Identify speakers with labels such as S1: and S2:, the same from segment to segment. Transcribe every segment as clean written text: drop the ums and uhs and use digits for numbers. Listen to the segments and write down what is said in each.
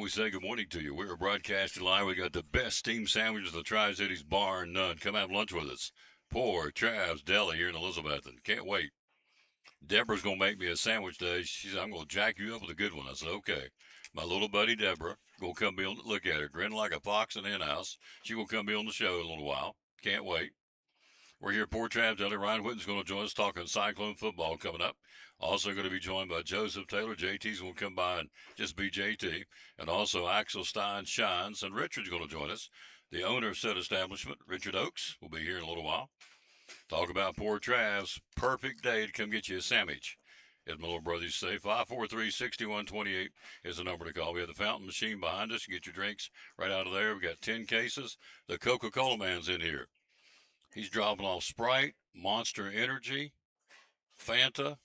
S1: we say good morning to you. We're broadcasting live. We got the best steam sandwiches of the Tri-Cities, bar none. Come have lunch with us. Poor Trav's Deli here in Elizabethton. Can't wait. Deborah's going to make me a sandwich today. She said, I'm going to jack you up with a good one. I said, okay. My little buddy Deborah going to come be on, look at her, grin like a fox in the hen house. She will come be on the show in a little while. Can't wait. We're here at Poor Trav's Deli. Ryan Whitten's going to join us talking Cyclone football coming up. Also going to be joined by Joseph Taylor. JT's going to come by and just be JT. And also Axel Stein Shines. And Richard's going to join us. The owner of said establishment, Richard Oakes, will be here in a little while. Talk about Poor Trav's. Perfect day to come get you a sandwich. As my little brother used to say, 543-6128 is the number to call. We have the fountain machine behind us. You get your drinks right out of there. We've got 10 cases. The Coca-Cola man's in here. He's dropping off Sprite, Monster Energy, Fanta,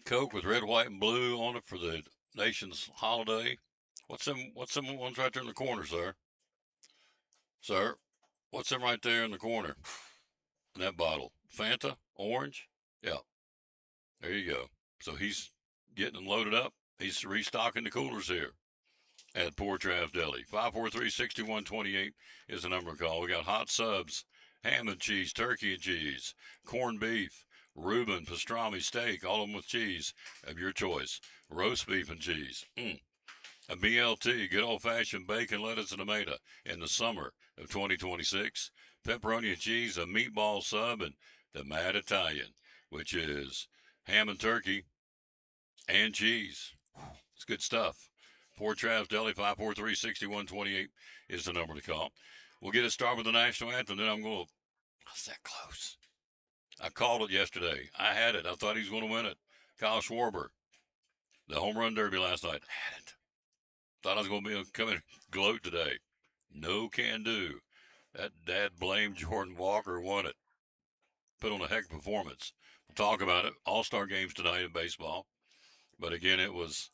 S1: Coke with red, white, and blue on it for the nation's holiday. What's them ones right there in the corner, sir? Sir, what's them right there in the corner? In that bottle. Fanta, orange? Yeah. There you go. So he's getting them loaded up. He's restocking the coolers here at Poor Trav's Deli. 543-6128 is the number to call. We got hot subs, ham and cheese, turkey and cheese, corned beef, Reuben, pastrami, steak, all of them with cheese of your choice. Roast beef and cheese. A BLT, good old-fashioned bacon, lettuce, and tomato in the summer of 2026. Pepperoni and cheese, a meatball sub, and the Mad Italian, which is ham and turkey and cheese. It's good stuff. Poor Trav's Deli, 543-6128 is the number to call. We'll get it started with the national anthem, then I'm going to... That's that close. I called it yesterday. I had it. I thought he was going to win it. Kyle Schwarber, the home run derby last night. Had it. Thought I was going to be come in gloat today. No can do. That dad blamed Jordan Walker won it. Put on a heck of a performance. We'll talk about it. All-star games tonight in baseball. But again, it was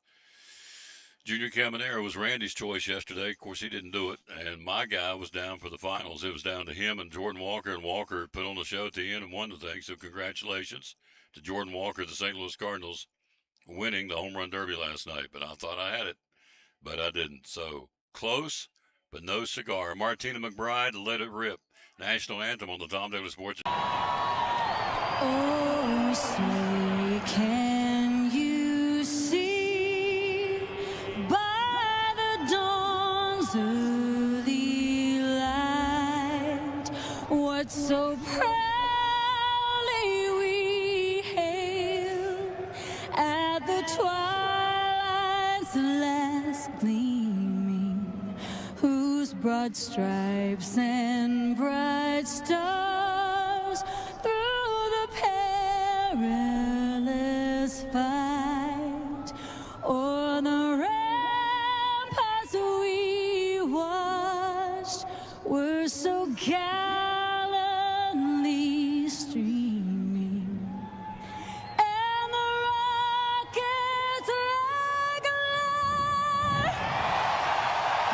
S1: Junior Caminero was Randy's choice yesterday. Of course, he didn't do it. And my guy was down for the finals. It was down to him and Jordan Walker. And Walker put on the show at the end and won the thing. So congratulations to Jordan Walker, the St. Louis Cardinals, winning the home run derby last night. But I thought I had it, but I didn't. So close, but no cigar. Martina McBride, Let It Rip. National anthem on the Tom Daly Sports.
S2: Oh, say, can you see by the dawn's early light what so proudly we hailed at the twilight's last gleaming, whose broad stripes and bright stars through the perilous fight o'er the ramparts we watched were so gallantly streaming, and the rockets regular,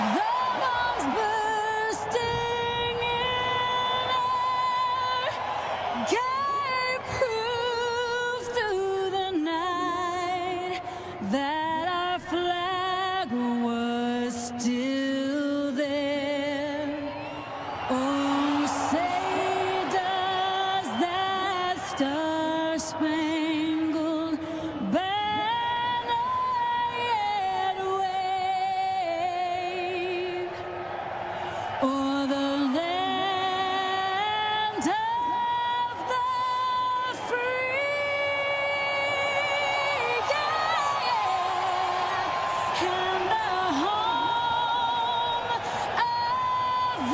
S2: the bombs bursting in air gave proof through the night that our flag was still there. Oh, say does that star-spangled banner yet wave o'er the land of the free, yeah, and the home of the brave.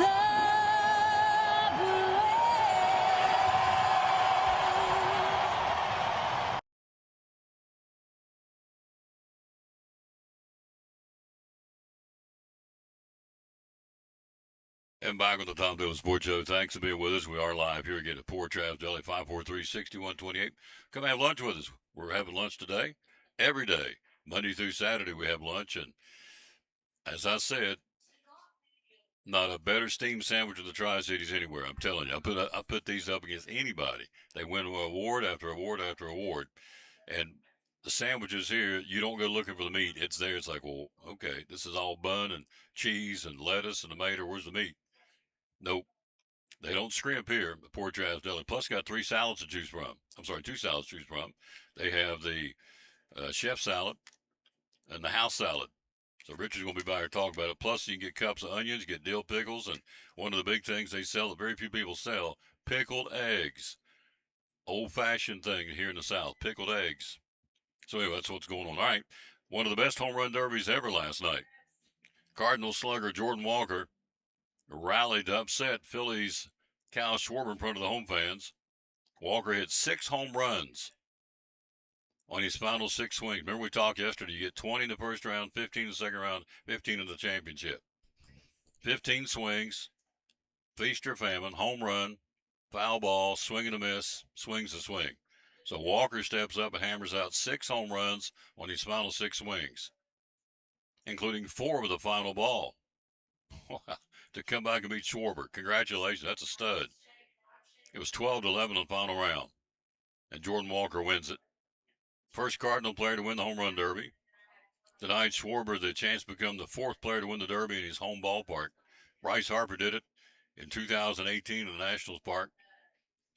S1: And back on the Tom Daly Sports Show. Thanks for being with us. We are live here again at Poor Trav's Deli, 543-6128. Come have lunch with us. We're having lunch today, every day. Monday through Saturday we have lunch. And as I said, not a better steam sandwich in the Tri-Cities anywhere. I'm telling you. I put these up against anybody. They win award after award after award. And the sandwiches here, you don't go looking for the meat. It's there. It's like, well, okay, this is all bun and cheese and lettuce and tomato. Where's the meat? Nope. They don't scrimp here at Port Travis Deli. Plus, got 3 salads to choose from. I'm sorry, 2 salads to choose from. They have the chef salad and the house salad. So Richard's going to be by here talking about it. Plus, you can get cups of onions, get dill pickles, and one of the big things they sell that very few people sell, pickled eggs. Old-fashioned thing here in the South, pickled eggs. So anyway, that's what's going on. All right, one of the best home run derbies ever last night. Cardinal slugger Jordan Walker rallied to upset Phillies' Kyle Schwarber in front of the home fans. Walker hit 6 home runs on his final 6 swings. Remember we talked yesterday, you get 20 in the first round, 15 in the second round, 15 in the championship. 15 swings, feast or famine, home run, foul ball, swing and a miss, swings a swing. So Walker steps up and hammers out 6 home runs on his final 6 swings, including 4 with the final ball. To come back and beat Schwarber. Congratulations, that's a stud. It was 12-11 in the final round, and Jordan Walker wins it. First Cardinal player to win the home run derby. Denied Schwarber the chance to become the 4th player to win the derby in his home ballpark. Bryce Harper did it in 2018 in the Nationals Park.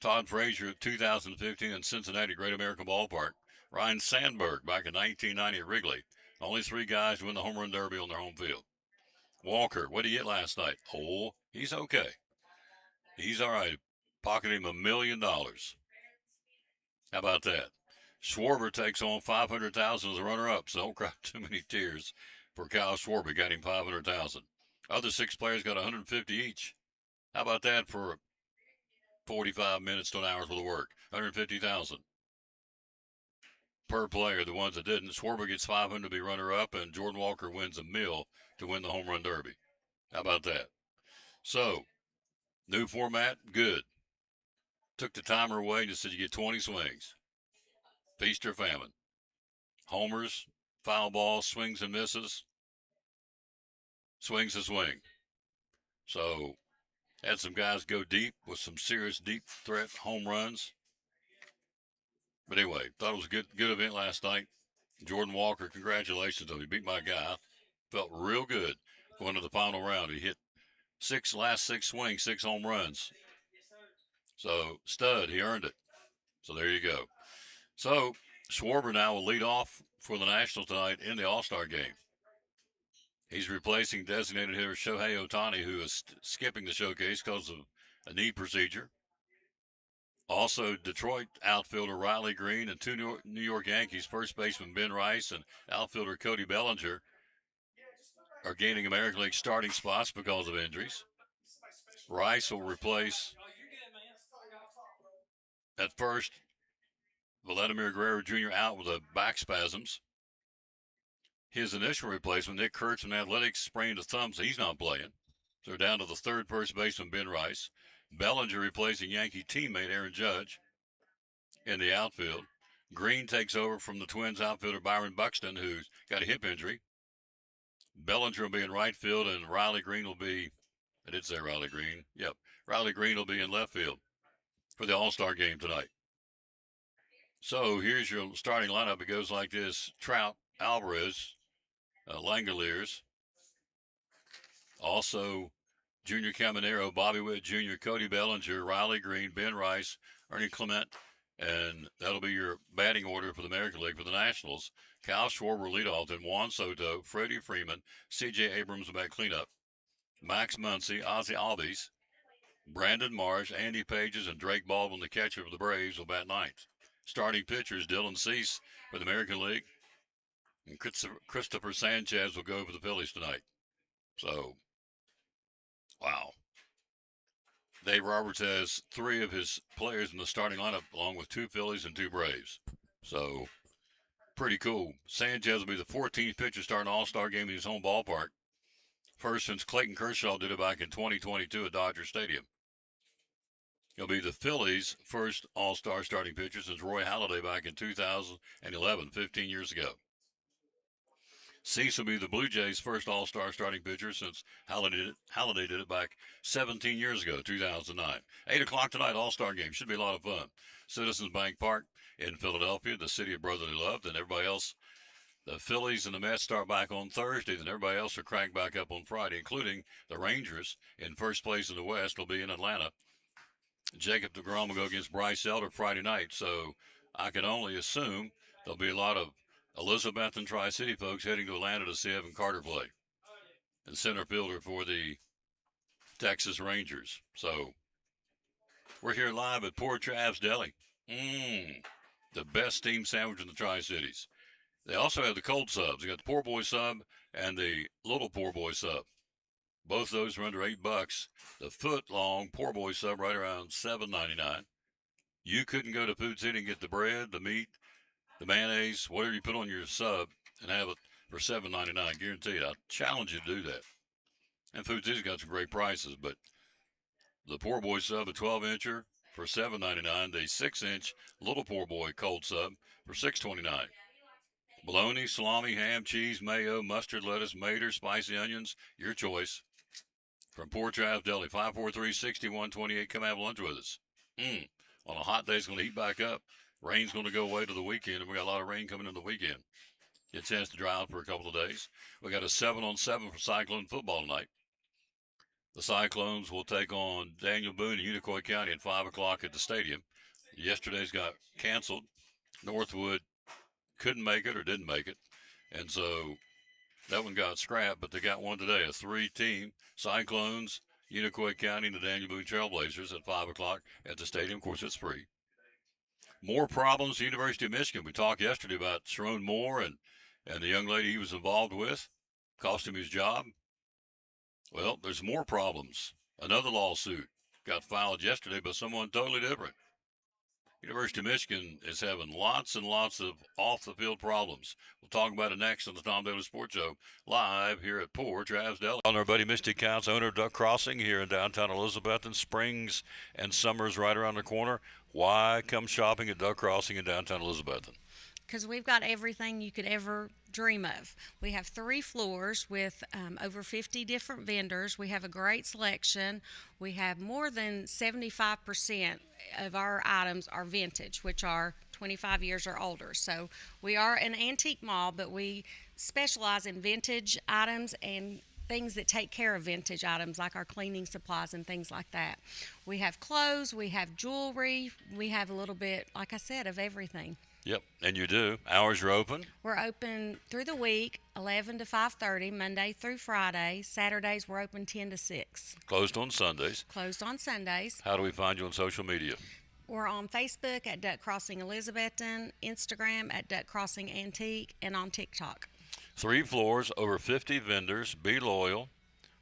S1: Todd Frazier, 2015 in Cincinnati Great American Ballpark. Ryan Sandberg back in 1990 at Wrigley. Only 3 guys to win the home run derby on their home field. Walker, what did he get last night? Oh, he's okay. He's all right. Pocketed him $1 million. How about that? Schwarber takes on $500,000 as a runner-up, so don't cry too many tears for Kyle Schwarber. Got him $500,000. Other 6 players got $150 each. How about that for 45 minutes to an hour's worth of work? $150,000 per player. The ones that didn't, Schwarber gets $500 to be runner-up, and Jordan Walker wins $1 million to win the home run derby. How about that? So, new format, good. Took the timer away and just said you get 20 swings. Feast or famine. Homers, foul ball, swings and misses. Swings a swing. So, had some guys go deep with some serious deep threat home runs. But anyway, thought it was a good event last night. Jordan Walker, congratulations on he beat my guy. Felt real good going to the final round. He hit last six swings, 6 home runs. So, stud, he earned it. So, there you go. So, Schwarber now will lead off for the Nationals tonight in the All-Star game. He's replacing designated hitter Shohei Ohtani, who is skipping the showcase because of a knee procedure. Also, Detroit outfielder Riley Green and 2 New York Yankees first baseman Ben Rice and outfielder Cody Bellinger are gaining American League starting spots because of injuries. Rice will replace, at first, Vladimir Guerrero Jr. out with back spasms. His initial replacement, Nick Kurtz from Athletics, sprained a thumb, so he's not playing. So they're down to the 3rd first baseman, Ben Rice. Bellinger replacing Yankee teammate Aaron Judge in the outfield. Green takes over from the Twins outfielder Byron Buxton, who's got a hip injury. Bellinger will be in right field, and Riley Green will be, I did say Riley Green. Yep, Riley Green will be in left field for the All-Star game tonight. So here's your starting lineup. It goes like this. Trout, Alvarez, Langoliers. Also, Junior Caminero, Bobby Witt Jr., Cody Bellinger, Riley Green, Ben Rice, Ernie Clement, and that'll be your batting order for the American League for the Nationals. Kyle Schwarber lead off, then Juan Soto, Freddie Freeman, C.J. Abrams will bat cleanup, Max Muncy, Ozzie Albies, Brandon Marsh, Andy Pages, and Drake Baldwin, the catcher for the Braves, will bat ninth. Starting pitchers, Dylan Cease for the American League, and Christopher Sanchez will go for the Phillies tonight. So, wow. Dave Roberts has 3 of his players in the starting lineup, along with 2 Phillies and 2 Braves. So, pretty cool. Sanchez will be the 14th pitcher starting All-Star game in his home ballpark. First since Clayton Kershaw did it back in 2022 at Dodger Stadium. He'll be the Phillies' first All-Star starting pitcher since Roy Halladay back in 2011, 15 years ago. Cease will be the Blue Jays' first All-Star starting pitcher since Halladay did it back 17 years ago, 2009. 8 o'clock tonight, All-Star game. Should be a lot of fun. Citizens Bank Park. in Philadelphia, the city of brotherly love. Then everybody else, the Phillies and the Mets start back on Thursday. Then everybody else will crank back up on Friday, including the Rangers in first place in the West will be in Atlanta. Jacob deGrom will go against Bryce Elder Friday night. So I can only assume there'll be a lot of Elizabeth and Tri-City folks heading to Atlanta to see Evan Carter play, and center fielder for the Texas Rangers. So we're here live at Poor Trav's Deli. The best steamed sandwich in the Tri-Cities. They also have the cold subs. They got the poor boy sub and the little poor boy sub. Both those are under $8. The foot-long poor boy sub right around $7.99. You couldn't go to Food City and get the bread, the meat, the mayonnaise, whatever you put on your sub, and have it for $7.99. Guaranteed. I challenge you to do that. And Food City's got some great prices, but the poor boy sub, a 12-incher for $7.99. The 6-inch little poor boy cold sub for $6.29. Bologna, salami, ham, cheese, mayo, mustard, lettuce, mater, spicy onions, your choice. From Poor Trav's Deli, 543-6128. Come have lunch with us. On a hot day, it's going to heat back up. Rain's going to go away to the weekend, and we got a lot of rain coming in the weekend. Get a chance to dry out for a couple of days. We got a 7-on-7 for Cyclone football tonight. The Cyclones will take on Daniel Boone in Unicoi County at 5 o'clock at the stadium. Yesterday's got canceled. Northwood couldn't make it or didn't make it, and so that one got scrapped, but they got one today, a 3-team Cyclones, Unicoi County, and the Daniel Boone Trailblazers at 5 o'clock at the stadium. Of course, it's free. More problems at the University of Michigan. We talked yesterday about Sharon Moore and the young lady he was involved with, cost him his job. Well, there's more problems. Another lawsuit got filed yesterday by someone totally different. University of Michigan is having lots and lots of off-the-field problems. We'll talk about it next on the Tom Daly Sports Show, live here at Poor Trav's Deli. On our buddy Misty Counts, owner of Duck Crossing here in downtown Elizabethton. Springs and summer's right around the corner. Why come shopping at Duck Crossing in downtown Elizabethton?
S3: Because we've got everything you could ever dream of. We have 3 floors with over 50 different vendors. We have a great selection. We have more than 75% of our items are vintage, which are 25 years or older. So we are an antique mall, but we specialize in vintage items and things that take care of vintage items, like our cleaning supplies and things like that. We have clothes, we have jewelry, we have a little bit, like I said, of everything.
S1: Yep, and you do. Hours are open?
S3: We're open through the week, 11 to 5:30, Monday through Friday. Saturdays, we're open 10 to 6.
S1: Closed on Sundays.
S3: Closed on Sundays.
S1: How do we find you on social media?
S3: We're on Facebook at Duck Crossing Elizabethton, Instagram at Duck Crossing Antique, and on TikTok.
S1: 3 floors, over 50 vendors. Be loyal.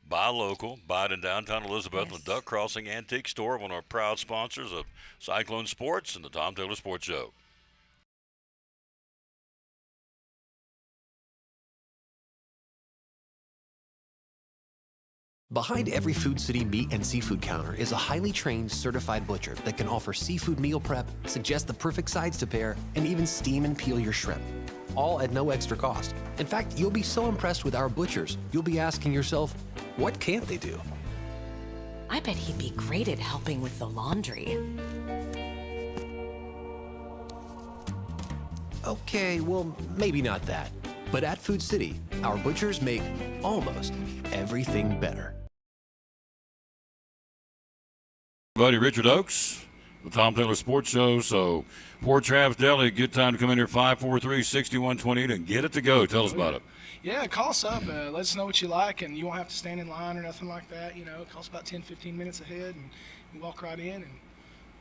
S1: Buy local. Buy it in downtown Elizabethton.
S3: Yes.
S1: Duck Crossing Antique Store, one of our proud sponsors of Cyclone Sports and the Tom Taylor Sports Show.
S4: Behind every Food City meat and seafood counter is a highly trained, certified butcher that can offer seafood meal prep, suggest the perfect sides to pair, and even steam and peel your shrimp. All at no extra cost. In fact, you'll be so impressed with our butchers, you'll be asking yourself, what can't they do?
S5: I bet he'd be great at helping with the laundry.
S4: Okay, well, maybe not that. But at Food City, our butchers make almost everything better.
S1: Buddy Richard Oakes, the Tom Taylor Sports Show. So, Poor Trav's Deli, good time to come in here, 543-6128, and get it to go. Tell us about it.
S6: Yeah, call us up. Let us know what you like, and you won't have to stand in line or nothing like that. You know, it costs about 10, 15 minutes ahead, and you walk right in, and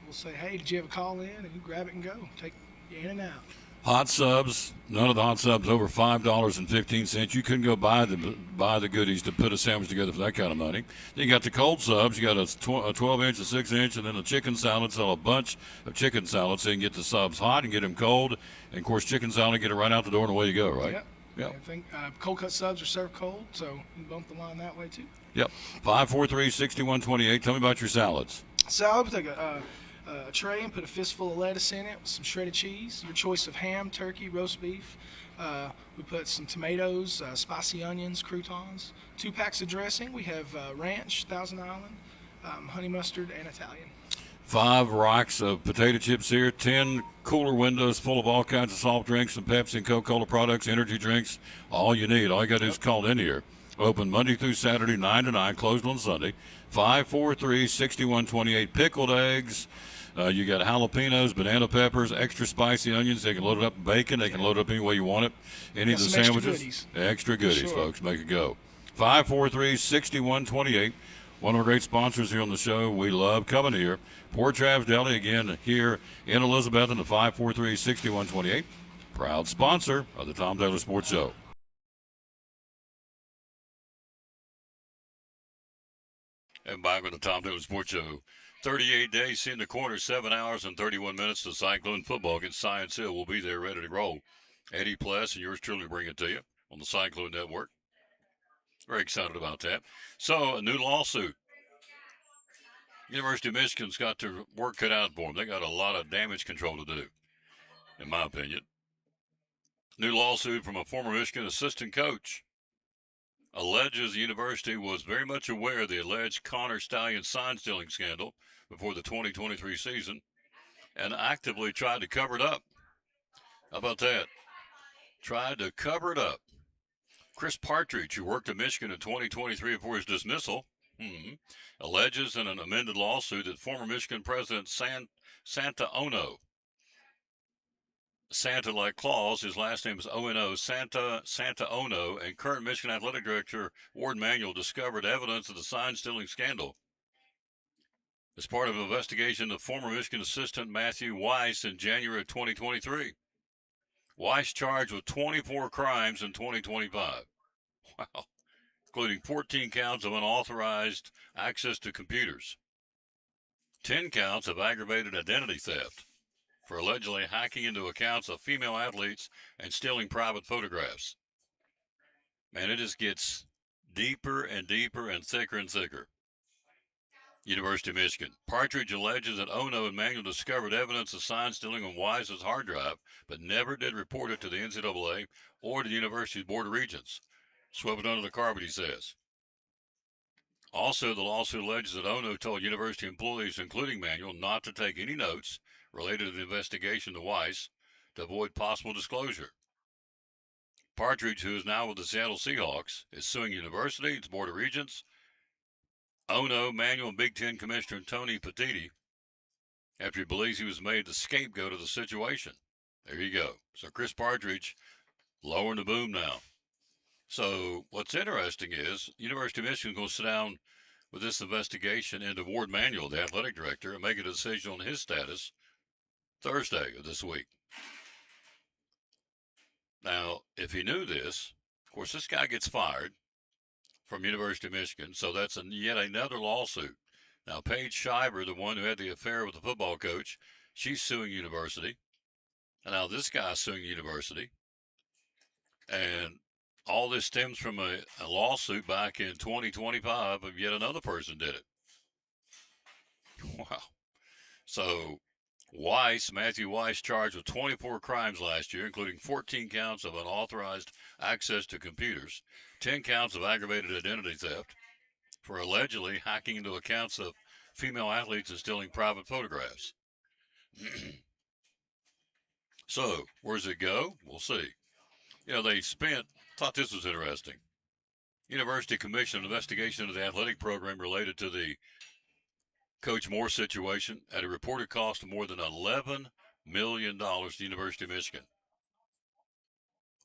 S6: we'll say, hey, did you have a call in? And you grab it and go. Take you in and out.
S1: Hot subs, none of the hot subs over $5.15. You couldn't go buy the goodies to put a sandwich together for that kind of money. Then you got the cold subs. You got a 12-inch, a 6-inch, and then a chicken salad. Sell a bunch of chicken salads so you can get the subs hot and get them cold. And, of course, chicken salad, get it right out the door and away you go, right?
S6: Yep.
S1: Yep.
S6: I think cold cut subs are served cold, so you can bump the line that way too.
S1: Yep. 543-6128. Tell me about your salads.
S6: Salad, take a tray and put a fistful of lettuce in it with some shredded cheese, your choice of ham, turkey, roast beef. We put some tomatoes, spicy onions, croutons, 2 packs of dressing. We have ranch, Thousand Island, honey mustard, and Italian.
S1: 5 racks of potato chips here, 10 cooler windows full of all kinds of soft drinks and Pepsi and Coca-Cola products, energy drinks, all you need. All you got to do is call in here. Open Monday through Saturday, 9 to 9, closed on Sunday. 543-6128. Pickled eggs. You got jalapenos, banana peppers, extra spicy onions. They can load it up with bacon. They can load it up any way you want it. Any of the
S6: some extra
S1: sandwiches.
S6: goodies.
S1: Extra goodies,
S6: Sure.
S1: folks. Make it go. 543-6128. One of our great sponsors here on the show. We love coming here. Port Travis Deli, again, here in Elizabethton at 543-6128. Proud sponsor of the Tom Taylor Sports Show. And back with the Tom Taylor Sports Show. 38 days, seeing the corner, 7 hours and 31 minutes to Cyclone football against Science Hill. We'll be there ready to roll. Eddie Pless and yours truly bring it to you on the Cyclone Network. Very excited about that. So, a new lawsuit. University of Michigan's got their work cut out for them. They got a lot of damage control to do, in my opinion. New lawsuit from a former Michigan assistant coach alleges the university was very much aware of the alleged Connor Stallion sign-stealing scandal before the 2023 season and actively tried to cover it up. How about that? Tried to cover it up. Chris Partridge, who worked at Michigan in 2023 before his dismissal, alleges in an amended lawsuit that former Michigan President Santa Ono, Santa like Claus, his last name is O-N-O, Santa Ono, and current Michigan Athletic Director Ward Manuel discovered evidence of the sign-stealing scandal as part of an investigation of former Michigan assistant Matthew Weiss in January of 2023. Weiss charged with 24 crimes in 2025. Wow. Including 14 counts of unauthorized access to computers, 10 counts of aggravated identity theft for allegedly hacking into accounts of female athletes and stealing private photographs. Man, it just gets deeper and deeper and thicker and thicker. University of Michigan. Partridge alleges that Ono and Manuel discovered evidence of sign stealing on Wise's hard drive, but never did report it to the NCAA or to the university's Board of Regents. Swept it under the carpet, he says. Also, the lawsuit alleges that Ono told university employees, including Manuel, not to take any notes related to the investigation to Weiss to avoid possible disclosure. Partridge, who is now with the Seattle Seahawks, is suing university, its Board of Regents, Ono, Manuel, and Big Ten Commissioner Tony Petitti after he believes he was made the scapegoat of the situation. There you go. So Chris Partridge lowering the boom now. So what's interesting is University of Michigan is going to sit down with this investigation into Ward Manuel, the athletic director, and make a decision on his status Thursday of this week. Now, if he knew this, of course, this guy gets fired from University of Michigan, so that's yet another lawsuit. Now, Paige Schreiber, the one who had the affair with the football coach, she's suing university. And now this guy's suing university. And all this stems from a lawsuit back in 2025 of yet another person did it. Wow. So Matthew Weiss, charged with 24 crimes last year, including 14 counts of unauthorized access to computers, 10 counts of aggravated identity theft for allegedly hacking into accounts of female athletes and stealing private photographs. So, where's it go? We'll see. You know, thought this was interesting. University commissioned an investigation into the athletic program related to the Coach Moore situation at a reported cost of more than $11 million to the University of Michigan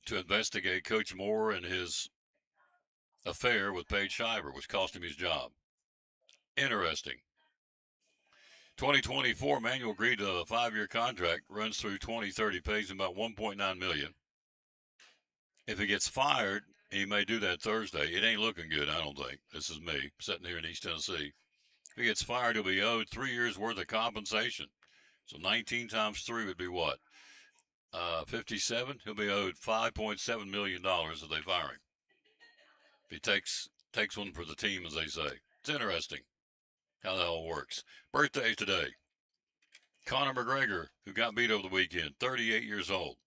S1: to investigate Coach Moore and his affair with Paige Schreiber, which cost him his job. Interesting. 2024, Manuel agreed to a 5-year contract, runs through 2030, pays him about $1.9 million. If he gets fired, he may do that Thursday. It ain't looking good, I don't think. This is me, sitting here in East Tennessee. If he gets fired, he'll be owed 3 years' worth of compensation. So 19 times 3 would be what? 57? He'll be owed $5.7 million if they fire him. If he takes one for the team, as they say. It's interesting how that all works. Birthdays today. Conor McGregor, who got beat over the weekend, 38 years old.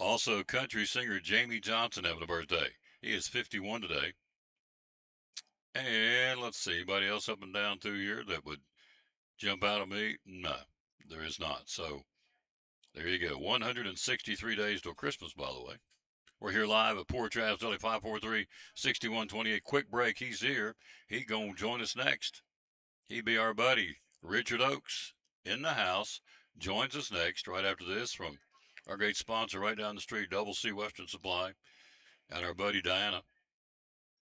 S1: Also, country singer Jamie Johnson having a birthday. He is 51 today. And let's see, anybody else up and down through here that would jump out at me? No, there is not. So there you go. 163 days till Christmas, by the way. We're here live at Poor Trav's Deli, 543-6128. Quick break. He's here. He gonna join us next. He be our buddy, Richard Oakes, in the house. Joins us next, right after this, from our great sponsor right down the street, Double C Western Supply, and our buddy Diana.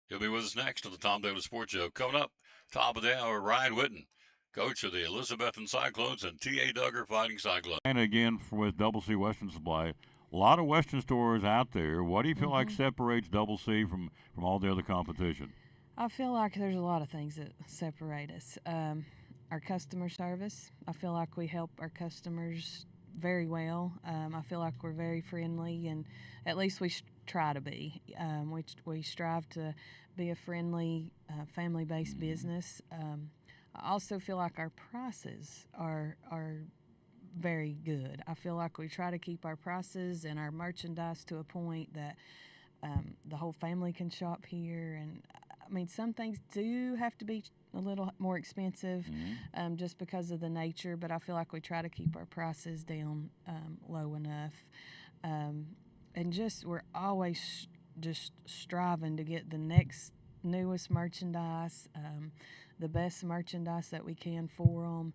S1: He'll be with us next on the Tom Daly Sports Show. Coming up, top of the hour, Ryan Witten, coach of the Elizabethton Cyclones and T.A. Duggar Fighting Cyclones. And again, with Double C Western Supply, a lot of Western stores out there. What do you feel like separates Double C from all the other competition?
S7: I feel like there's a lot of things that separate us. Our customer service, I feel like we help our customers very well. I feel like we're very friendly, and at least we try to be. We strive to be a friendly, family-based business. I also feel like our prices are very good. I feel like we try to keep our prices and our merchandise to a point that the whole family can shop here. And I mean, some things do have to be a little more expensive just because of the nature, but I feel like we try to keep our prices down low enough. And just we're always just striving to get the next newest merchandise, the best merchandise that we can for them,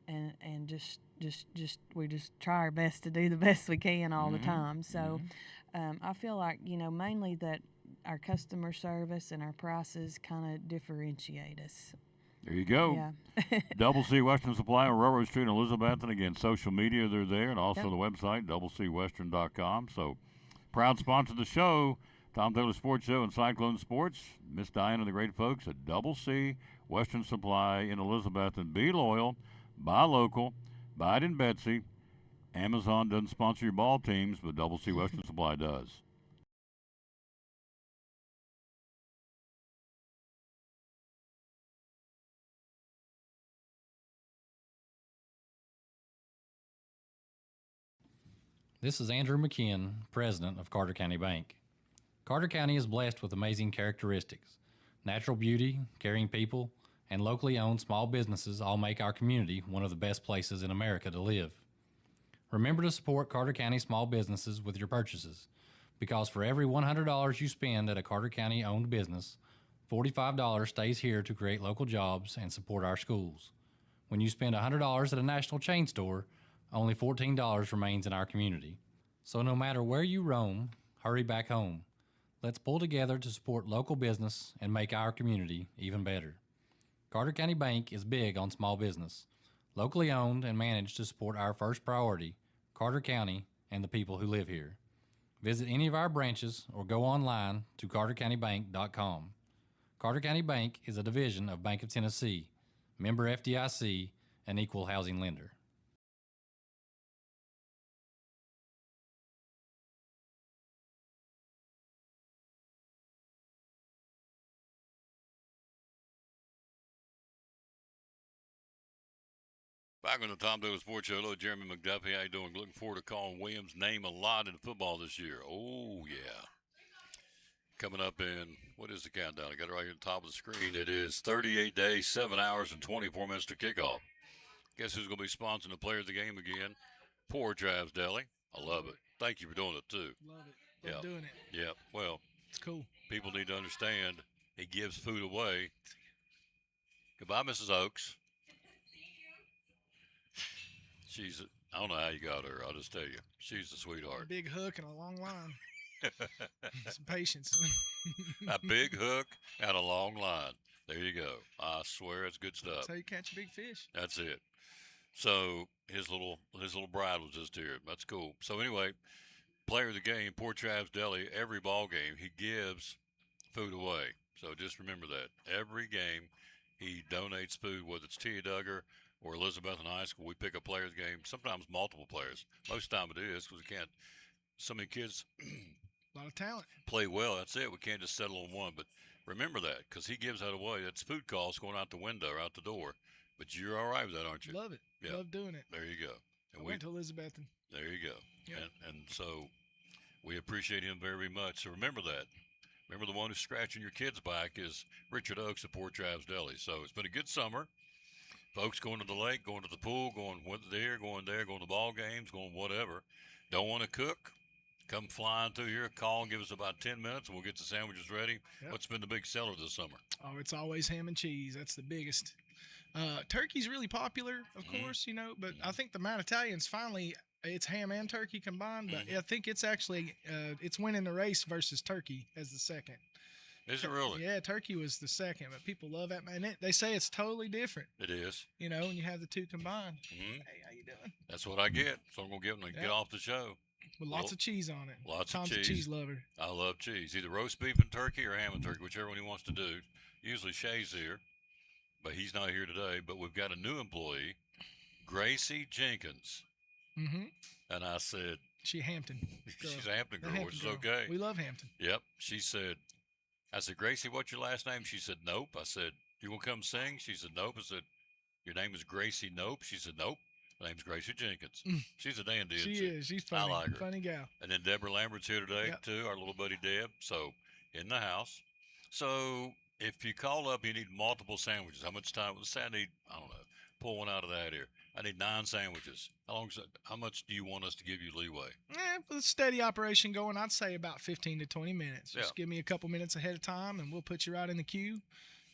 S7: and just we just try our best to do the best we can all the time. So I feel like, mainly that our customer service and our prices kind of differentiate us.
S1: There you go.
S7: Yeah.
S1: Double C Western Supply on Railroad Street in Elizabethton. Again, social media, they're there, and also the website, doublecwestern.com. So, proud sponsor of the show, Tom Taylor Sports Show and Cyclone Sports. Miss Diana and the great folks at Double C Western Supply in Elizabethton. Be loyal, buy local, buy it in Betsy. Amazon doesn't sponsor your ball teams, but Double C Western Supply does.
S8: This is Andrew McKeon, president of Carter County Bank. Carter County is blessed with amazing characteristics. Natural beauty, caring people, and locally owned small businesses all make our community one of the best places in America to live. Remember to support Carter County small businesses with your purchases, because for every $100 you spend at a Carter County owned business, $45 stays here to create local jobs and support our schools. When you spend $100 at a national chain store, only $14 remains in our community. So no matter where you roam, hurry back home. Let's pull together to support local business and make our community even better. Carter County Bank is big on small business, locally owned and managed to support our first priority, Carter County and the people who live here. Visit any of our branches or go online to cartercountybank.com. Carter County Bank is a division of Bank of Tennessee, member FDIC, an equal housing lender.
S1: Back on the Tom Daly Sports Show. Hello, Jeremy McDuffie. How you doing? Looking forward to calling Williams' name a lot in football this year. Oh, yeah. Coming up in, what is the countdown? I got it right here at the top of the screen. It is 38 days, 7 hours, and 24 minutes to kickoff. Guess who's going to be sponsoring the player of the game again? Poor Trav's Deli. I love it. Thank you for doing it, too.
S6: Love it. Love doing it.
S1: Yeah, well,
S6: It's cool.
S1: people need to understand he gives food away. Goodbye, Mrs. Oakes. I don't know how you got her. I'll just tell you. She's a
S6: A
S1: sweetheart.
S6: big hook and a long line. Some patience.
S1: A big hook and a long line. There you go. I swear it's good stuff.
S6: That's how you catch a big fish.
S1: That's it. So his little bride was just here. That's cool. So anyway, player of the game, Poor Trav's Deli, every ball game he gives food away. So just remember that. Every game he donates food, whether it's T.A. Duggar or Elizabethton High School. We pick a player of the game, sometimes multiple players. Most of the time it is because we can't. So many kids
S6: A lot of talent.
S1: play well. That's it. We can't just settle on one. But remember that because he gives that away. That's food costs going out the window or out the door. But you're all right with that, aren't you?
S6: Love it.
S1: Yeah.
S6: Love doing it.
S1: There you go.
S6: I
S1: And
S6: went to Elizabethton.
S1: there you go.
S6: Yeah.
S1: And so we appreciate him very much. So remember that. Remember the one who's scratching your kid's back is Richard Oakes at Poor Trav's Deli. So it's been a good summer. Folks going to the lake, going to the pool, going there, going to ball games, going whatever. Don't want to cook? Come flying through here. Call and give us about 10 minutes, and we'll get the sandwiches ready.
S6: Yep.
S1: What's been the big seller this summer?
S6: Oh, it's always ham and cheese. That's the biggest. Turkey's really popular, of course, you know, but I think the Mount Italian's finally, it's ham and turkey combined, but I think it's actually, it's winning the race versus turkey as the second.
S1: Is it really?
S6: Yeah, turkey was the second, but people love that. And they say it's totally different,
S1: It is.
S6: you know, when you have the two combined.
S1: Mhm.
S6: Hey, how you doing?
S1: That's what I get. So I'm going to give them to get
S6: Yep.
S1: off the show.
S6: With lots
S1: Well,
S6: of cheese on it.
S1: lots of
S6: Tom's a
S1: cheese.
S6: cheese lover.
S1: I love cheese. Either roast beef and turkey or ham and turkey, whichever one he wants to do. Usually Shay's here, but he's not here today. But we've got a new employee, Gracie Jenkins.
S6: Mm-hmm.
S1: And I said,
S6: She Hampton girl.
S1: she's a Hampton
S6: The
S1: girl,
S6: Hampton
S1: which is
S6: girl.
S1: okay.
S6: We love Hampton.
S1: Yep. She said, I said, Gracie, what's your last name? She said, Nope. I said, you want to come sing? She said, Nope. I said, your name is Gracie Nope? She said, Nope. My name's Gracie Jenkins. She's a dandy.
S6: She
S1: isn't
S6: is. She's funny.
S1: like her.
S6: Funny gal.
S1: And then Deborah Lambert's here today,
S6: Yep.
S1: too, our little buddy Deb. So, in the house. So, if you call up, you need multiple sandwiches. How much time? Let's say I need, I don't know, pull one out of that here. I need 9 sandwiches. How much do you want us to give you leeway?
S6: For the steady operation going, I'd say about 15 to 20 minutes.
S1: Yeah.
S6: Just give me a couple minutes ahead of time, and we'll put you right in the queue.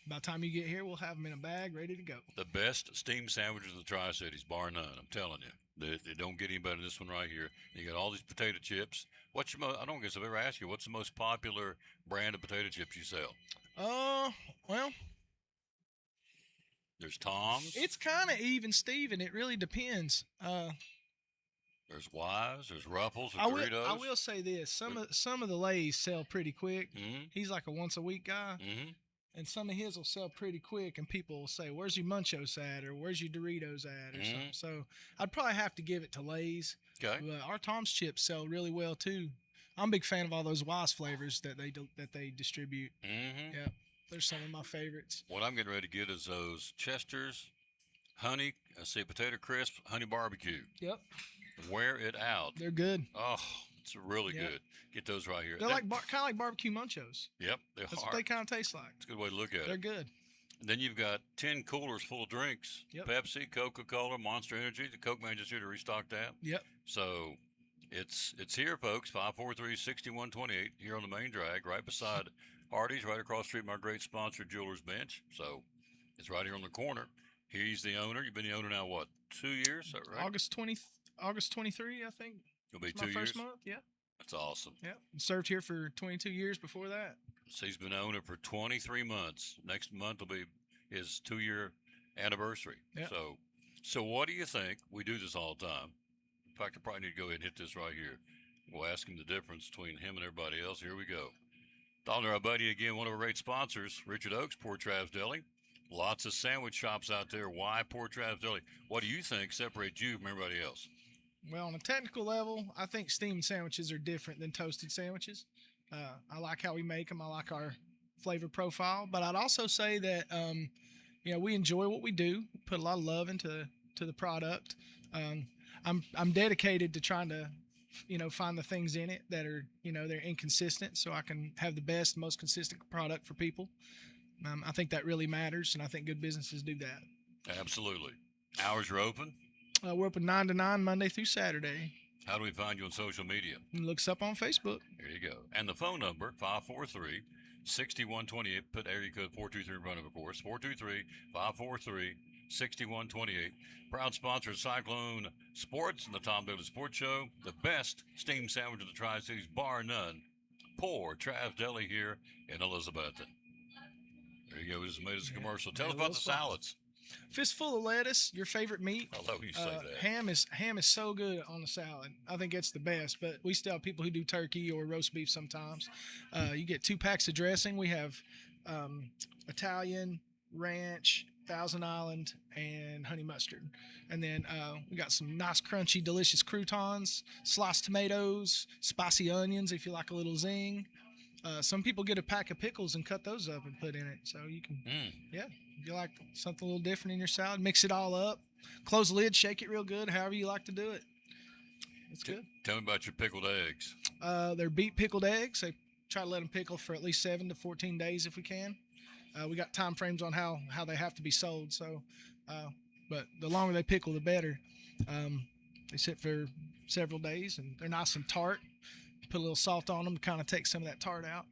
S6: By the time you get here, we'll have them in a bag ready to go.
S1: The best steamed sandwiches in the Tri-Cities, bar none. I'm telling you. They don't get any better than this one right here. You got all these potato chips. What's your I don't guess I've ever asked you, what's the most popular brand of potato chips you sell?
S6: Well,
S1: There's Tom's.
S6: it's kind of even, Steven. It really depends.
S1: There's Wise. There's Ruffles.
S6: I
S1: There's Doritos.
S6: will say this: some of the Lays sell pretty quick.
S1: Mm-hmm.
S6: He's like a once a week guy,
S1: Mm-hmm.
S6: and some of his will sell pretty quick. And people will say, "Where's your Munchos at?" or "Where's your Doritos at?" or something. So I'd probably have to give it to Lays.
S1: Okay.
S6: But our Tom's chips sell really well too. I'm a big fan of all those Wise flavors that they distribute.
S1: Mm-hmm.
S6: Yeah, they're some of my favorites.
S1: What I'm getting ready to get is those Chester's honey, potato crisp, honey barbecue.
S6: Yep,
S1: Wear it out.
S6: they're good.
S1: Oh, it's really
S6: Yeah.
S1: good. Get those right here.
S6: They're like kind of like barbecue Munchos.
S1: Yep, they
S6: That's
S1: are.
S6: what they kind of taste like.
S1: It's a good way to look at
S6: They're
S1: it.
S6: good.
S1: And then you've got 10 coolers full of drinks.
S6: Yep.
S1: Pepsi, Coca-Cola, Monster Energy. The Coke man just here to restock that.
S6: Yep.
S1: So it's here, folks. 543-6128 here on the main drag, right beside Hardee's, right across the street from our great sponsor, Jewelers Bench. So it's right here on the corner. He's the owner. You've been the owner now, what, 2 years? Is that right?
S6: August 23, I think.
S1: It'll be
S6: It's
S1: 2
S6: my
S1: years.
S6: first month. Yeah.
S1: That's awesome.
S6: Yeah. Served here for 22 years before that.
S1: So he's been owner for 23 months. Next month will be his 2-year anniversary.
S6: Yep.
S1: So what do you think? We do this all the time. In fact, I probably need to go ahead and hit this right here. We'll ask him the difference between him and everybody else. Here we go. Talking to our buddy again, one of our great sponsors, Richard Oaks, Port Travis Deli. Lots of sandwich shops out there. Why Port Travis Deli? What do you think separates you from everybody else?
S6: Well, on a technical level, I think steamed sandwiches are different than toasted sandwiches. I like how we make them. I like our flavor profile. But I'd also say that, we enjoy what we do. Put a lot of love into the product. I'm dedicated to trying to, find the things in it that are, they're inconsistent, so I can have the best, most consistent product for people. I think that really matters, and I think good businesses do that.
S1: Absolutely. Hours are open.
S6: We're open 9 to 9 Monday through Saturday.
S1: How do we find you on social media?
S6: You can look us up on Facebook.
S1: There you go. And the phone number, 543-6128. Put area code 423 in front of it, of course. 423-543-6128. Proud sponsor of Cyclone Sports and the Tom Daly Sports Show. The best steamed sandwich of the Tri-Cities, bar none. Port Travis Deli here in Elizabethton. There you go. We just made us a commercial. Tell us about the salads.
S6: Fistful of lettuce, your favorite meat.
S1: I love you say that.
S6: Ham is so good on the salad. I think it's the best. But we still have people who do turkey or roast beef sometimes. You get 2 packs of dressing. We have Italian, ranch, Thousand Island, and honey mustard. And then we got some nice, crunchy, delicious croutons, sliced tomatoes, spicy onions if you like a little zing. Some people get a pack of pickles and cut those up and put in it. So you can, if you like something a little different in your salad, mix it all up. Close the lid, shake it real good, however you like to do it. It's good.
S1: Tell me about your pickled eggs.
S6: They're beet pickled eggs. They try to let them pickle for at least 7 to 14 days if we can. We got time frames on how they have to be sold. So but the longer they pickle, the better. They sit for several days, and they're nice and tart. Put a little salt on them to kind of take some of that tart out.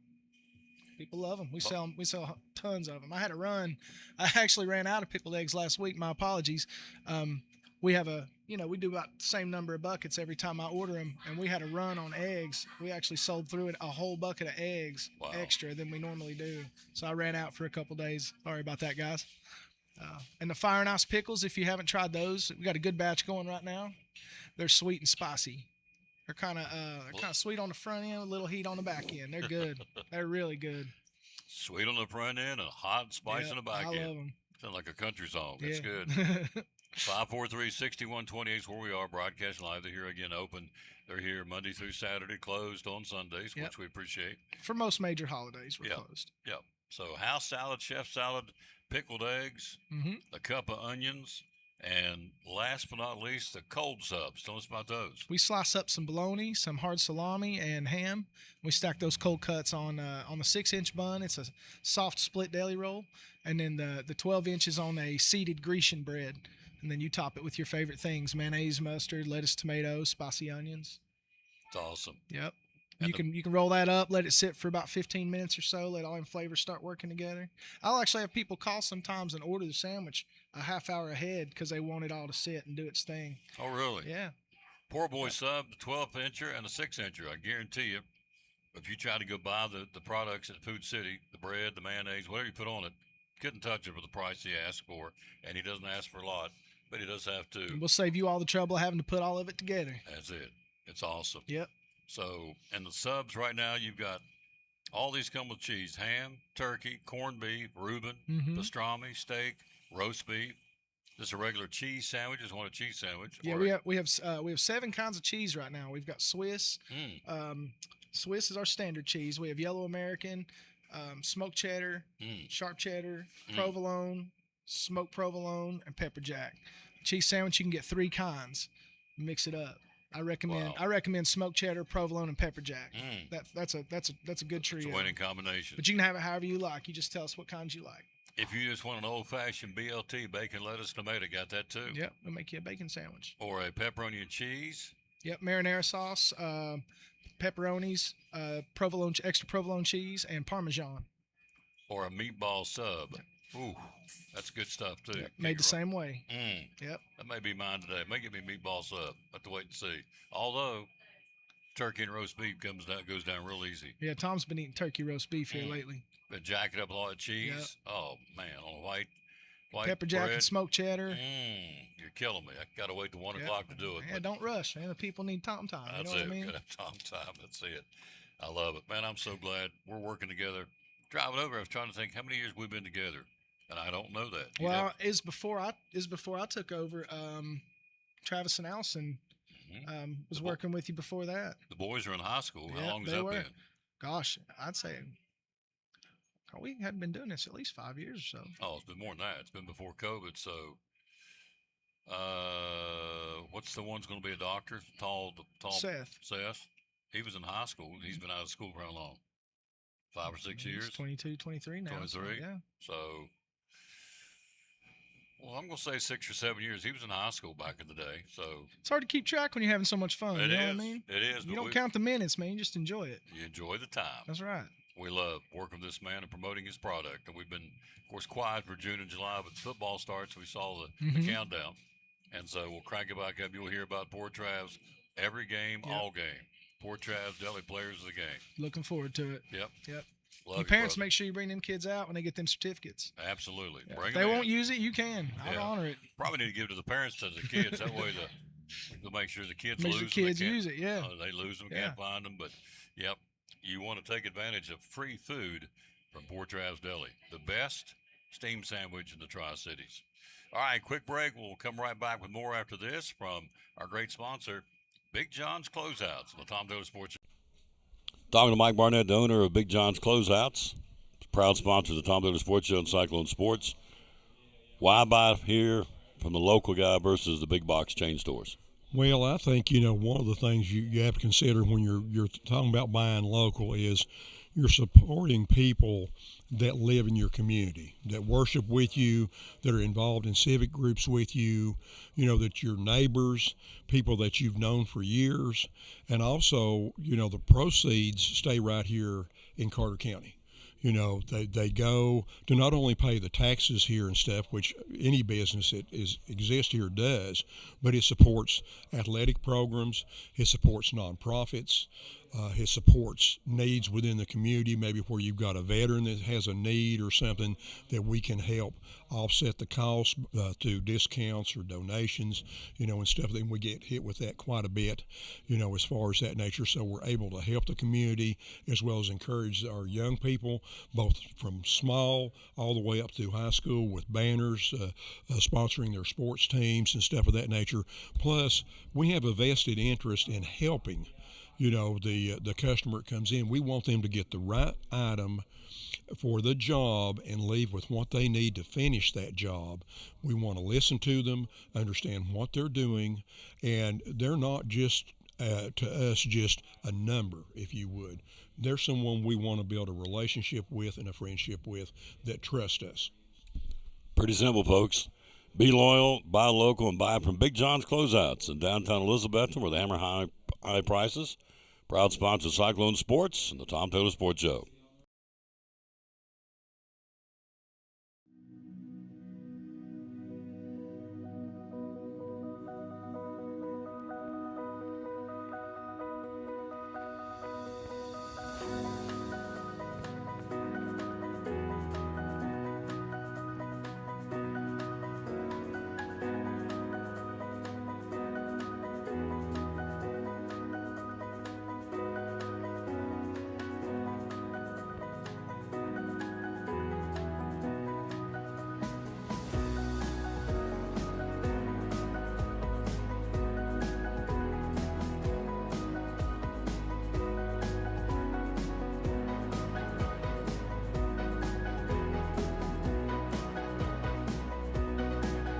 S6: People love them. We sell tons of them. I had a run. I actually ran out of pickled eggs last week. My apologies. We have we do about the same number of buckets every time I order them, and we had a run on eggs. We actually sold through it a whole bucket of eggs extra than we normally do. So I ran out for a couple days. Sorry about that, guys. And the Fire and Ice pickles, if you haven't tried those, we got a good batch going right now. They're sweet and spicy. They're kind of sweet on the front end, a little heat on the back end. They're good. They're really good.
S1: Sweet on the front end and hot and spicy on the back end.
S6: I love them.
S1: Sounds like a country song. That's
S6: Yeah.
S1: good. 543-6128 is where we are, broadcasting live. They're here again, open. They're here Monday through Saturday, closed on Sundays,
S6: Yep.
S1: which we appreciate.
S6: For most major holidays, we're
S1: Yep.
S6: closed.
S1: Yep. So house salad, chef salad, pickled eggs, a cup of onions, and last but not least, the cold subs. Tell us about those.
S6: We slice up some bologna, some hard salami, and ham. We stack those cold cuts on the 6-inch bun. It's a soft split deli roll, and then the 12 inches on a seeded Grecian bread. And then you top it with your favorite things: mayonnaise, mustard, lettuce, tomato, spicy onions.
S1: It's awesome.
S6: Yep.
S1: And
S6: You can roll that up, let it sit for about 15 minutes or so, let all them flavors start working together. I'll actually have people call sometimes and order the sandwich a half hour ahead because they want it all to sit and do its thing.
S1: Oh, really?
S6: Yeah.
S1: Poor boy sub, the 12-incher and the 6-incher. I guarantee you, if you try to go buy the products at Food City, the bread, the mayonnaise, whatever you put on it, couldn't touch it for the price he asked for. And he doesn't ask for a lot, but he does have to.
S6: And we'll save you all the trouble of having to put all of it together.
S1: That's it. It's awesome.
S6: Yep.
S1: So, and the subs right now, you've got all these come with cheese: ham, turkey, corned beef, Reuben, pastrami, steak, roast beef. Just a regular cheese sandwich. Just want a cheese sandwich.
S6: Yeah,
S1: or
S6: we have 7 kinds of cheese right now. We've got Swiss. Swiss is our standard cheese. We have yellow American, smoked cheddar, sharp cheddar, provolone, smoked provolone, and pepper jack. Cheese sandwich, you can get 3 kinds. Mix it up. I recommend smoked cheddar, provolone, and pepper jack. That's a good trio.
S1: It's a winning combination.
S6: But you can have it however you like. You just tell us what kinds you like.
S1: If you just want an old-fashioned BLT, bacon, lettuce, tomato, got that too.
S6: Yep, we'll make you a bacon sandwich.
S1: Or a pepperoni and cheese.
S6: Yep, marinara sauce, pepperonis, provolone, extra provolone cheese, and Parmesan.
S1: Or a meatball sub. Ooh, that's good stuff too.
S6: Yep, made the same way. Yep.
S1: That may be mine today. May give me meatball sub. Have to wait and see. Although turkey and roast beef goes down real easy.
S6: Yeah, Tom's been eating turkey roast beef here lately.
S1: But jack it up with a lot of cheese.
S6: Yep.
S1: Oh man, on a white
S6: pepper jack
S1: bread.
S6: and smoked cheddar.
S1: You're killing me. I gotta wait till 1 o'clock to do it.
S6: Yeah,
S1: but
S6: don't rush, man. The people need time. You
S1: that's
S6: know what I
S1: it.
S6: mean?
S1: Gotta have time. That's it. I love it, man. I'm so glad we're working together. Driving over, I was trying to think how many years we've been together, and I don't know that.
S6: Well, is before I took over. Travis and Allison was working with you before that.
S1: The boys are in high school. How
S6: Yeah,
S1: long has
S6: they
S1: that
S6: were.
S1: been?
S6: Gosh, I'd say we had been doing this at least 5 years or so.
S1: Oh, it's been more than that. It's been before COVID. So, what's the one's going to be a doctor? Tall.
S6: Seth.
S1: He was in high school. He's been out of school for how long? 5 or 6 years?
S6: 22, 23 now.
S1: 23?
S6: So, yeah.
S1: So, well, I'm going to say 6 or 7 years. He was in high school back in the day. So,
S6: It's hard to keep track when you're having so much fun.
S1: It
S6: You know
S1: is.
S6: what I mean?
S1: It is.
S6: You
S1: but
S6: don't count the minutes, man. You just enjoy it.
S1: You enjoy the time.
S6: That's right.
S1: We love working with this man and promoting his product. And we've been, of course, quiet for June and July, but football starts. We saw the countdown. And so we'll crank it back up. You'll hear about Port Trav's every game, all game. Port Trav's Deli players of the game.
S6: Looking forward to it.
S1: Yep. Love
S6: And
S1: you,
S6: parents,
S1: brother.
S6: make sure you bring them kids out when they get them certificates.
S1: Absolutely.
S6: Yeah.
S1: Bring
S6: If they
S1: them
S6: won't
S1: in.
S6: use it, you can. I'll
S1: Yeah.
S6: honor it.
S1: Probably need to give it to the parents to the kids. That way they'll make sure the kids
S6: Make
S1: lose
S6: sure the
S1: them.
S6: kids use it, yeah.
S1: They lose them,
S6: Yeah.
S1: can't find them. But, yep, you want to take advantage of free food from Port Trav's Deli. The best steam sandwich in the Tri-Cities. All right, quick break. We'll come right back with more after this from our great sponsor, Big John's Closeouts on the Tom Taylor Sports Show. Talking to Mike Barnett, the owner of Big John's Closeouts, proud sponsor of the Tom Taylor Sports Show and Cyclone Sports. Why buy here from the local guy versus the big box chain stores?
S9: Well, I think, one of the things you have to consider when you're talking about buying local is you're supporting people that live in your community, that worship with you, that are involved in civic groups with you, that your neighbors, people that you've known for years, and also, the proceeds stay right here in Carter County. They go to not only pay the taxes here and stuff, which any business that exists here does, but it supports athletic programs, it supports nonprofits, it supports needs within the community, maybe where you've got a veteran that has a need or something that we can help offset the cost through discounts or donations, and stuff. Then we get hit with that quite a bit, as far as that nature. So we're able to help the community as well as encourage our young people, both from small all the way up through high school, with banners, sponsoring their sports teams and stuff of that nature. Plus, we have a vested interest in helping the customer that comes in. We want them to get the right item for the job and leave with what they need to finish that job. We want to listen to them, understand what they're doing, and they're not just to us just a number, if you would. They're someone we want to build a relationship with and a friendship with that trust us.
S1: Pretty simple, folks. Be loyal, buy local, and buy from Big John's Closeouts in downtown Elizabethton, where they hammer high prices. Proud sponsor of Cyclone Sports and the Tom Taylor Sports Show.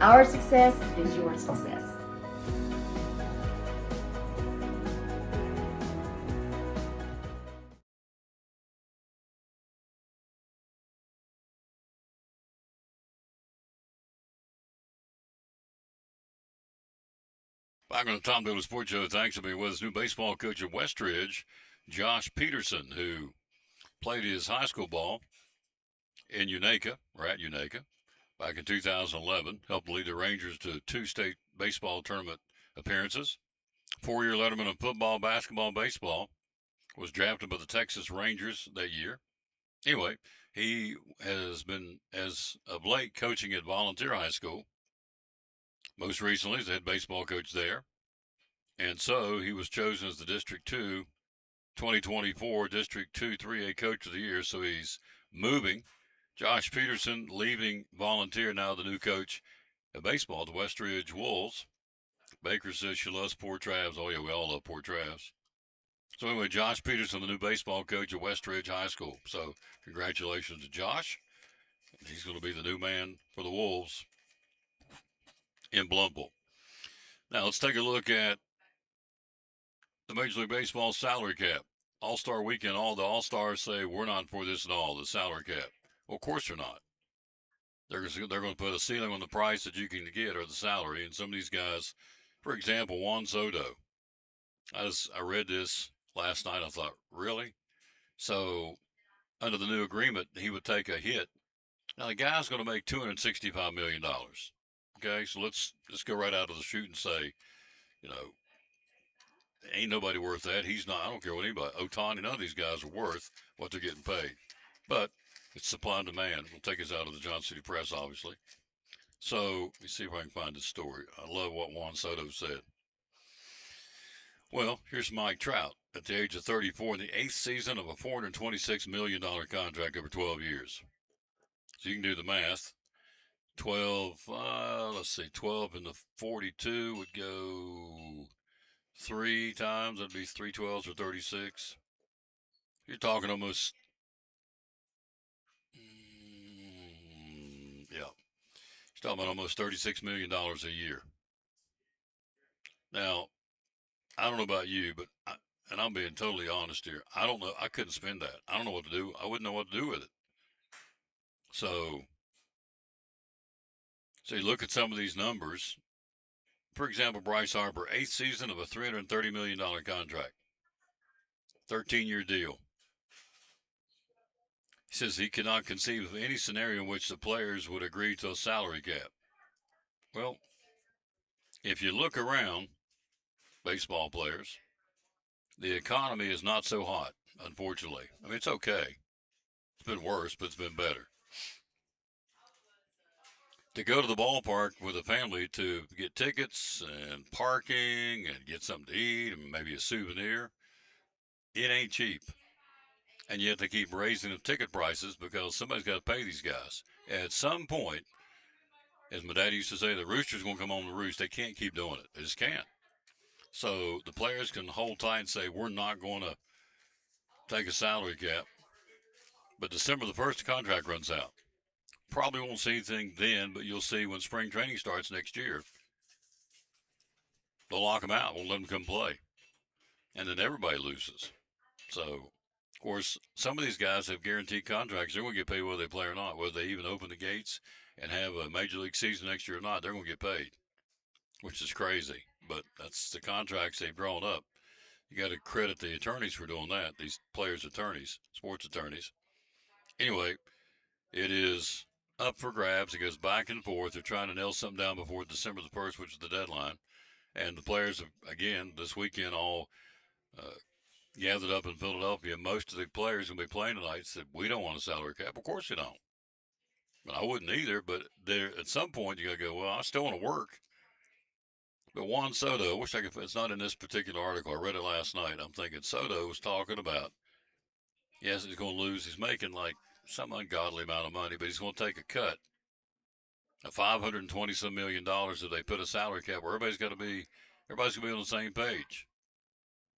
S10: Our success is your success.
S1: Back on the Tom Taylor Sports Show, thanks for being with us. New baseball coach at Westridge, Josh Peterson, who played his high school ball in Unaka, or at Unaka, back in 2011, helped lead the Rangers to 2 state baseball tournament appearances. 4-year letterman in football, basketball, and baseball. Was drafted by the Texas Rangers that year. Anyway, he has been, as of late, coaching at Volunteer High School. Most recently, as the head baseball coach there. And so he was chosen as the District 2 2024 District 2 3A Coach of the Year. So he's moving. Josh Peterson leaving Volunteer, now the new coach of baseball, the Westridge Wolves. Baker says she loves Port Travis. Oh, yeah, we all love Port Travis. So anyway, Josh Peterson, the new baseball coach at Westridge High School. So congratulations to Josh. He's going to be the new man for the Wolves in Blountville. Now let's take a look at the Major League Baseball salary cap. All-Star weekend, all the All-Stars say we're not for this at all, the salary cap. Well, of course they're not. They're going to put a ceiling on the price that you can get or the salary. And some of these guys, for example, Juan Soto. I read this last night. I thought, really? So under the new agreement, he would take a hit. Now the guy's going to make $265 million. Okay, so let's go right out of the chute and say, ain't nobody worth that. He's not. I don't care what anybody. Ohtani, none of these guys are worth what they're getting paid. But it's supply and demand. We'll take us out of the Johnson City Press, obviously. So let me see if I can find this story. I love what Juan Soto said. Well, here's Mike Trout at the age of 34 in the 8th season of a $426 million contract over 12 years. So you can do the math. 12 in the 42 would go 3 times. That'd be 3 12s or 36. You're talking almost, you're talking about almost $36 million a year. Now, I don't know about you, but and I'm being totally honest here, I don't know. I couldn't spend that. I don't know what to do. I wouldn't know what to do with it. So you look at some of these numbers. For example, Bryce Harper, 8th season of a $330 million contract, 13-year deal. He says he cannot conceive of any scenario in which the players would agree to a salary cap. Well, if you look around, baseball players, the economy is not so hot, unfortunately. I mean, it's okay. It's been worse, but it's been better. To go to the ballpark with a family to get tickets and parking and get something to eat and maybe a souvenir, it ain't cheap. And yet they keep raising the ticket prices because somebody's got to pay these guys. At some point, as my dad used to say, the rooster's going to come home to roost. They can't keep doing it. They just can't. So the players can hold tight and say, we're not going to take a salary cap. But December the 1st, the contract runs out. Probably won't see anything then, but you'll see when spring training starts next year. They'll lock them out, won't let them come play. And then everybody loses. So, of course, some of these guys have guaranteed contracts. They're going to get paid whether they play or not, whether they even open the gates and have a major league season next year or not. They're going to get paid, which is crazy. But that's the contracts they've drawn up. You got to credit the attorneys for doing that, these players' attorneys, sports attorneys. Anyway, it is up for grabs. It goes back and forth. They're trying to nail something down before December the 1st, which is the deadline. And the players, again, this weekend all gathered up in Philadelphia. Most of the players going to be playing tonight said, we don't want a salary cap. Of course you don't. But I wouldn't either. But there, at some point, you got to go, well, I still want to work. But Juan Soto, I wish I could, it's not in this particular article. I read it last night. I'm thinking Soto was talking about, yes, he's going to lose. He's making like some ungodly amount of money, but he's going to take a cut of $520-some million if they put a salary cap where everybody's going to be on the same page.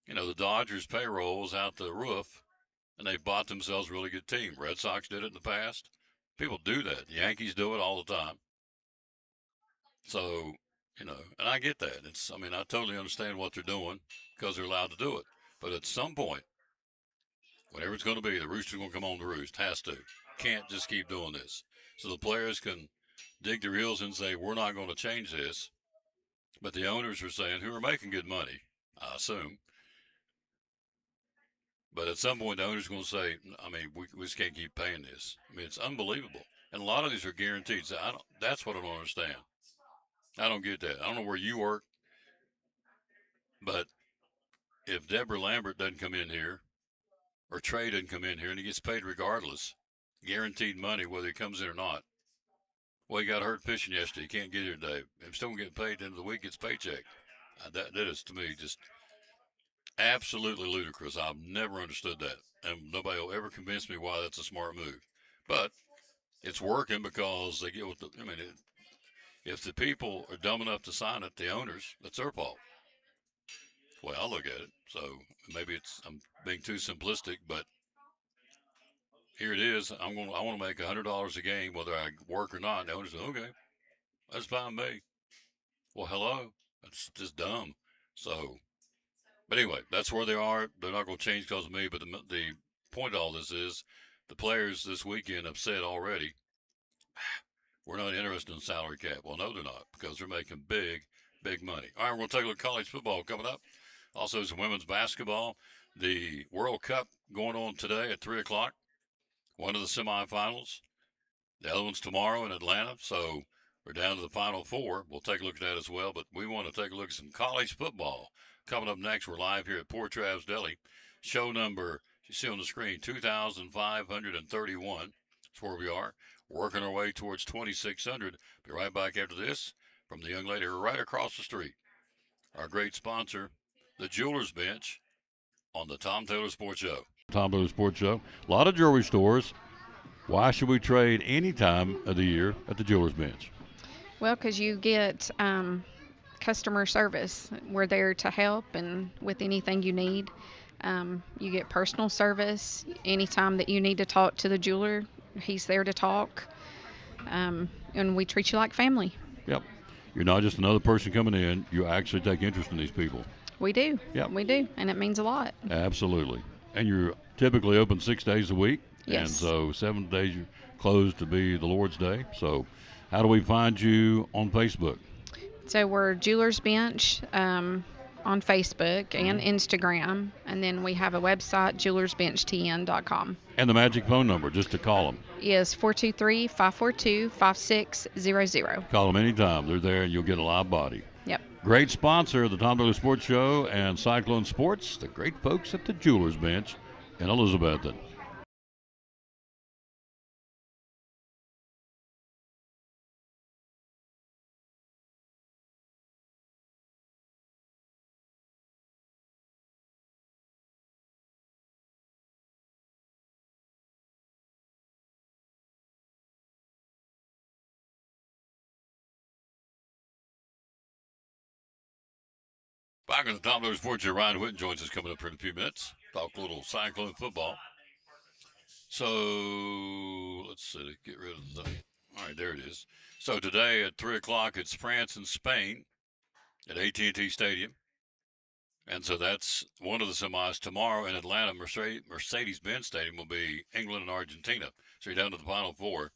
S1: You know, the Dodgers payroll is out the roof, and they've bought themselves a really good team. Red Sox did it in the past. People do that. The Yankees do it all the time. So, you know, and I get that. I totally understand what they're doing because they're allowed to do it. But at some point, whatever it's going to be, the rooster's going to come on the roost. Has to. Can't just keep doing this. So the players can dig their heels and say, we're not going to change this. But the owners are saying, who are making good money, I assume. But at some point, the owner's going to say, we just can't keep paying this. It's unbelievable. And a lot of these are guaranteed. So that's what I don't understand. I don't get that. I don't know where you work. But if Deborah Lambert doesn't come in here, or Trey doesn't come in here, and he gets paid regardless, guaranteed money, whether he comes in or not. Well, he got hurt fishing yesterday. He can't get here today. If still getting paid at the end of the week, gets paycheck. That is, to me, just absolutely ludicrous. I've never understood that. And nobody will ever convince me why that's a smart move. But it's working because they get if the people are dumb enough to sign it, the owners, that's their fault. Well, I look at it. So maybe I'm being too simplistic, but here it is. I want to make $100 a game, whether I work or not. And the owners say, okay, that's fine with me. Well, hello. That's just dumb. So, but anyway, that's where they are. They're not going to change because of me. But the point of all this is the players this weekend have said already, we're not interested in salary cap. Well, no, they're not, because they're making big, big money. All right, we're going to take a look at college football coming up. Also, some women's basketball. The World Cup going on today at 3 o'clock. One of the semifinals. The other one's tomorrow in Atlanta. So we're down to the Final Four. We'll take a look at that as well. But we want to take a look at some college football. Coming up next, we're live here at Port Travis Deli. Show number, you see on the screen, 2,531. That's where we are. Working our way towards 2,600. Be right back after this from the young lady right across the street. Our great sponsor, the Jewelers Bench, on the Tom Taylor Sports Show. Tom Taylor Sports Show. A lot of jewelry stores. Why should we trade any time of the year at the Jewelers Bench?
S11: Well, because you get customer service. We're there to help and with anything you need. You get personal service. Anytime that you need to talk to the jeweler, he's there to talk. And we treat you like family.
S1: Yep. You're not just another person coming in. You actually take interest in these people.
S11: We do.
S1: Yep.
S11: We do, and it means a lot.
S1: Absolutely. And you're typically open 6 days a week.
S11: Yes.
S1: And so 7 days you're closed to be the Lord's Day. So how do we find you on Facebook?
S11: So we're Jewelers Bench on Facebook and Instagram, and then we have a website, jewelersbenchtn.com.
S1: And the magic phone number, just to call them.
S11: Is 423-542-5600.
S1: Call them anytime. They're there and you'll get a live body.
S11: Yep.
S1: Great sponsor of the Tom Dooley Sports Show and Cyclone Sports, the great folks at the Jewelers Bench in Elizabethton. Back on the Tom Dooley Sports Show, Ryan Whitten joins us coming up here in a few minutes. Talk a little Cyclone football. So, let's see, get rid of the thing. All right, there it is. So today at 3 o'clock, it's France and Spain at AT&T Stadium. And so that's one of the semis. Tomorrow in Atlanta, Mercedes-Benz Stadium will be England and Argentina. So you're down to the Final Four.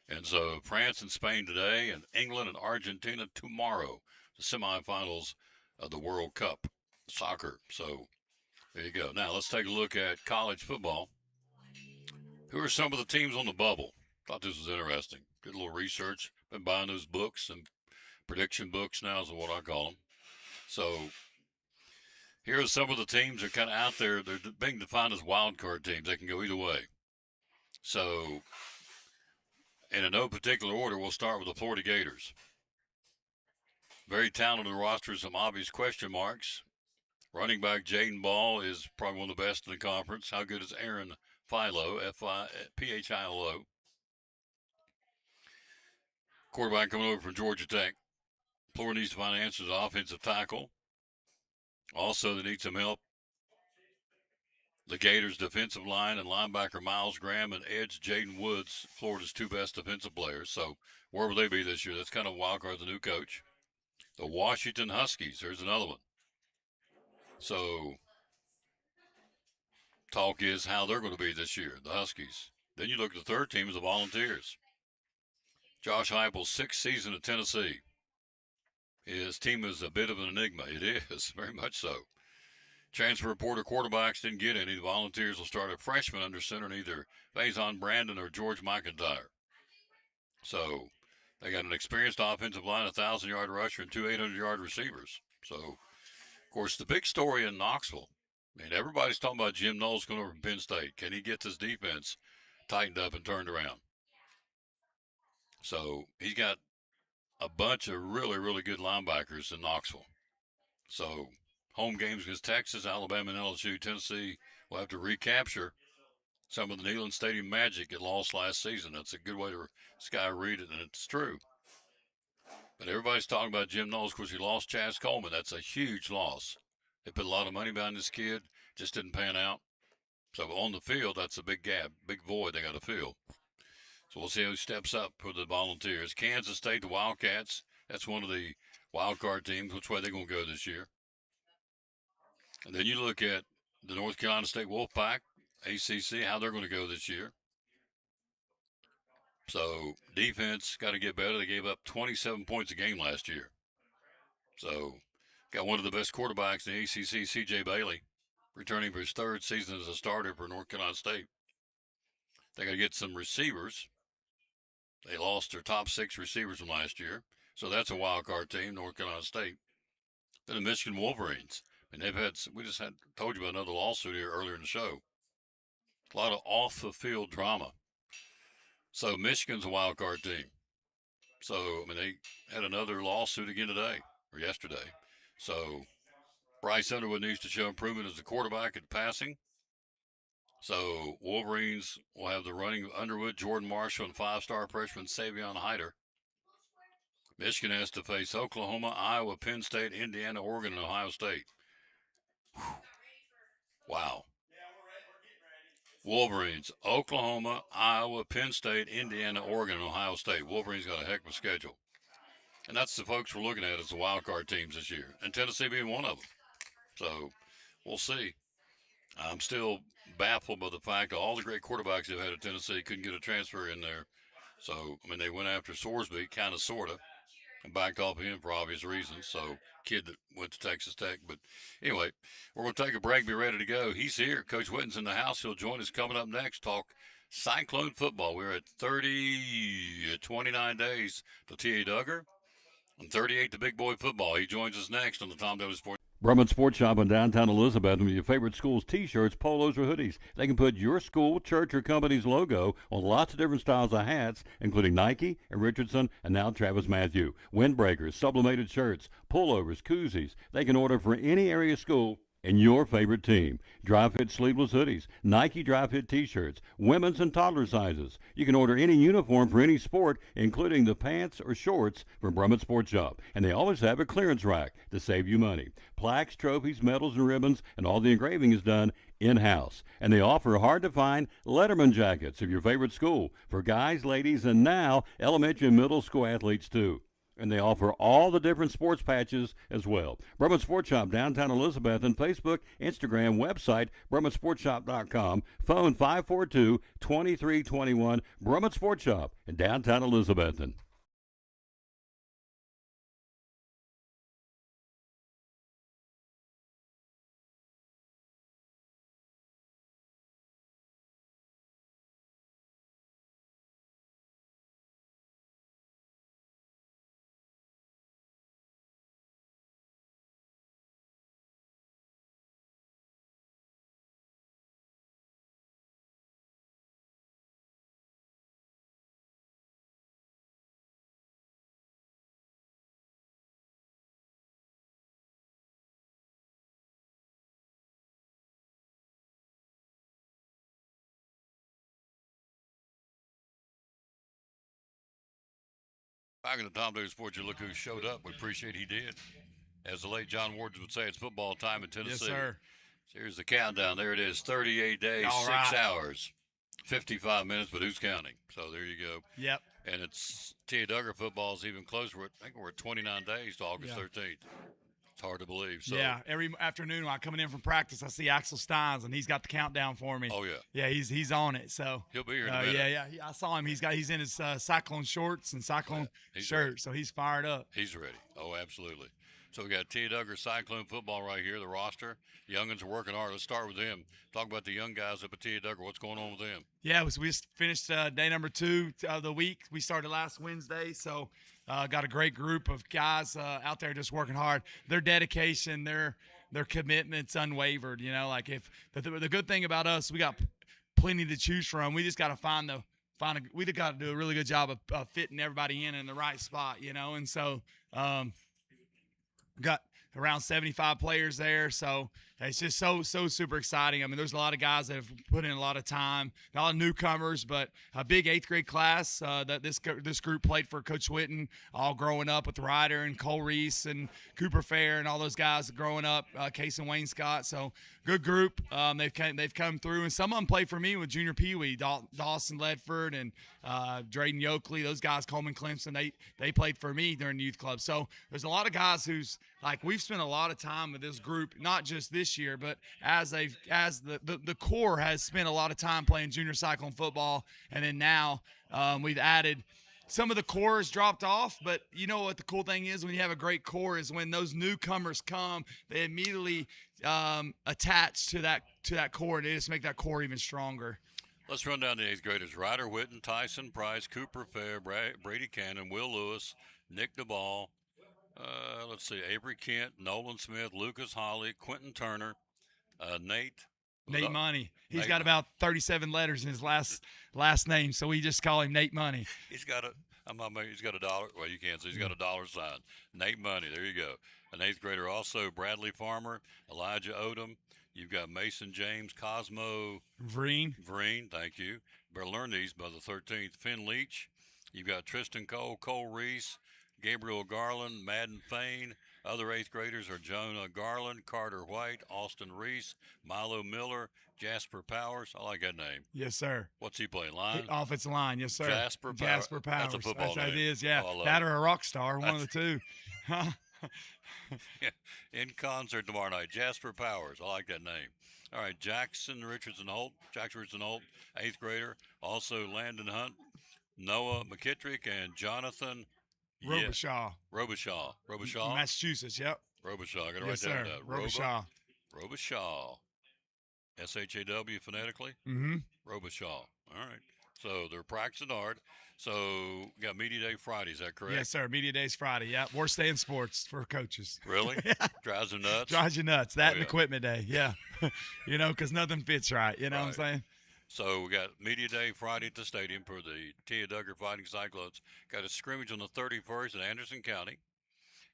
S1: And so France and Spain today and England and Argentina tomorrow, the semifinals of the World Cup soccer. So there you go. Now let's take a look at college football. Who are some of the teams on the bubble? Thought this was interesting. Did a little research. Been buying those books and prediction books now is what I call them. So here are some of the teams that are kind of out there. They're being defined as wild card teams. They can go either way. So in no particular order, we'll start with the Florida Gators. Very talented roster, some obvious question marks. Running back Jaden Ball is probably one of the best in the conference. How good is Aaron Philo, Philo? Quarterback coming over from Georgia Tech. Florida needs to find answers at offensive tackle. Also, they need some help. The Gators' defensive line and linebacker Miles Graham and edge Jaden Woods, Florida's two best defensive players. So where will they be this year? That's kind of a wild card, the new coach. The Washington Huskies, there's another one. So talk is how they're going to be this year, the Huskies. Then you look at the third team as the Volunteers. Josh Heupel's sixth season at Tennessee. His team is a bit of an enigma. It is, very much so. Transfer portal quarterbacks didn't get any. The Volunteers will start a freshman under center in either Faison Brandon or George McIntyre. So they got an experienced offensive line, 1,000-yard rusher, and two 800-yard receivers. So, of course, the big story in Knoxville, I mean, everybody's talking about Jim Knowles coming over from Penn State. Can he get this defense tightened up and turned around? So he's got a bunch of really, really good linebackers in Knoxville. So home games against Texas, Alabama, and LSU. Tennessee will have to recapture some of the Neyland Stadium magic it lost last season. That's a good way to read it, and it's true. But everybody's talking about Jim Knowles because he lost Chaz Coleman. That's a huge loss. They put a lot of money behind this kid, just didn't pan out. So on the field, that's a big gap, big void they got to fill. So we'll see who steps up for the Volunteers. Kansas State, the Wildcats, that's one of the wild card teams. Which way they're going to go this year? And then you look at the North Carolina State Wolfpack, ACC, how they're going to go this year. So defense got to get better. They gave up 27 points a game last year. So got one of the best quarterbacks in the ACC, C.J. Bailey, returning for his third season as a starter for North Carolina State. They got to get some receivers. They lost their top 6 receivers from last year. So that's a wild card team, North Carolina State. Then the Michigan Wolverines. And we just told you about another lawsuit here earlier in the show. A lot of off the field drama. So Michigan's a wild card team. So, I mean, they had another lawsuit again today or yesterday. So Bryce Underwood needs to show improvement as a quarterback at passing. So Wolverines will have the running Underwood, Jordan Marshall, and 5-star freshman Savion Hyder. Michigan has to face Oklahoma, Iowa, Penn State, Indiana, Oregon, and Ohio State. Whew. Wow. Wolverines, Oklahoma, Iowa, Penn State, Indiana, Oregon, and Ohio State. Wolverines got a heck of a schedule. And that's the folks we're looking at as the wild card teams this year. And Tennessee being one of them. So we'll see. I'm still baffled by the fact that all the great quarterbacks they've had at Tennessee couldn't get a transfer in there. So, I mean, they went after Sorsby, kind of, sort of, and backed off him for obvious reasons. So, kid that went to Texas Tech. But anyway, we're going to take a break, be ready to go. He's here. Coach Witten's in the house. He'll join us coming up next. Talk Cyclone football. We're at 29 days to T.A. Duggar and 38 to Big Boy football. He joins us next on the Tom Daly Sports. Brumman Sports Shop in downtown Elizabeth with your favorite school's T-shirts, polos, or hoodies. They can put your school, church, or company's logo on lots of different styles of hats, including Nike and Richardson and now Travis Matthew. Windbreakers, sublimated shirts, pullovers, koozies. They can order for any area school and your favorite team. Dry fit sleeveless hoodies, Nike dry fit t-shirts, women's and toddler sizes. You can order any uniform for any sport, including the pants or shorts from Brumman Sports Shop. And they always have a clearance rack to save you money. Plaques, trophies, medals, and ribbons, and all the engraving is done in-house. And they offer hard-to-find Letterman jackets of your favorite school for guys, ladies, and now elementary and middle school athletes too. And they offer all the different sports patches as well. Brumman Sports Shop, downtown Elizabeth, and Facebook, Instagram, website, BrummanSportsShop.com, phone 542-2321, Brumman Sports Shop in downtown Elizabethton. Back in the Tom Daly Sports, you look who showed up. We appreciate he did. As the late John Ward would say, it's football time in Tennessee.
S12: Yes, sir.
S1: So here's the countdown. There it is, 38 days,
S12: All
S1: 6
S12: right.
S1: hours, 55 minutes, but who's counting? So there you go.
S12: Yep.
S1: And it's T.A. Duggar football is even closer. I think we're at 29 days to August 13th. It's hard to believe. So.
S12: Yeah, every afternoon when I'm coming in from practice, I see Axel Steins, and he's got the countdown for me.
S1: Oh, yeah.
S12: Yeah, he's on it. So
S1: He'll be here in a minute.
S12: Yeah. I saw him. He's in his Cyclone shorts and Cyclone shirt,
S1: ready.
S12: so he's fired up.
S1: He's ready. Oh, absolutely. So we got T.A. Duggar Cyclone football right here, the roster. Youngins are working hard. Let's start with them. Talk about the young guys up at T.A. Duggar. What's going on with them?
S12: Yeah, we just finished day number 2 of the week. We started last Wednesday, so got a great group of guys out there just working hard. Their dedication, their commitment's unwavered. You know, like if the good thing about us, we got plenty to choose from. We just got to we got to do a really good job of fitting everybody in the right spot. You know, and so got around 75 players there, so it's just so super exciting. I mean, there's a lot of guys that have put in a lot of time, a lot of newcomers, but a big 8th grade class that this group played for Coach Witten, all growing up with Ryder and Cole Reese and Cooper Fair and all those guys growing up, Case and Wayne Scott. So good group. They've come through, and some of them played for me with Junior Pee Wee, Dawson Ledford and Drayden Yoakley. Those guys, Coleman Clemson, they played for me during the youth club. So there's a lot of guys who's like we've spent a lot of time with this group, not just this year, but as the core has spent a lot of time playing junior Cyclone football, and then now we've added. Some of the core has dropped off, but you know what the cool thing is when you have a great core is when those newcomers come, they immediately attach to that core, and they just make that core even stronger.
S1: Let's run down the 8th graders. Ryder Witten, Tyson Price, Cooper Fair, Brady Cannon, Will Lewis, Nick DeBall, let's see, Avery Kent, Nolan Smith, Lucas Holly, Quentin Turner, Nate
S12: Money. He's got about 37 letters in his last name, so we just call him Nate Money.
S1: He's got a dollar. Well, you can't see. He's got a dollar sign. Nate Money. There you go. An 8th grader also, Bradley Farmer, Elijah Odom. You've got Mason James, Cosmo
S12: Vreen.
S1: Thank you. Better learn these by the 13th. Finn Leach. You've got Tristan Cole, Cole Reese, Gabriel Garland, Madden Fain. Other 8th graders are Jonah Garland, Carter White, Austin Reese, Milo Miller, Jasper Powers. I like that name.
S12: Yes, sir.
S1: What's he playing? Line?
S12: Offensive line, yes, sir.
S1: Jasper
S12: Powers.
S1: That's a football name.
S12: It is, yeah.
S1: Oh,
S12: that or a rock star, one of the two.
S1: In concert tomorrow night. Jasper Powers. I like that name. All right, Jackson Richardson Holt, 8th grader. Also Landon Hunt, Noah McKittrick, and Jonathan
S12: Robichaud.
S1: Robichaud.
S12: Massachusetts, yep.
S1: Robichaud. I got to
S12: Yes,
S1: write that
S12: sir.
S1: down.
S12: Robichaud.
S1: Robichaud. S-H-A-W phonetically?
S12: Mm-hmm.
S1: Robichaud. All right. So they're practicing hard. So we got Media Day Friday. Is that correct?
S12: Yes, sir. Media Day's Friday. Yeah. Worst day in sports for coaches.
S1: Really?
S12: Yeah.
S1: Drives them nuts?
S12: Drives you nuts. That
S1: Oh,
S12: and
S1: yeah.
S12: equipment day. Yeah. Because nothing fits right. You know what I'm saying?
S1: So we got Media Day Friday at the stadium for the Tia Duggar Fighting Cyclones. Got a scrimmage on the 31st in Anderson County.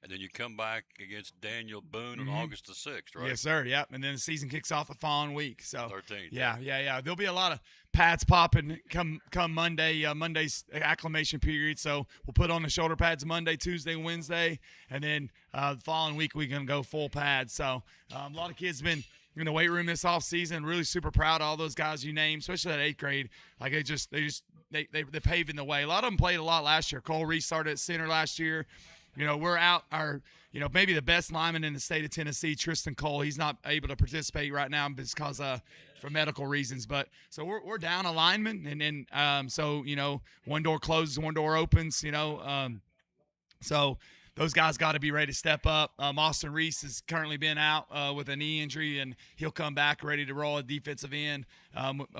S1: And then you come back against Daniel Boone on August the 6th, right?
S12: Yes, sir. Yep. And then the season kicks off the following week. So
S1: 13th.
S12: Yeah. There'll be a lot of pads popping come Monday. Monday's acclimation period. So we'll put on the shoulder pads Monday, Tuesday, Wednesday, and then the following week we can go full pads. So a lot of kids been in the weight room this off season. Really super proud of all those guys you named, especially that 8th grade. Like they're paving the way. A lot of them played a lot last year. Cole Reese started at center last year. We're out maybe the best lineman in the state of Tennessee, Tristan Cole. He's not able to participate right now because for medical reasons. But so we're down a lineman, and then one door closes, one door opens. So those guys got to be ready to step up. Austin Reese has currently been out with a knee injury, and he'll come back ready to roll at defensive end.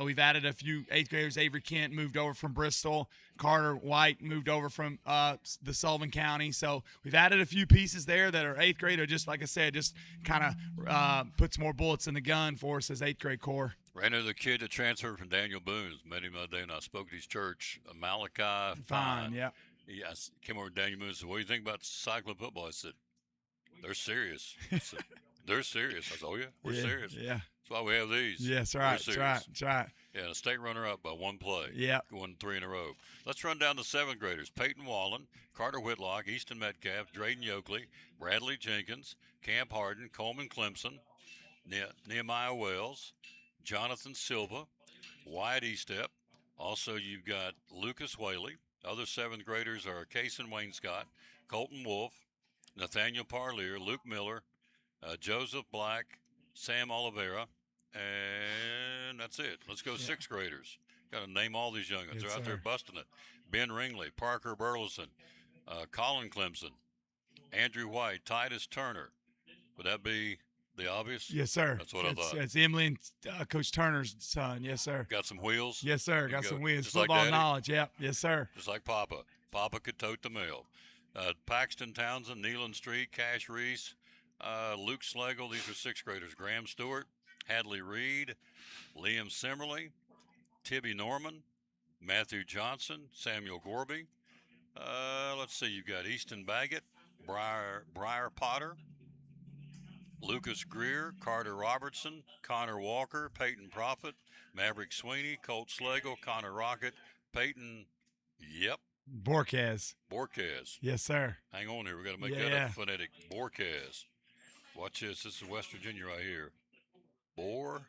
S12: We've added a few 8th graders. Avery Kent moved over from Bristol. Carter White moved over from the Sullivan County. So we've added a few pieces there that are 8th grade, or just like I said, just kind of puts more bullets in the gun for us as 8th grade core.
S1: Ran into the kid that transferred from Daniel Boone's. Met him the other day, and I spoke at his church, Malachi Fine.
S12: Yeah.
S1: Yeah, I came over to Daniel Boone and said, "What do you think about Cyclone football?" I said, "They're serious." I said, "They're serious." I said, "Oh, yeah, we're serious.
S12: Yeah.
S1: That's why we have these."
S12: Yes,
S1: We're
S12: right. That's
S1: serious.
S12: right. That's right.
S1: Yeah, a state runner-up by one play.
S12: Yeah.
S1: Won 3 in a row. Let's run down the 7th graders. Peyton Wallen, Carter Whitlock, Easton Metcalf, Drayden Yoakley, Bradley Jenkins, Camp Harden, Coleman Clemson, Nehemiah Wells, Jonathan Silva, Wyatt Estep. Also, you've got Lucas Whaley. Other 7th graders are Kason Wainscott, Colton Wolf, Nathaniel Parlier, Luke Miller, Joseph Black, Sam Oliveira, and that's it. Let's go 6th graders. Got to name all these young ones.
S12: Yes,
S1: They're out there
S12: sir.
S1: busting it. Ben Ringley, Parker Burleson, Colin Clemson, Andrew White, Titus Turner. Would that be the obvious?
S12: Yes, sir.
S1: That's what I thought.
S12: It's Emily and Coach Turner's son. Yes, sir.
S1: Got some wheels?
S12: Yes, sir.
S1: You
S12: Got
S1: go
S12: some wins.
S1: just like
S12: Football
S1: Daddy?
S12: knowledge. Yep. Yes, sir.
S1: Just like Papa. Papa could tote the mail. Paxton Townsend, Neelan Street, Cash Reese, Luke Slagle. These are 6th graders. Graham Stewart, Hadley Reed, Liam Simmerly, Tibby Norman, Matthew Johnson, Samuel Gorby. Let's see. You've got Easton Baggett, Briar Potter, Lucas Greer, Carter Robertson, Connor Walker, Peyton Prophet, Maverick Sweeney, Colt Slagle, Connor Rocket, Peyton,
S12: Borquez.
S1: Yes,
S12: sir.
S1: Hang on here. We got to make that up phonetic. Borquez. Watch this. This is West Virginia right here. Borquez.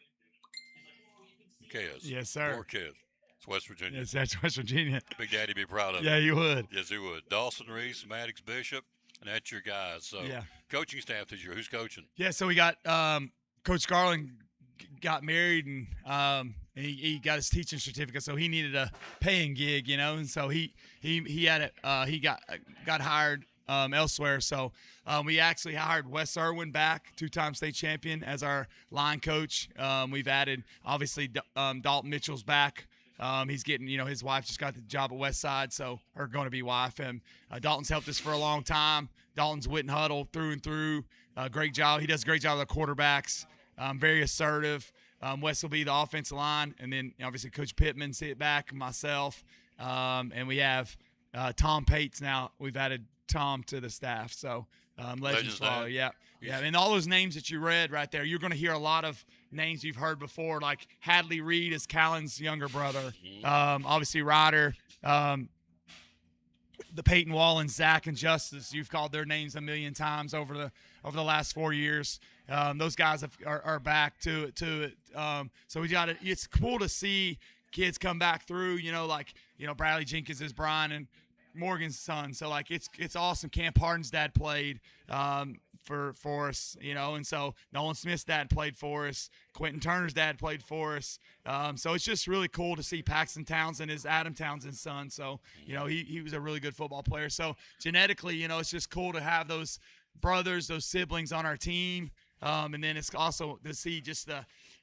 S12: Yes, sir.
S1: Borquez. It's West Virginia.
S12: Yes, that's West Virginia.
S1: Big Daddy be proud of
S12: Yeah,
S1: it.
S12: you would.
S1: Yes, he would. Dawson Reese, Maddox Bishop, and that's your guys. So,
S12: Yeah.
S1: coaching staff this year. Who's coaching?
S12: Yeah, so we got Coach Garland got married, and he got his teaching certificate, so he needed a paying gig, and so he had it. He got hired elsewhere. So we actually hired Wes Irwin back, 2-time state champion, as our line coach. We've added, obviously, Dalton Mitchell's back. He's getting, his wife just got the job at Westside, so her going to be wife. And Dalton's helped us for a long time. Dalton's Witten Huddle through and through. Great job. He does a great job with the quarterbacks. Very assertive. Wes will be the offensive line, and then obviously Coach Pittman sit back, myself, and we have Tom Pates now. We've added Tom to the staff, so legends follow. Yeah. And all those names that you read right there, you're going to hear a lot of names you've heard before, like Hadley Reed is Callan's younger brother. Obviously Ryder, the Peyton Wallen, Zach, and Justice. You've called their names a million times over the last 4 years. Those guys are back to it. So we got it. It's cool to see kids come back through. Bradley Jenkins is Brian and Morgan's son. So it's awesome. Camp Harden's dad played. for us, and so Nolan Smith's dad played for us. Quentin Turner's dad played for us. So it's just really cool to see Paxton Townsend is Adam Townsend's son. So, he was a really good football player. So genetically, it's just cool to have those brothers, those siblings on our team. And then it's also to see just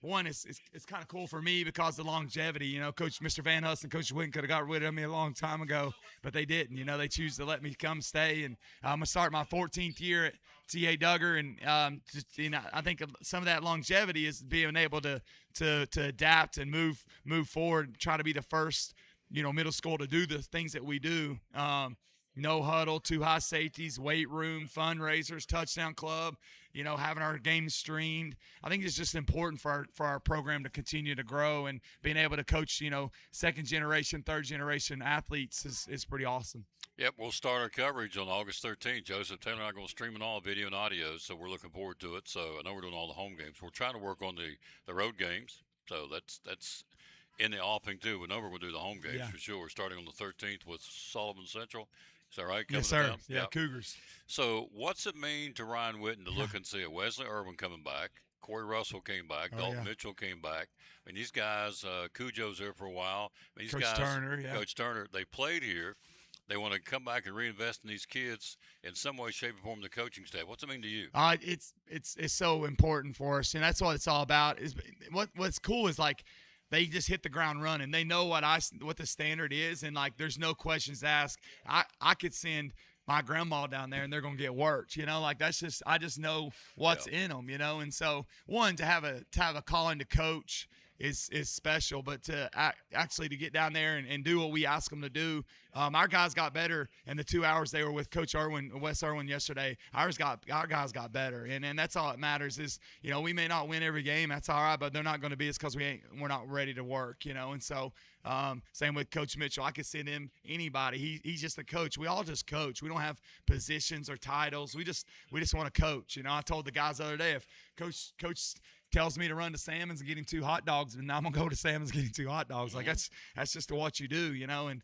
S12: it's kind of cool for me because of the longevity. Coach Mr. Van Huss and Coach Witten could have got rid of me a long time ago, but they didn't. They choose to let me come stay, and I'm gonna start my 14th year at T.A. Duggar, and I think some of that longevity is being able to adapt and move forward, try to be the first middle school to do the things that we do. No huddle, 2 high safeties, weight room, fundraisers, touchdown club, having our games streamed. I think it's just important for our program to continue to grow, and being able to coach, second generation, third generation athletes is pretty awesome.
S1: Yep, we'll start our coverage on August 13th. Joseph Taylor and I are going to stream it all, video and audio, so we're looking forward to it. So I know we're doing all the home games. We're trying to work on the road games, so that's in the offing too. We know we're going to do the home games for sure. We're starting on the 13th with Sullivan Central. Is that right?
S12: Yes, sir. Yeah, Cougars.
S1: So what's it mean to Ryan Witten to look and see a Wesley Irvin coming back? Corey Russell came back. Dalton Mitchell came back. I mean, these guys, Cujo's there for a while. I mean, these
S12: Coach Turner,
S1: Coach Turner, they played here. They want to come back and reinvest in these kids in some way, shape, or form. The coaching staff. What's it mean to you?
S12: It's so important for us, and that's what it's all about. Is what's cool is like they just hit the ground running. They know what the standard is, and like there's no questions asked. I could send my grandma down there and they're gonna get worked. That's just I just know what's in them. And so to have a calling to coach is special, but to actually to get down there and do what we ask them to do. Our guys got better in the 2 hours they were with Coach Wes Irwin yesterday. Our guys got better, and that's all that matters. Is we may not win every game, that's all right, but they're not going to be. It's because we're not ready to work, And so same with Coach Mitchell. I could send him anybody. He's just a coach. We all just coach. We don't have positions or titles. We just want to coach. I told the guys the other day, if Coach tells me to run to Salmons and get him 2 hot dogs, and I'm gonna go to Salmons and get him 2 hot dogs. Like that's just what you do, And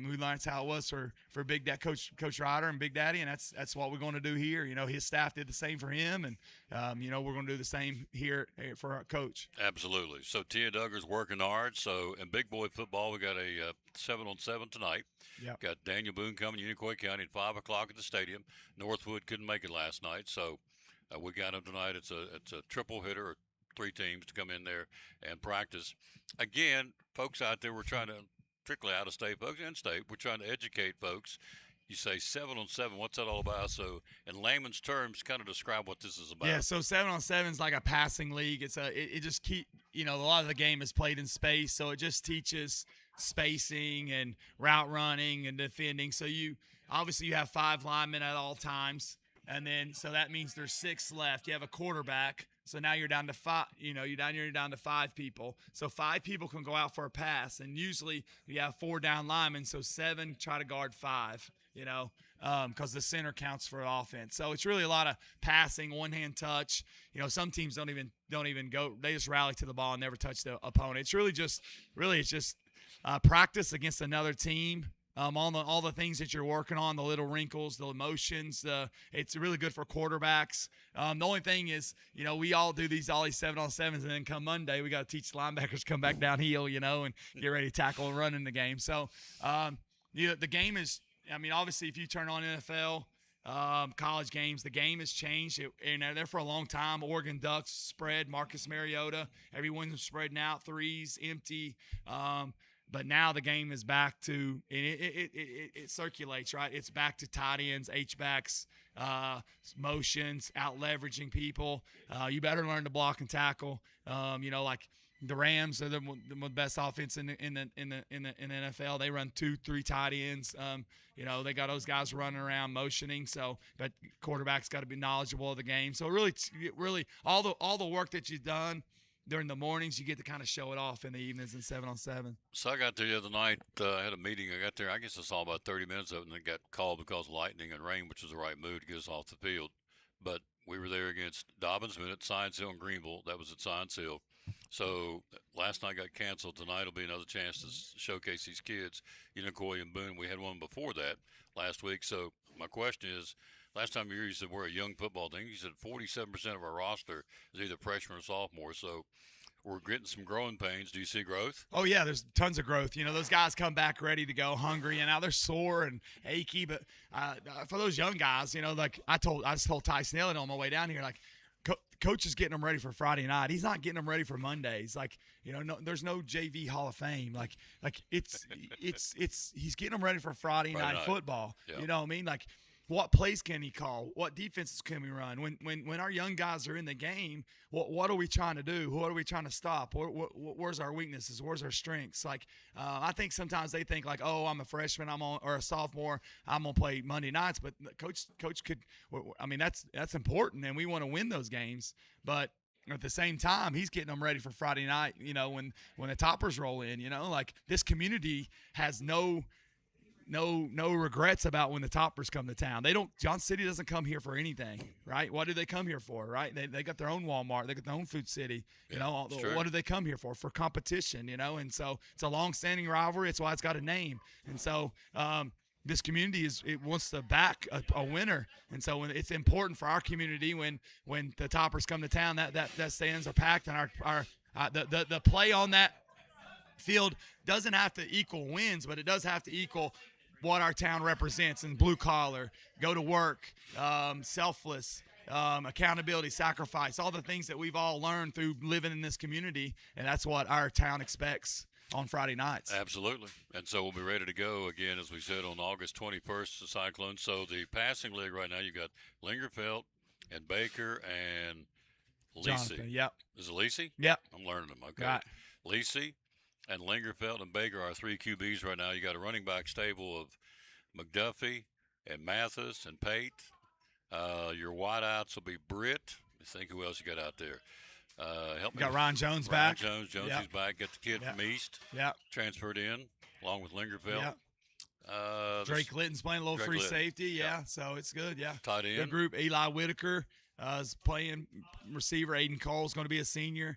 S12: we learned that's how it was for Big Dad, Coach Ryder and Big Daddy, and that's what we're going to do here. His staff did the same for him, and we're going to do the same here for our coach.
S1: Absolutely. So Tia Duggar's working hard. So in big boy football, we got a 7-on-7 tonight.
S12: Yep.
S1: Got Daniel Boone coming, Unicoi County at 5:00 at the stadium. Northwood couldn't make it last night, so. We got them tonight. It's a triple hitter, 3 teams to come in there and practice. Again, folks out there, we're trying to, particularly out of state folks, in state, we're trying to educate folks. You say 7-on-7, what's that all about? So in layman's terms, kind of describe what this is about.
S12: Yeah, so 7-on-7 is like a passing league. It just a lot of the game is played in space, so it just teaches spacing and route running and defending. So you have 5 linemen at all times. And then, so that means there's 6 left. You have a quarterback. So now you're down to 5, you're down to 5 people. So 5 people can go out for a pass. And usually you have 4 down linemen. So 7 try to guard 5, because the center counts for offense. So it's really a lot of passing, one-hand touch. Some teams don't even go. They just rally to the ball and never touch the opponent. It's really just practice against another team. All the things that you're working on, the little wrinkles, the emotions, it's really good for quarterbacks. The only thing is, we all do all these 7-on-7s, and then come Monday, we got to teach the linebackers to come back downhill, and get ready to tackle and run in the game. So, the game is, obviously, if you turn on NFL, college games, the game has changed. They're there for a long time. Oregon Ducks spread, Marcus Mariota, everyone's spreading out 3s, empty. But now the game is back to it circulates, right? It's back to tight ends, H-backs, motions, out leveraging people. You better learn to block and tackle. Like the Rams are the best offense in the NFL. They run 2-3 tight ends. They got those guys running around motioning. So, but quarterback's got to be knowledgeable of the game. So really, all the work that you've done during the mornings, you get to kind of show it off in the evenings in 7-on-7.
S1: So I got there the other night. I had a meeting. I got there. I guess I saw about 30 minutes of it, and it got called because of lightning and rain, which was the right move to get us off the field. But we were there against Dobynsville at Science Hill and Greenville. That was at Science Hill. So last night got canceled. Tonight will be another chance to showcase these kids. Unicoi and Boone, we had one before that last week. So my question is, last time you said we're a young football team. You said 47% of our roster is either freshman or sophomore. So we're getting some growing pains. Do you see growth?
S12: Oh, yeah, there's tons of growth. You know, those guys come back ready to go, hungry, and now they're sore and achy. But for those young guys, you know, like I just told Ty Snelling on my way down here, like, Coach is getting them ready for Friday night. He's not getting them ready for Mondays. Like, you know, there's no JV Hall of Fame. Like it's he's getting them ready for Friday night football.
S1: Yep.
S12: You know what I mean? Like, what plays can he call? What defenses can we run? When our young guys are in the game, what are we trying to do? What are we trying to stop? Where's our weaknesses? Where's our strengths? Like, I think sometimes they think like, oh, I'm a freshman, or a sophomore, I'm gonna play Monday nights. But coach could, I mean, that's important, and we want to win those games. But at the same time, he's getting them ready for Friday night. You know, when the toppers roll in. You know, like this community has no regrets about when the toppers come to town. John City doesn't come here for anything, right? What do they come here for, right? They got their own Walmart. They got their own Food City. You know, what do they come here for? For competition, you know? And so it's a long-standing rivalry. It's why it's got a name. And so this community wants to back a winner. And so it's important for our community when the toppers come to town, that stands are packed, and the play on that field doesn't have to equal wins, but it does have to equal what our town represents in blue collar, go to work, selfless, accountability, sacrifice, all the things that we've all learned through living in this community. And that's what our town expects on Friday nights.
S1: Absolutely. And so we'll be ready to go again, as we said, on August 21st, the Cyclones. So the passing league right now, you got Lingerfeld and Baker and Lisi.
S12: Jonathan, yep.
S1: Is it Lisi?
S12: Yep.
S1: I'm learning them. Okay.
S12: Right.
S1: Lisi and Lingerfeld and Baker are 3 QBs right now. You got a running back stable of McDuffie and Mathis and Pate. Your wideouts will be Britt. Let's think who else you got out there. Help me.
S12: Got Ryan Jones
S1: Ryan
S12: back.
S1: Jones. Jonesy's back. Got the kid from East.
S12: Yeah.
S1: Transferred in along with Lingerfeld.
S12: Yeah. Drake Litton's playing a little free safety. Yeah. So it's good. Yeah.
S1: Tight end.
S12: Good group. Eli Whitaker is playing receiver. Aiden Cole's going to be a senior.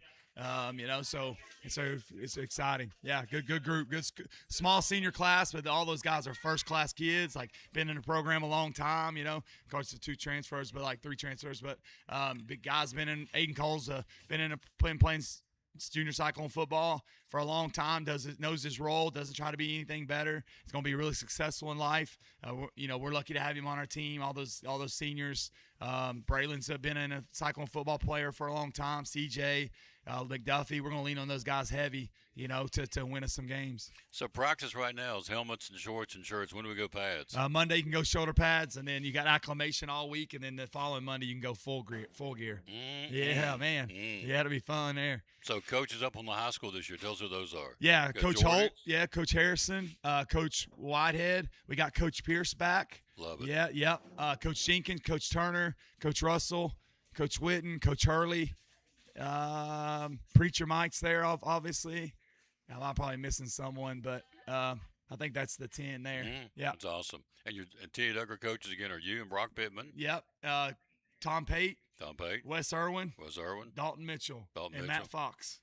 S12: You know, so it's exciting. Yeah, good group, good small senior class, but all those guys are first class kids. Like been in the program a long time. You know, of course the 2 transfers, but like 3 transfers. But big guys been in. Aiden Cole's been playing junior cyclone football for a long time. Knows his role. Doesn't try to be anything better. He's going to be really successful in life. You know, we're lucky to have him on our team. All those seniors. Braylon's been in a cyclone football player for a long time. CJ. McDuffie, we're going to lean on those guys heavy, you know, to win us some games.
S1: So practice right now is helmets and shorts and shirts. When do we go pads?
S12: Monday you can go shoulder pads, and then you got acclimation all week, and then the following Monday you can go full gear. Yeah, man. Yeah, it'll be fun there.
S1: So Coach is up on the high school this year. Tell us who those are.
S12: Yeah, Coach Holt. Yeah, Coach Harrison. Coach Whitehead. We got Coach Pierce back.
S1: Love it.
S12: Yeah. Coach Jenkins, Coach Turner, Coach Russell, Coach Witten, Coach Hurley. Preacher Mike's there, obviously. I'm probably missing someone, but I think that's the 10 there. Yeah,
S1: that's awesome. And your T. Duggar coaches again are you and Brock Pittman.
S12: Yep. Tom Pate.
S1: Wes
S12: Irwin.
S1: Dalton
S12: Mitchell. And Matt Fox.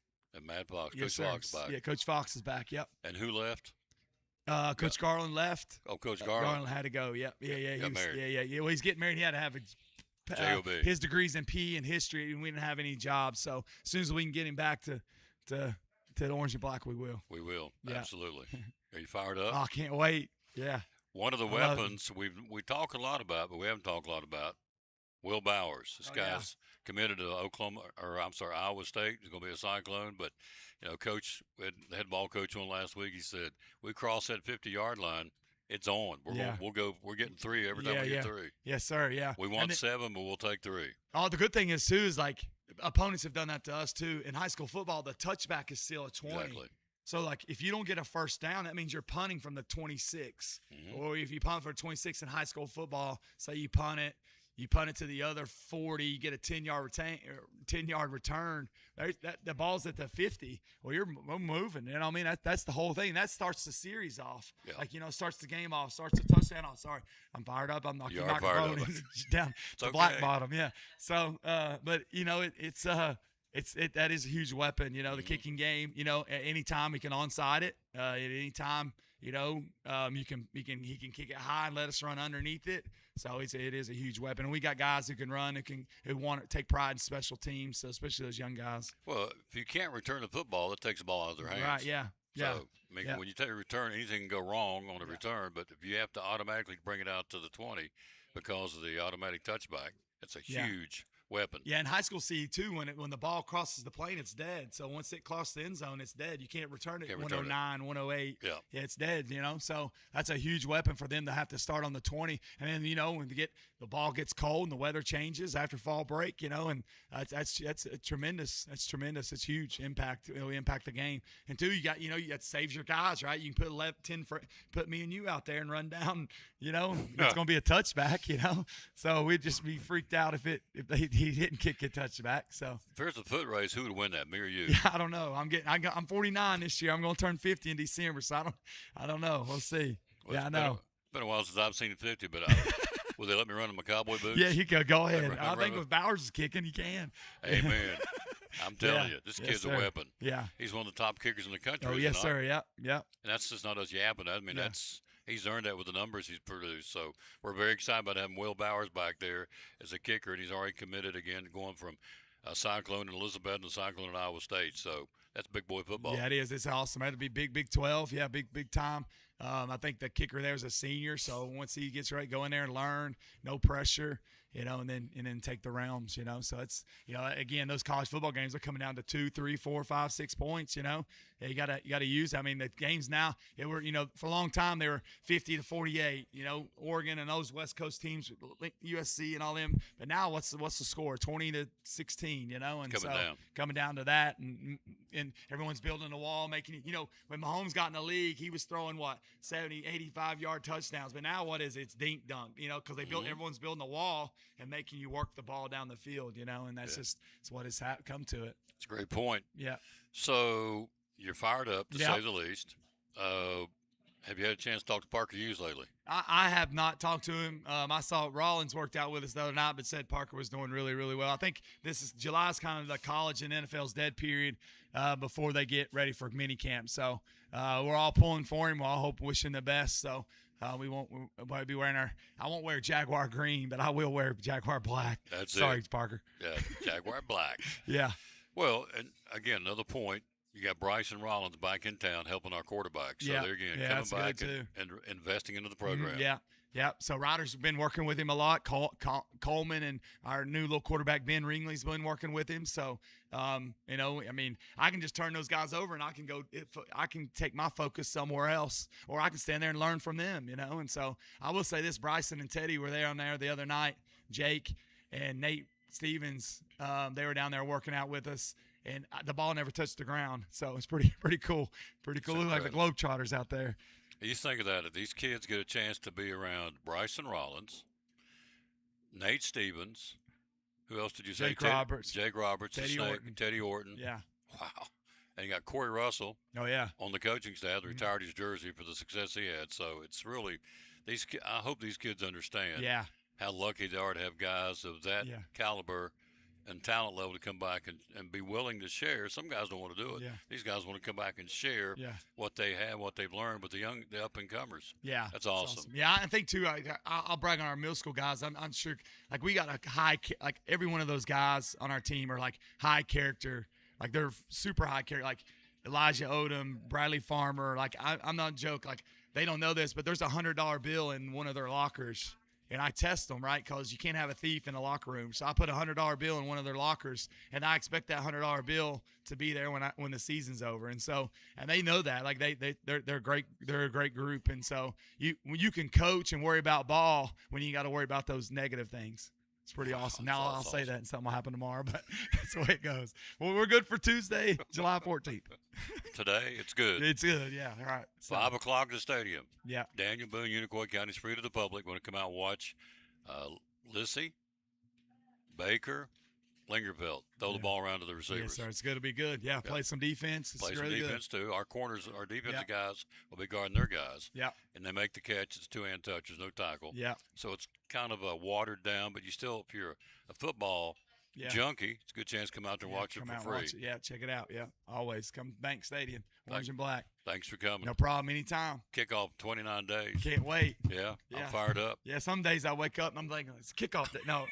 S1: Yes, Coach Fox back.
S12: Yeah, Coach Fox is back. Yep.
S1: And who left?
S12: Coach Garland left.
S1: Oh, Coach Garland.
S12: Garland had to go. Yep. Yeah.
S1: Got married.
S12: Yeah. Well, he's getting married. He had to have his degrees in PE and history, and we didn't have any jobs. So as soon as we can get him back to the orange and black, we will.
S1: We will. Yeah. Absolutely. Are you fired up?
S12: Oh, I can't wait. Yeah.
S1: One of the weapons we talk a lot about, but we haven't talked a lot about, Will Bowers. This guy's committed to Iowa State. He's going to be a Cyclone. But, you know, Coach, the head ball coach on last week, he said, we cross that 50-yard line. It's on. We're getting 3 every time we get 3.
S12: Yes, sir. Yeah.
S1: We want 7, but we'll take 3.
S12: Oh, the good thing is too is like opponents have done that to us too. In high school football, the touchback is still a 20.
S1: Exactly.
S12: So like if you don't get a first down, that means you're punting from the 26. Or if you punt for 26 in high school football, say you punt it to the other 40, you get a 10-yard return. The ball's at the 50. Well, we're moving. You know what I mean? That's the whole thing. That starts the series off. Yeah. Like, you know, starts the game off, starts the touchdown off. Sorry, I'm fired up. I'm knocking the microphone down to black bottom. Yeah. So, but you know, that is a huge weapon. You know, the kicking game. You know, at any time we can onside it. At any time, You know, he can kick it high and let us run underneath it. So it is a huge weapon. And we got guys who can run, who want to take pride in special teams. So especially those young guys.
S1: Well, if you can't return the football, it takes the ball out of their hands.
S12: Right? Yeah. Yeah.
S1: So, I mean, when you take a return, anything can go wrong on a return. But if you have to automatically bring it out to the 20 because of the automatic touchback, it's a huge weapon.
S12: Yeah, in high school CE2, when the ball crosses the plane, it's dead. So once it crosses the end zone, it's dead. You can't return it 109, 108.
S1: Yeah,
S12: it's dead, you know. So that's a huge weapon for them to have to start on the 20. And then, you know, when the ball gets cold and the weather changes after fall break, you know, and that's tremendous. That's tremendous. It's huge impact. It'll impact the game. And two, you got saves your guys, right? You can put me and you out there and run down, you know, it's going to be a touchback, you know. So we'd just be freaked out if he didn't kick a touchback. So
S1: if there's a foot race, who would win that, me or you?
S12: Yeah, I don't know. I'm 49 this year. I'm going to turn 50 in December, so I don't know. We'll see.
S1: Well,
S12: yeah, I know.
S1: Been a while since I've seen 50, but will they let me run in my cowboy boots?
S12: Yeah, you can go ahead. I think if Bowers is kicking, you can.
S1: Amen. I'm telling you, this kid's a weapon.
S12: Yeah,
S1: he's one of the top kickers in the country.
S12: Oh yes, sir. Yeah, yeah.
S1: And that's just not us yapping. I mean, he's earned that with the numbers he's produced. So we're very excited about having Will Bowers back there as a kicker, and he's already committed again, going from Cyclone in Elizabeth and Cyclone in Iowa State. So that's big boy football.
S12: Yeah, it is. It's awesome. That'd be Big 12. Yeah, big time. I think the kicker there is a senior, so once he gets ready, go in there and learn, no pressure, you know, and then take the realms, you know. So it's, you know, again, those college football games are coming down to 2, 3, 4, 5, 6 points, you know. Yeah, you gotta use. I mean, the games now, for a long time they were 50 to 48, you know, Oregon and those West Coast teams, USC and all them. But now what's the score? 20 to 16, you know, and coming down to that, and everyone's building a wall, making it. You know, when Mahomes got in the league, he was throwing 70, 85-yard touchdowns. But now what is it? It's dink dunk, you know, because everyone's building a wall and making you work the ball down the field, you know, and that's it's what has come to it.
S1: It's a great point.
S12: Yeah.
S1: So you're fired up, to say the least. Have you had a chance to talk to Parker Hughes lately?
S12: I have not talked to him. I saw Rollins worked out with us the other night, but said Parker was doing really, really well. I think July's kind of the college and NFL's dead period before they get ready for mini camp. So we're all pulling for him. We're all wishing the best. So we'll be wearing I won't wear Jaguar green, but I will wear Jaguar black. Sorry, Parker.
S1: Yeah, Jaguar black.
S12: Yeah.
S1: Well, and again, another point. You got Bryson Rollins back in town helping our quarterback. So they're again coming back and investing into the program.
S12: Yeah. So Ryder's been working with him a lot. Coleman and our new little quarterback Ben Ringley's been working with him. So, you know, I mean, I can just turn those guys over and I can take my focus somewhere else, or I can stand there and learn from them, you know. And so I will say this: Bryson and Teddy were there on there the other night. Jake and Nate Stevens, they were down there working out with us. And the ball never touched the ground, so it's pretty cool. Pretty cool. Look like the Globetrotters out there.
S1: You think of that. If these kids get a chance to be around Bryson Rollins, Nate Stevens, who else did you say?
S12: Jake Roberts,
S1: Teddy Orton.
S12: Yeah.
S1: Wow. And you got Corey Russell.
S12: Oh yeah.
S1: On the coaching staff, retired his jersey for the success he had. So it's really I hope these kids understand.
S12: Yeah.
S1: How lucky they are to have guys of that caliber and talent level to come back and be willing to share. Some guys don't want to do it.
S12: Yeah.
S1: These guys want to come back and share what they have, what they've learned with the up-and-comers.
S12: Yeah.
S1: That's awesome.
S12: Yeah, I think, too, I'll brag on our middle school guys. I'm sure, like, we got every one of those guys on our team are, like, high character. Like, they're super high character. Like, Elijah Odom, Bradley Farmer. Like, I'm not joking. Like, they don't know this, but there's a $100 bill in one of their lockers. And I test them, right, because you can't have a thief in the locker room. So I put a $100 bill in one of their lockers, and I expect that $100 bill to be there when the season's over. And so, and they know that, like they're great. They're a great group, and so you can coach and worry about ball when you got to worry about those negative things. It's pretty awesome. Now I'll say that and something will happen tomorrow, but that's the way it goes. Well, we're good for Tuesday, July 14th.
S1: Today, it's good.
S12: It's good, yeah. All right.
S1: 5 o'clock at the stadium.
S12: Yeah.
S1: Daniel Boone, Unicoi County's free to the public. Want to come out and watch Lissy, Baker, Lingerfeld throw the ball around to the receivers.
S12: Yes, sir. It's going to be good. Yeah, play some defense.
S1: Play some
S12: really
S1: defense,
S12: good.
S1: too. Our defensive guys will be guarding their guys.
S12: Yeah.
S1: And they make the catch. It's two-hand touch. There's no tackle.
S12: Yeah.
S1: So it's kind of a watered down, but you still, if you're a football
S12: Yeah.
S1: junkie, it's a good chance to come out there and watch it
S12: Come
S1: for
S12: out and
S1: free.
S12: watch it. Yeah, check it out. Yeah, always come to Bank Stadium, orange and black.
S1: Thanks for coming.
S12: No problem. Anytime.
S1: Kickoff 29 days.
S12: Can't wait.
S1: Yeah,
S12: Yeah.
S1: I'm fired up.
S12: Yeah, some days I wake up and I'm thinking it's kickoff day. No,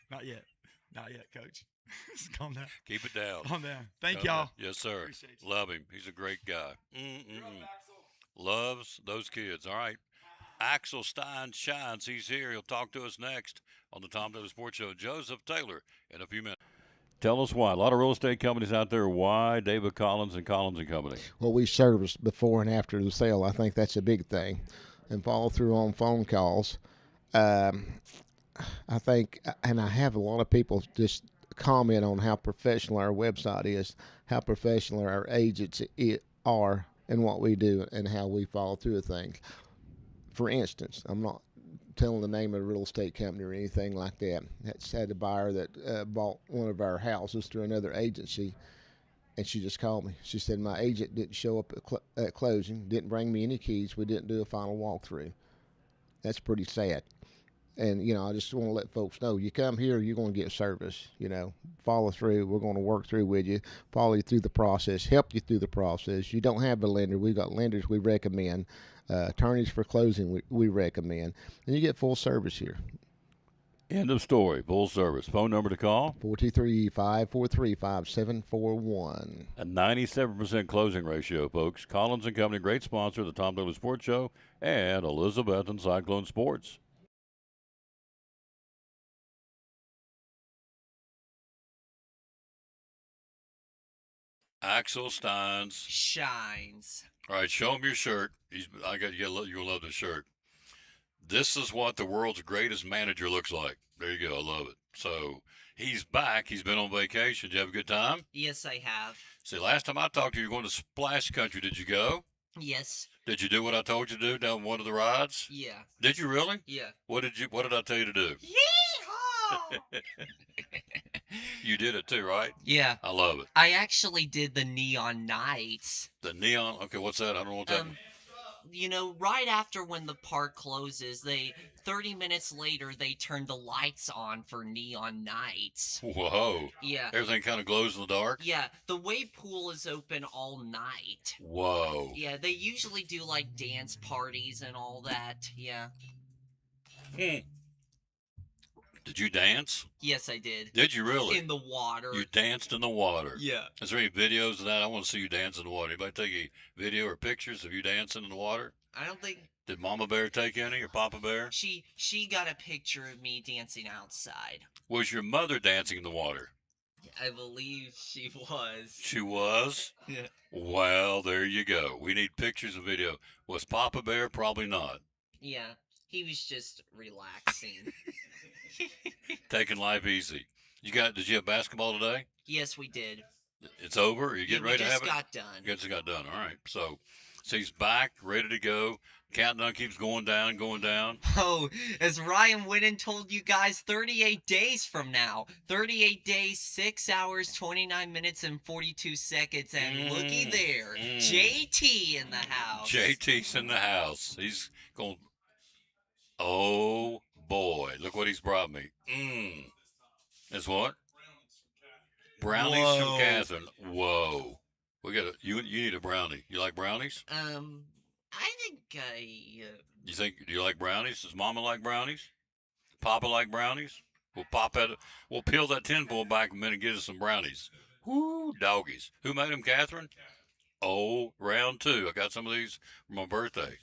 S12: not yet, Coach. Calm down.
S1: Keep it down.
S12: Calm down. Thank
S1: Calm
S12: y'all.
S1: down. Yes, sir.
S12: Appreciate you.
S1: Love him. He's a great guy. Loves those kids. All right. Axel Stein shines. He's here. He'll talk to us next on the Tom Taylor Sports Show. Joseph Taylor in a few minutes. Tell us why. A lot of real estate companies out there. Why David Collins and Collins and Company?
S13: Well, we service before and after the sale. I think that's a big thing. And follow through on phone calls. I think, and I have a lot of people just comment on how professional our website is, how professional our agents are, and what we do, and how we follow through with things. For instance, I'm not telling the name of a real estate company or anything like that. That's had a buyer that bought one of our houses through another agency, and she just called me. She said, my agent didn't show up at closing, didn't bring me any keys, we didn't do a final walkthrough. That's pretty sad. And, you know, I just want to let folks know, you come here, you're going to get service, you know, follow through. We're going to work through with you, follow you through the process, help you through the process. You don't have a lender. We've got lenders we recommend, attorneys for closing we recommend, and you get full service here.
S1: End of story. Full service. Phone number to call?
S13: 423-543-5741.
S1: A 97% closing ratio, folks. Collins and Company, great sponsor of the Tom Taylor Sports Show and Elizabeth and Cyclone Sports. Axel Steins
S14: shines.
S1: All right, show him your shirt. You'll love the shirt. This is what the world's greatest manager looks like. There you go. I love it. So he's back. He's been on vacation. Did you have a good time?
S14: Yes, I have.
S1: See, last time I talked to you, you were going to Splash Country. Did you go?
S14: Yes.
S1: Did you do what I told you to do down one of the rides?
S14: Yeah.
S1: Did you really?
S14: Yeah.
S1: What did I tell you to do?
S14: Yeehaw!
S1: You did it too, right?
S14: Yeah.
S1: I love it.
S14: I actually did the neon nights.
S1: The neon. Okay, what's that? I don't know what that means.
S14: You know, right after when the park closes, 30 minutes later, they turn the lights on for neon nights.
S1: Whoa.
S14: Yeah.
S1: Everything kind of glows in the dark?
S14: Yeah. The wave pool is open all night.
S1: Whoa.
S14: Yeah, they usually do like dance parties and all that. Yeah.
S1: Did you dance?
S14: Yes, I did.
S1: Did you really?
S14: In the water.
S1: You danced in the water.
S14: Yeah.
S1: Is there any videos of that? I want to see you dance in the water. Anybody take a video or pictures of you dancing in the water?
S14: I don't think.
S1: Did Mama Bear take any or Papa Bear?
S14: She got a picture of me dancing outside.
S1: Was your mother dancing in the water?
S14: I believe she was.
S1: She was?
S14: Yeah.
S1: Well, there you go. We need pictures and video. Was Papa Bear? Probably not.
S14: Yeah. He was just relaxing.
S1: Taking life easy. Did you have basketball today?
S14: Yes, we did.
S1: It's over? Are you getting ready to have it?
S14: We just got done.
S1: You just got done. All right. So he's back, ready to go. Countdown keeps going down, going down.
S14: Oh, as Ryan Whitten told you guys, 38 days from now. 38 days, 6 hours, 29 minutes, and 42 seconds. And looky there, JT in the house.
S1: JT's in the house. He's going, oh, boy. Look what he's brought me. It's what? Brownies from Catherine. Whoa. You need a brownie. You like brownies?
S14: I think
S1: Do you like brownies? Does Mama like brownies? Papa like brownies? We'll peel that tinfoil back a minute and get us some brownies. Woo, doggies. Who made them, Catherine? Oh, round 2. I got some of these for my birthday.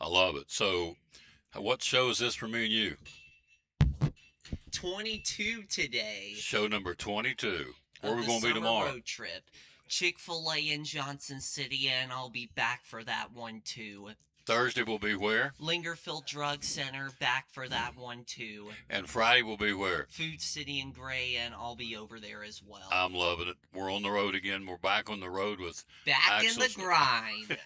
S1: I love it. So, what show is this for me and you?
S14: 22 today.
S1: Show number 22. Where are we going to be
S14: Summer
S1: tomorrow?
S14: Road trip. Chick-fil-A in Johnson City, and I'll be back for that one too.
S1: Thursday will be where?
S14: Lingerfield Drug Center, back for that one too.
S1: And Friday will be where?
S14: Food City in Gray, and I'll be over there as well.
S1: I'm loving it. We're on the road again. We're back on the road with
S14: Back in the grind.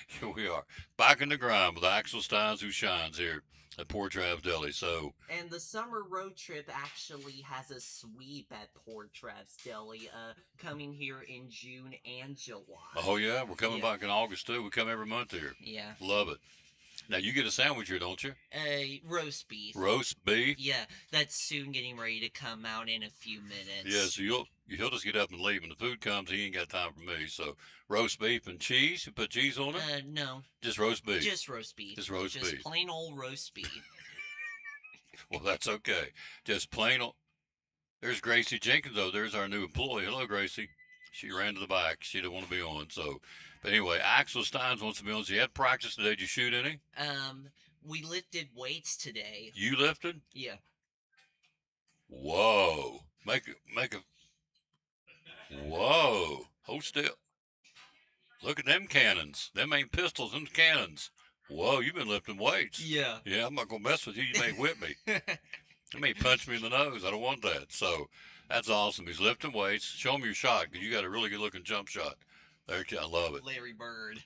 S1: Here we are. Back in the grind with Axel Steins, who shines here at Port Travis Deli. So,
S14: and the summer road trip actually has a sweep at Port Travis Deli, coming here in June and July.
S1: oh yeah, we're coming back in August too. We come every month here.
S14: Yeah.
S1: Love it. Now you get a sandwich here, don't you?
S14: Roast beef.
S1: Roast beef.
S14: Yeah, that's soon getting ready to come out in a few minutes.
S1: Yeah, so he'll just get up and leave. When the food comes, he ain't got time for me. So roast beef and cheese. You put cheese on it?
S14: No.
S1: Just roast beef.
S14: Just roast beef.
S1: Just roast beef.
S14: Just plain old roast beef.
S1: Well, that's okay. Just plain old. There's Gracie Jenkins, though. There's our new employee. Hello, Gracie. She ran to the back. She didn't want to be on. So, but anyway, Axel Steins wants to be on. So you had practice today. Did you shoot any?
S14: We lifted weights today.
S1: You lifted?
S14: Yeah.
S1: Whoa. Make a. Whoa. Hold still. Look at them cannons. Them ain't pistols, them cannons. Whoa, you've been lifting weights.
S14: Yeah.
S1: Yeah, I'm not going to mess with you. You may whip me. You may punch me in the nose. I don't want that. So that's awesome. He's lifting weights. Show him your shot, because you got a really good-looking jump shot. There, I love it.
S14: Larry Bird.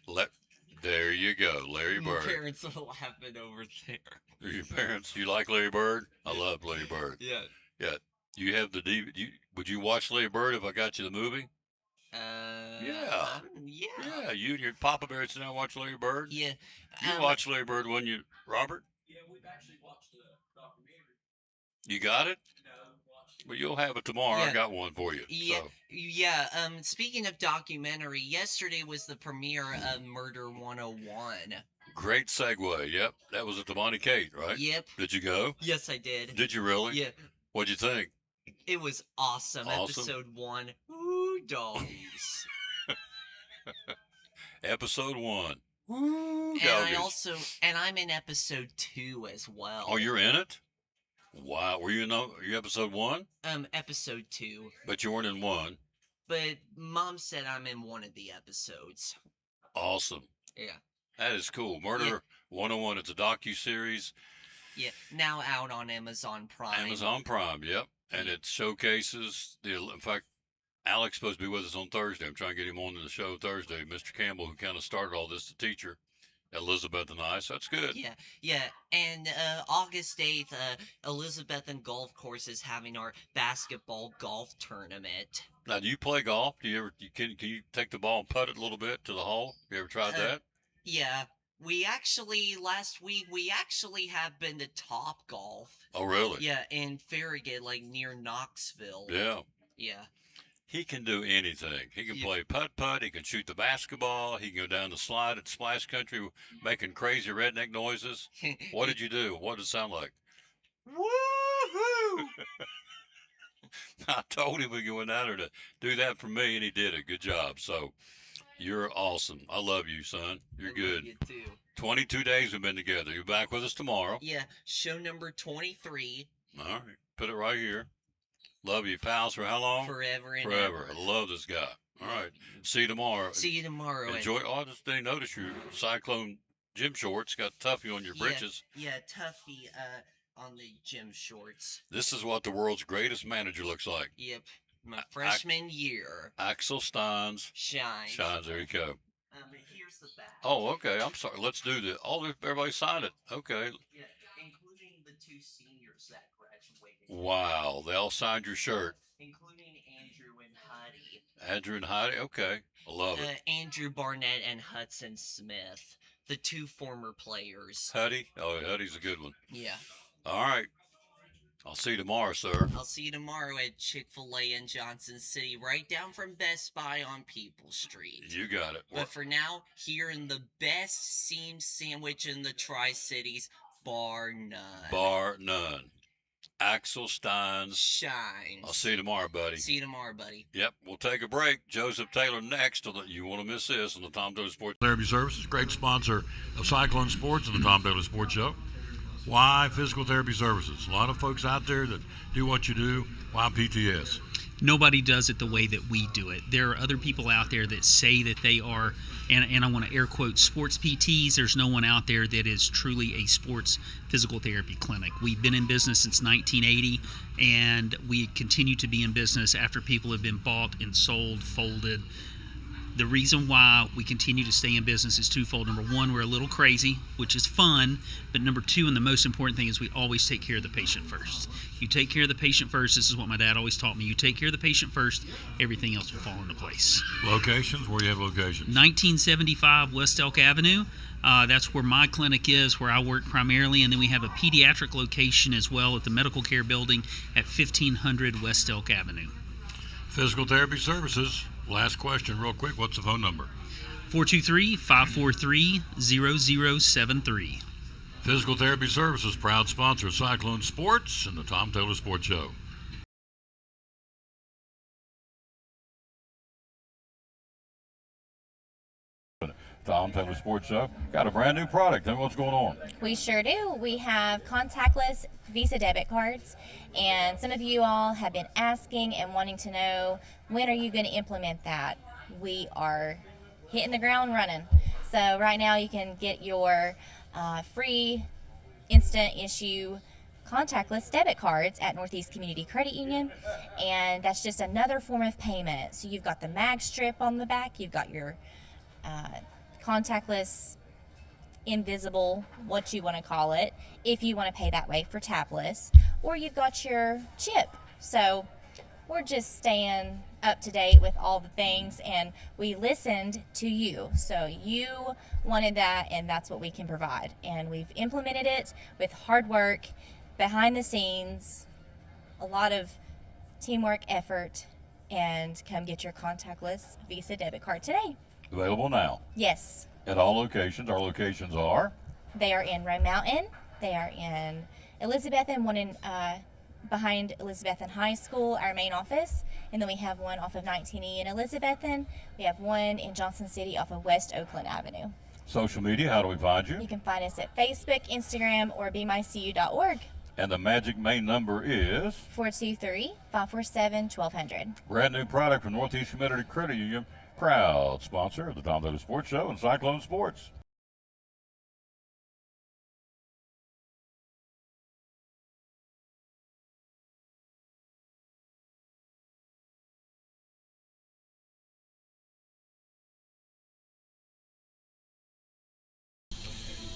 S1: There you go, Larry Bird.
S14: My parents are laughing over there.
S1: Your parents, you like Larry Bird? I love Larry Bird.
S14: Yeah.
S1: Yeah. You have the DVD. Would you watch Larry Bird if I got you the movie? Yeah. Yeah, you and your Papa Bear sit down and watch Larry Bird?
S14: Yeah.
S1: You watch Larry Bird, wouldn't you, Robert?
S15: Yeah, we've actually watched the documentary.
S1: You got it?
S15: No, watched it.
S1: Well, you'll have it tomorrow.
S14: Yeah.
S1: I got one for you.
S14: Yeah,
S1: So.
S14: yeah. Speaking of documentary, yesterday was the premiere of Murder 101.
S1: Great segue. Yep. That was at the Monte Kate, right?
S14: Yep.
S1: Did you go?
S14: Yes, I did.
S1: Did you really?
S14: Yeah.
S1: What'd you think?
S14: It was awesome.
S1: Awesome.
S14: Episode 1. Ooh, doggies.
S1: Episode 1.
S14: And
S1: Doggies.
S14: I'm in episode 2 as well.
S1: Oh, you're in it? Wow. Were you in you episode 1?
S14: Episode 2.
S1: But you weren't in 1.
S14: But Mom said I'm in one of the episodes.
S1: Awesome.
S14: Yeah.
S1: That is cool. Murder 101. It's a docu-series.
S14: Yeah. Now out on Amazon Prime.
S1: Amazon Prime, yep. And it showcases in fact, Alex is supposed to be with us on Thursday. I'm trying to get him on the show Thursday. Mr. Campbell, who kind of started all this, the teacher, Elizabeth and I. So that's good.
S14: Yeah, yeah. And August 8th, Elizabeth and Golf Course is having our basketball golf tournament.
S1: Now, do you play golf? Do you ever can you take the ball and putt it a little bit to the hole? You ever tried that?
S14: Yeah. Last week, we actually have been to Top Golf.
S1: Oh, really?
S14: Yeah, in Farragut, like near Knoxville.
S1: Yeah.
S14: Yeah.
S1: He can do anything. He can play putt-putt. He can shoot the basketball. He can go down the slide at Splash Country making crazy redneck noises. What did you do? What did it sound like?
S14: Woohoo!
S1: I told him we were going down there to do that for me, and he did it. Good job. So you're awesome. I love you, son. You're good.
S14: You too.
S1: 22 days we've been together. You're back with us tomorrow.
S14: Yeah, show number 23.
S1: All right. Put it right here. Love you, pals, for how long?
S14: Forever and
S1: Forever.
S14: ever.
S1: I love this guy. All right. See you tomorrow.
S14: See you tomorrow.
S1: Enjoy. Oh, I just didn't notice your Cyclone gym shorts. Got Tuffy on your britches.
S14: Yeah, Tuffy on the gym shorts.
S1: This is what the world's greatest manager looks like.
S14: Yep. My freshman year.
S1: Axel Steins.
S14: Shines.
S1: There you go.
S14: Here's the back.
S1: Oh, okay. I'm sorry. Let's do this. Oh, everybody signed it. Okay.
S14: Yeah, including the 2 seniors that graduated.
S1: Wow. They all signed your shirt.
S14: Including Andrew and Huddy.
S1: Andrew and Heidi. Okay. I love it.
S14: Andrew Barnett and Hudson Smith. The 2 former players.
S1: Huddy? Oh, Huddy's a good one.
S14: Yeah.
S1: All right. I'll see you tomorrow, sir.
S14: I'll see you tomorrow at Chick-fil-A in Johnson City, right down from Best Buy on People Street.
S1: You got it.
S14: But for now, here in the best seamed sandwich in the Tri-Cities, bar none.
S1: Bar none. Axel Steins.
S14: Shines.
S1: I'll see you tomorrow, buddy.
S14: See you tomorrow, buddy.
S1: Yep, we'll take a break. Joseph Taylor next. You want to miss this on the Tom Taylor Sports Therapy Services, great sponsor of Cyclone Sports and the Tom Taylor Sports Show. Why Physical Therapy Services? A lot of folks out there that do what you do. Why PTS?
S16: Nobody does it the way that we do it. There are other people out there that say that they are, and I want to air quote, sports PTs. There's no one out there that is truly a sports physical therapy clinic. We've been in business since 1980, and we continue to be in business after people have been bought and sold, folded, The reason why we continue to stay in business is twofold. Number one, we're a little crazy, which is fun. But number two, and the most important thing, is we always take care of the patient first. You take care of the patient first. This is what my dad always taught me. You take care of the patient first, everything else will fall into place.
S1: Locations? Where do you have locations?
S16: 1975 West Elk Avenue. That's where my clinic is, where I work primarily. And then we have a pediatric location as well at the medical care building at 1500 West Elk Avenue.
S1: Physical therapy services. Last question, real quick. What's the phone number?
S16: 423-543-0073.
S1: Physical Therapy Services, proud sponsor of Cyclone Sports and the Tom Taylor Sports Show. Tom Taylor Sports Show. Got a brand new product. Tell me what's going on.
S17: We sure do. We have contactless Visa debit cards, and some of you all have been asking and wanting to know, when are you going to implement that? We are hitting the ground running. So right now you can get your free instant issue contactless debit cards at Northeast Community Credit Union, and that's just another form of payment. So you've got the mag strip on the back, you've got your contactless, invisible, what you want to call it, if you want to pay that way for tabless, or you've got your chip. So we're just staying up to date with all the things, and we listened to you. So you wanted that, and that's what we can provide. And we've implemented it with hard work, behind the scenes, a lot of teamwork, effort, and come get your contactless Visa debit card today.
S1: Available now.
S17: Yes.
S1: At all locations. Our locations are?
S17: They are in Roan Mountain. They are in Elizabethton, one in behind Elizabethton High School, our main office. And then we have one off of 19E in Elizabethton. We have one in Johnson City off of West Oakland Avenue.
S1: Social media, how do we find you?
S17: You can find us at Facebook, Instagram, or BeMyCU.org.
S1: And the magic main number is?
S17: 423-547-1200.
S1: Brand new product from Northeast Community Credit Union. Proud sponsor of the Tom Taylor Sports Show and Cyclone Sports.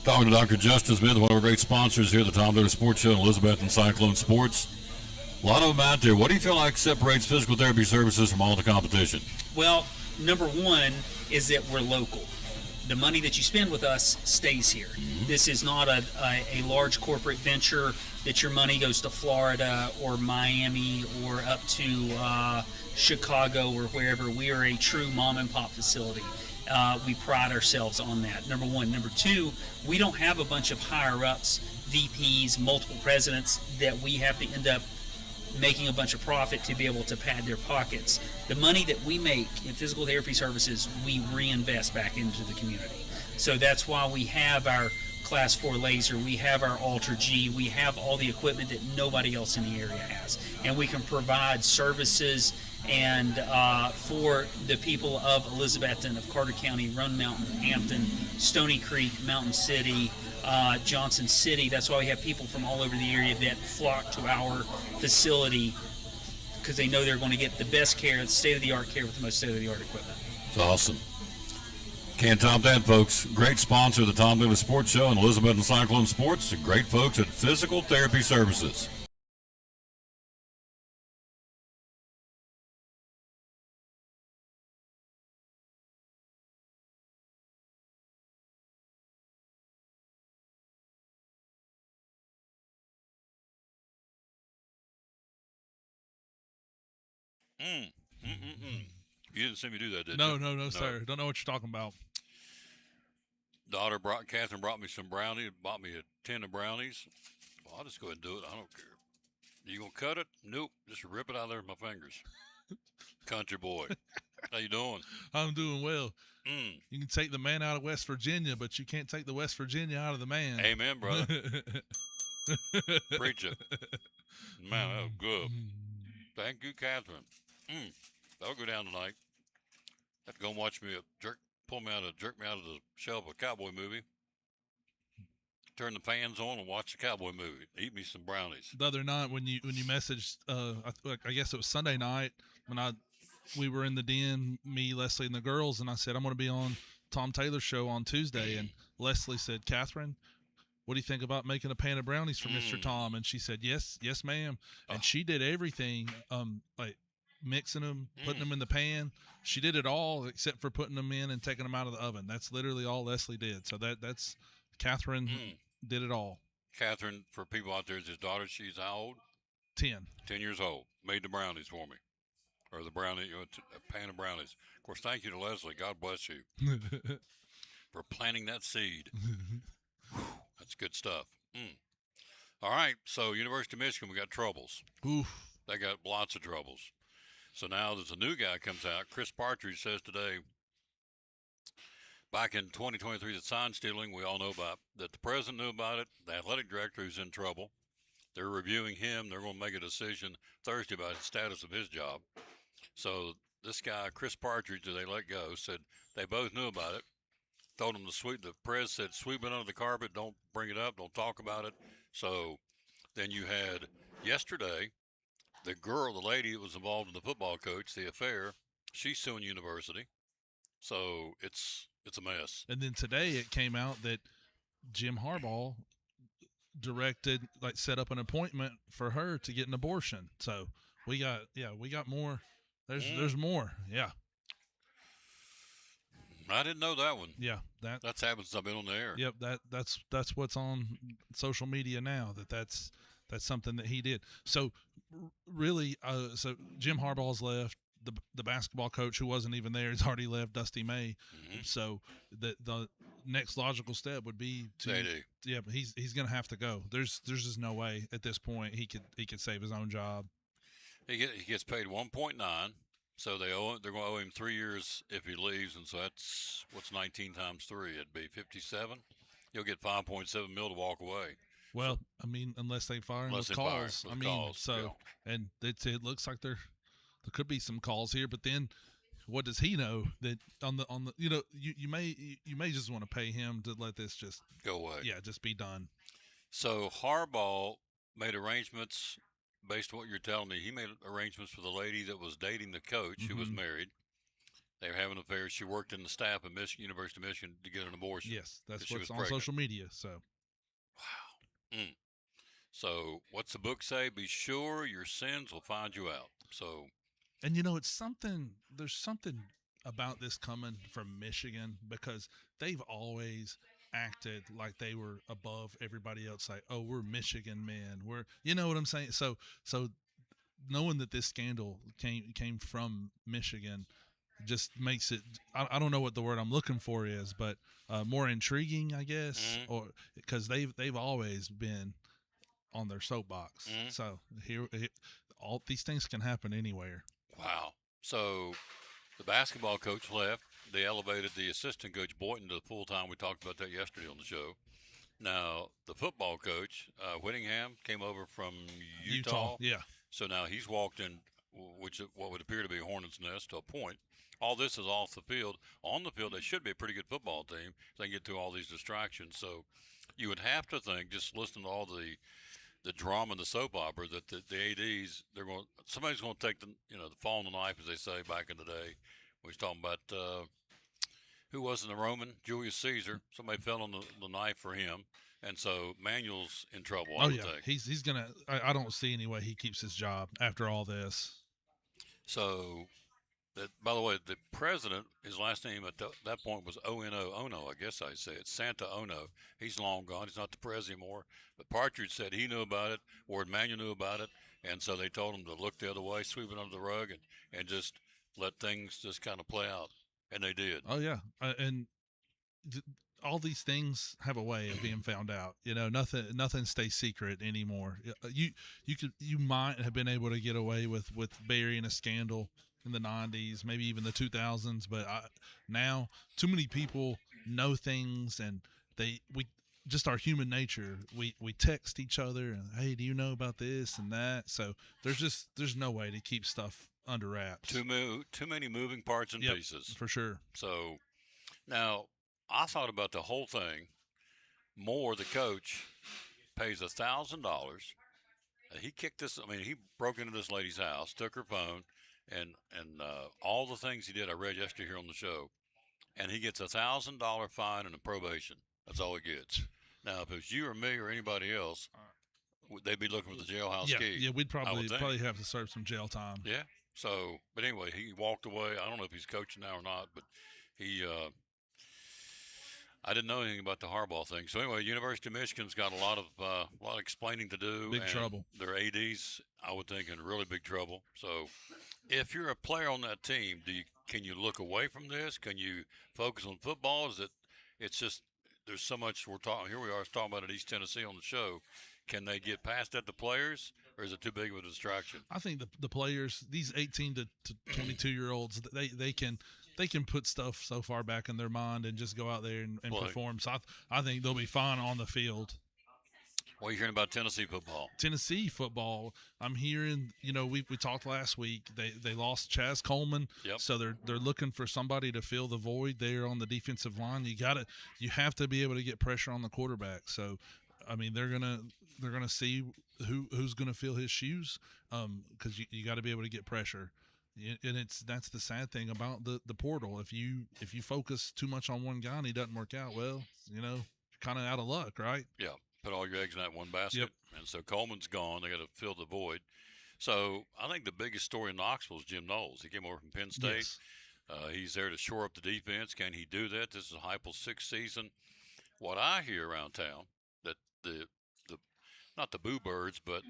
S1: Talking to Dr. Justin Smith, one of our great sponsors here at the Tom Taylor Sports Show and Elizabeth and Cyclone Sports. A lot of them out there. What do you feel like separates physical therapy services from all the competition?
S16: Well, number one is that we're local. The money that you spend with us stays here. This is not a large corporate venture that your money goes to Florida or Miami or up to Chicago or wherever. We are a true mom and pop facility. We pride ourselves on that, number one. Number two, we don't have a bunch of higher ups, VPs, multiple presidents that we have to end up making a bunch of profit to be able to pad their pockets. The money that we make in physical therapy services, we reinvest back into the community. So that's why we have our Class 4 laser, we have our Ultra G, we have all the equipment that nobody else in the area has. And we can provide services and for the people of Elizabethton, of Carter County, Roan Mountain, Hampton, Stony Creek, Mountain City, Johnson City. That's why we have people from all over the area that flock to our facility because they know they're going to get the best care, the state-of-the-art care with the most state-of-the-art equipment.
S1: It's awesome. Can't top that, folks. Great sponsor of the Tom Taylor Sports Show and Elizabeth and Cyclone Sports. The great folks at Physical Therapy Services. You didn't see me do that, did you?
S18: No, sir. Don't know what you're talking about.
S1: Catherine brought me some brownies, bought me a tin of brownies. Well, I'll just go ahead and do it. I don't care. You gonna cut it? Nope. Just rip it out of there with my fingers. Country boy. How you doing?
S18: I'm doing well. You can take the man out of West Virginia, but you can't take the West Virginia out of the man.
S1: Amen, brother. Preach it. Man, that was good. Thank you, Catherine. I'll go down tonight. Have to go and watch me jerk me out of the shelf of a cowboy movie. Turn the fans on and watch the cowboy movie. Eat me some brownies.
S18: The other night when you messaged, I guess it was Sunday night when I we were in the den, me, Leslie, and the girls, and I said, I'm going to be on Tom Taylor's show on Tuesday. And Leslie said, Catherine, what do you think about making a pan of brownies for Mr. Tom? And she said, yes, ma'am. And she did everything, like mixing them, putting them in the pan. She did it all except for putting them in and taking them out of the oven. That's literally all Leslie did. So that's Catherine did it all.
S1: Catherine, for people out there, is his daughter. She's how old?
S18: 10.
S1: 10 years old. Made the brownies for me. Or the brownie, a pan of brownies. Of course, thank you to Leslie. God bless you for planting that seed. That's good stuff. All right, so University of Michigan, we got troubles.
S18: Oof.
S1: They got lots of troubles. So now there's a new guy comes out. Chris Partridge says today, back in 2023, the sign stealing, we all know about that. The president knew about it. The athletic director who's in trouble. They're reviewing him. They're going to make a decision Thursday about the status of his job. So this guy, Chris Partridge, who they let go, said they both knew about it. Told him to sweep. The press said sweep it under the carpet. Don't bring it up. Don't talk about it. So then you had yesterday the girl, the lady that was involved in the football coach, the affair. She's suing university. So it's a mess.
S18: And then today it came out that Jim Harbaugh set up an appointment for her to get an abortion. So we got more. There's more. Yeah.
S1: I didn't know that one.
S18: Yeah,
S1: that's happened since I've been on the air.
S18: Yep, that's what's on social media now. That's something that he did. So really, so Jim Harbaugh's left. The basketball coach who wasn't even there has already left, Dusty May. So the next logical step would be to but he's going to have to go. There's just no way at this point he could save his own job.
S1: He gets paid 1.9. So they're going to owe him 3 years if he leaves, and so that's what's 19 times 3. It'd be 57. He'll get 5.7 mil to walk away.
S18: Well, I mean, unless they fire him with calls. And it looks like there could be some calls here, but then what does he know that on the you may just want to pay him to let this just
S1: go away.
S18: Yeah, just be done.
S1: So Harbaugh made arrangements. Based on what you're telling me, he made arrangements for the lady that was dating the coach who was married. They were having an affair. She worked in the staff at University of Michigan to get an abortion.
S18: Yes, that's what's on social media. So,
S1: wow. So, what's the book say? Be sure your sins will find you out. So,
S18: and there's something about this coming from Michigan because they've always acted like they were above everybody else, like, oh, we're Michigan men, you know what I'm saying? So knowing that this scandal came from Michigan just makes it, I don't know what the word I'm looking for is, but more intriguing, I guess, or because they've always been on their soapbox. So here all these things can happen anywhere.
S1: Wow. So the basketball coach left. They elevated the assistant coach Boynton to full-time. We talked about that yesterday on the show. Now, the football coach, Whittingham, came over from Utah.
S18: Yeah.
S1: So now he's walked in, what would appear to be a hornet's nest to a point. All this is off the field. On the field, they should be a pretty good football team. They get through all these distractions. So you would have to think, just listening to all the drama and the soap opera, that the ADs, somebody's going to take the fall on the knife, as they say back in the day. We was talking about who wasn't the Roman? Julius Caesar. Somebody fell on the knife for him. And so Manuel's in trouble, I would think.
S18: He's going to – I don't see any way he keeps his job after all this.
S1: So, by the way, the president, his last name at that point was Ono, I guess I'd say. It's Santa Ono. He's long gone. He's not the president anymore. But Partridge said he knew about it. Ward Manuel knew about it. And so they told him to look the other way, sweep it under the rug, and just let things just kind of play out. And they did.
S18: Oh, yeah. And all these things have a way of being found out. Nothing stays secret anymore. You might have been able to get away with burying a scandal in the 90s, maybe even the 2000s, but now too many people know things, and we just our human nature. We text each other and, hey, do you know about this and that? So there's no way to keep stuff under wraps.
S1: Too many moving parts and pieces.
S18: For sure.
S1: So now I thought about the whole thing. Moore, the coach, pays $1,000. He kicked this. I mean, he broke into this lady's house, took her phone, and all the things he did, I read yesterday here on the show, and he gets $1,000 fine and a probation. That's all he gets. Now, if it was you or me or anybody else, they'd be looking for the jailhouse key.
S18: Yeah, we'd
S1: I would think.
S18: probably have to serve some jail time.
S1: Yeah. So, but anyway, he walked away. I don't know if he's coaching now or not, but he. I didn't know anything about the Harbaugh thing. So anyway, University of Michigan's got a lot of explaining to do.
S18: Big
S1: and
S18: trouble.
S1: Their ADs, I would think, in really big trouble. So, if you're a player on that team, can you look away from this? Can you focus on football? Is it? It's just there's so much we're talking. Here we are talking about at East Tennessee on the show. Can they get past that, the players, or is it too big of a distraction?
S18: I think the players, these 18 to 22-year-olds, they can put stuff so far back in their mind and just go out there and perform. So I think they'll be fine on the field.
S1: What are you hearing about Tennessee football?
S18: Tennessee football, I'm hearing, we talked last week. They lost Chaz Coleman, so they're looking for somebody to fill the void there on the defensive line. You have to be able to get pressure on the quarterback. So, I mean, they're gonna see who's gonna fill his shoes, because you got to be able to get pressure. And that's the sad thing about the portal. If you focus too much on one guy and he doesn't work out, well, you're kind of out of luck, right?
S1: Yeah. Put all your eggs in that one basket.
S18: Yep.
S1: And so Coleman's gone. They got to fill the void. So I think the biggest story in Knoxville is Jim Knowles. He came over from Penn State.
S18: Yes.
S1: He's there to shore up the defense. Can he do that? This is Heupel's sixth season. What I hear around town, that the not the boo birds, but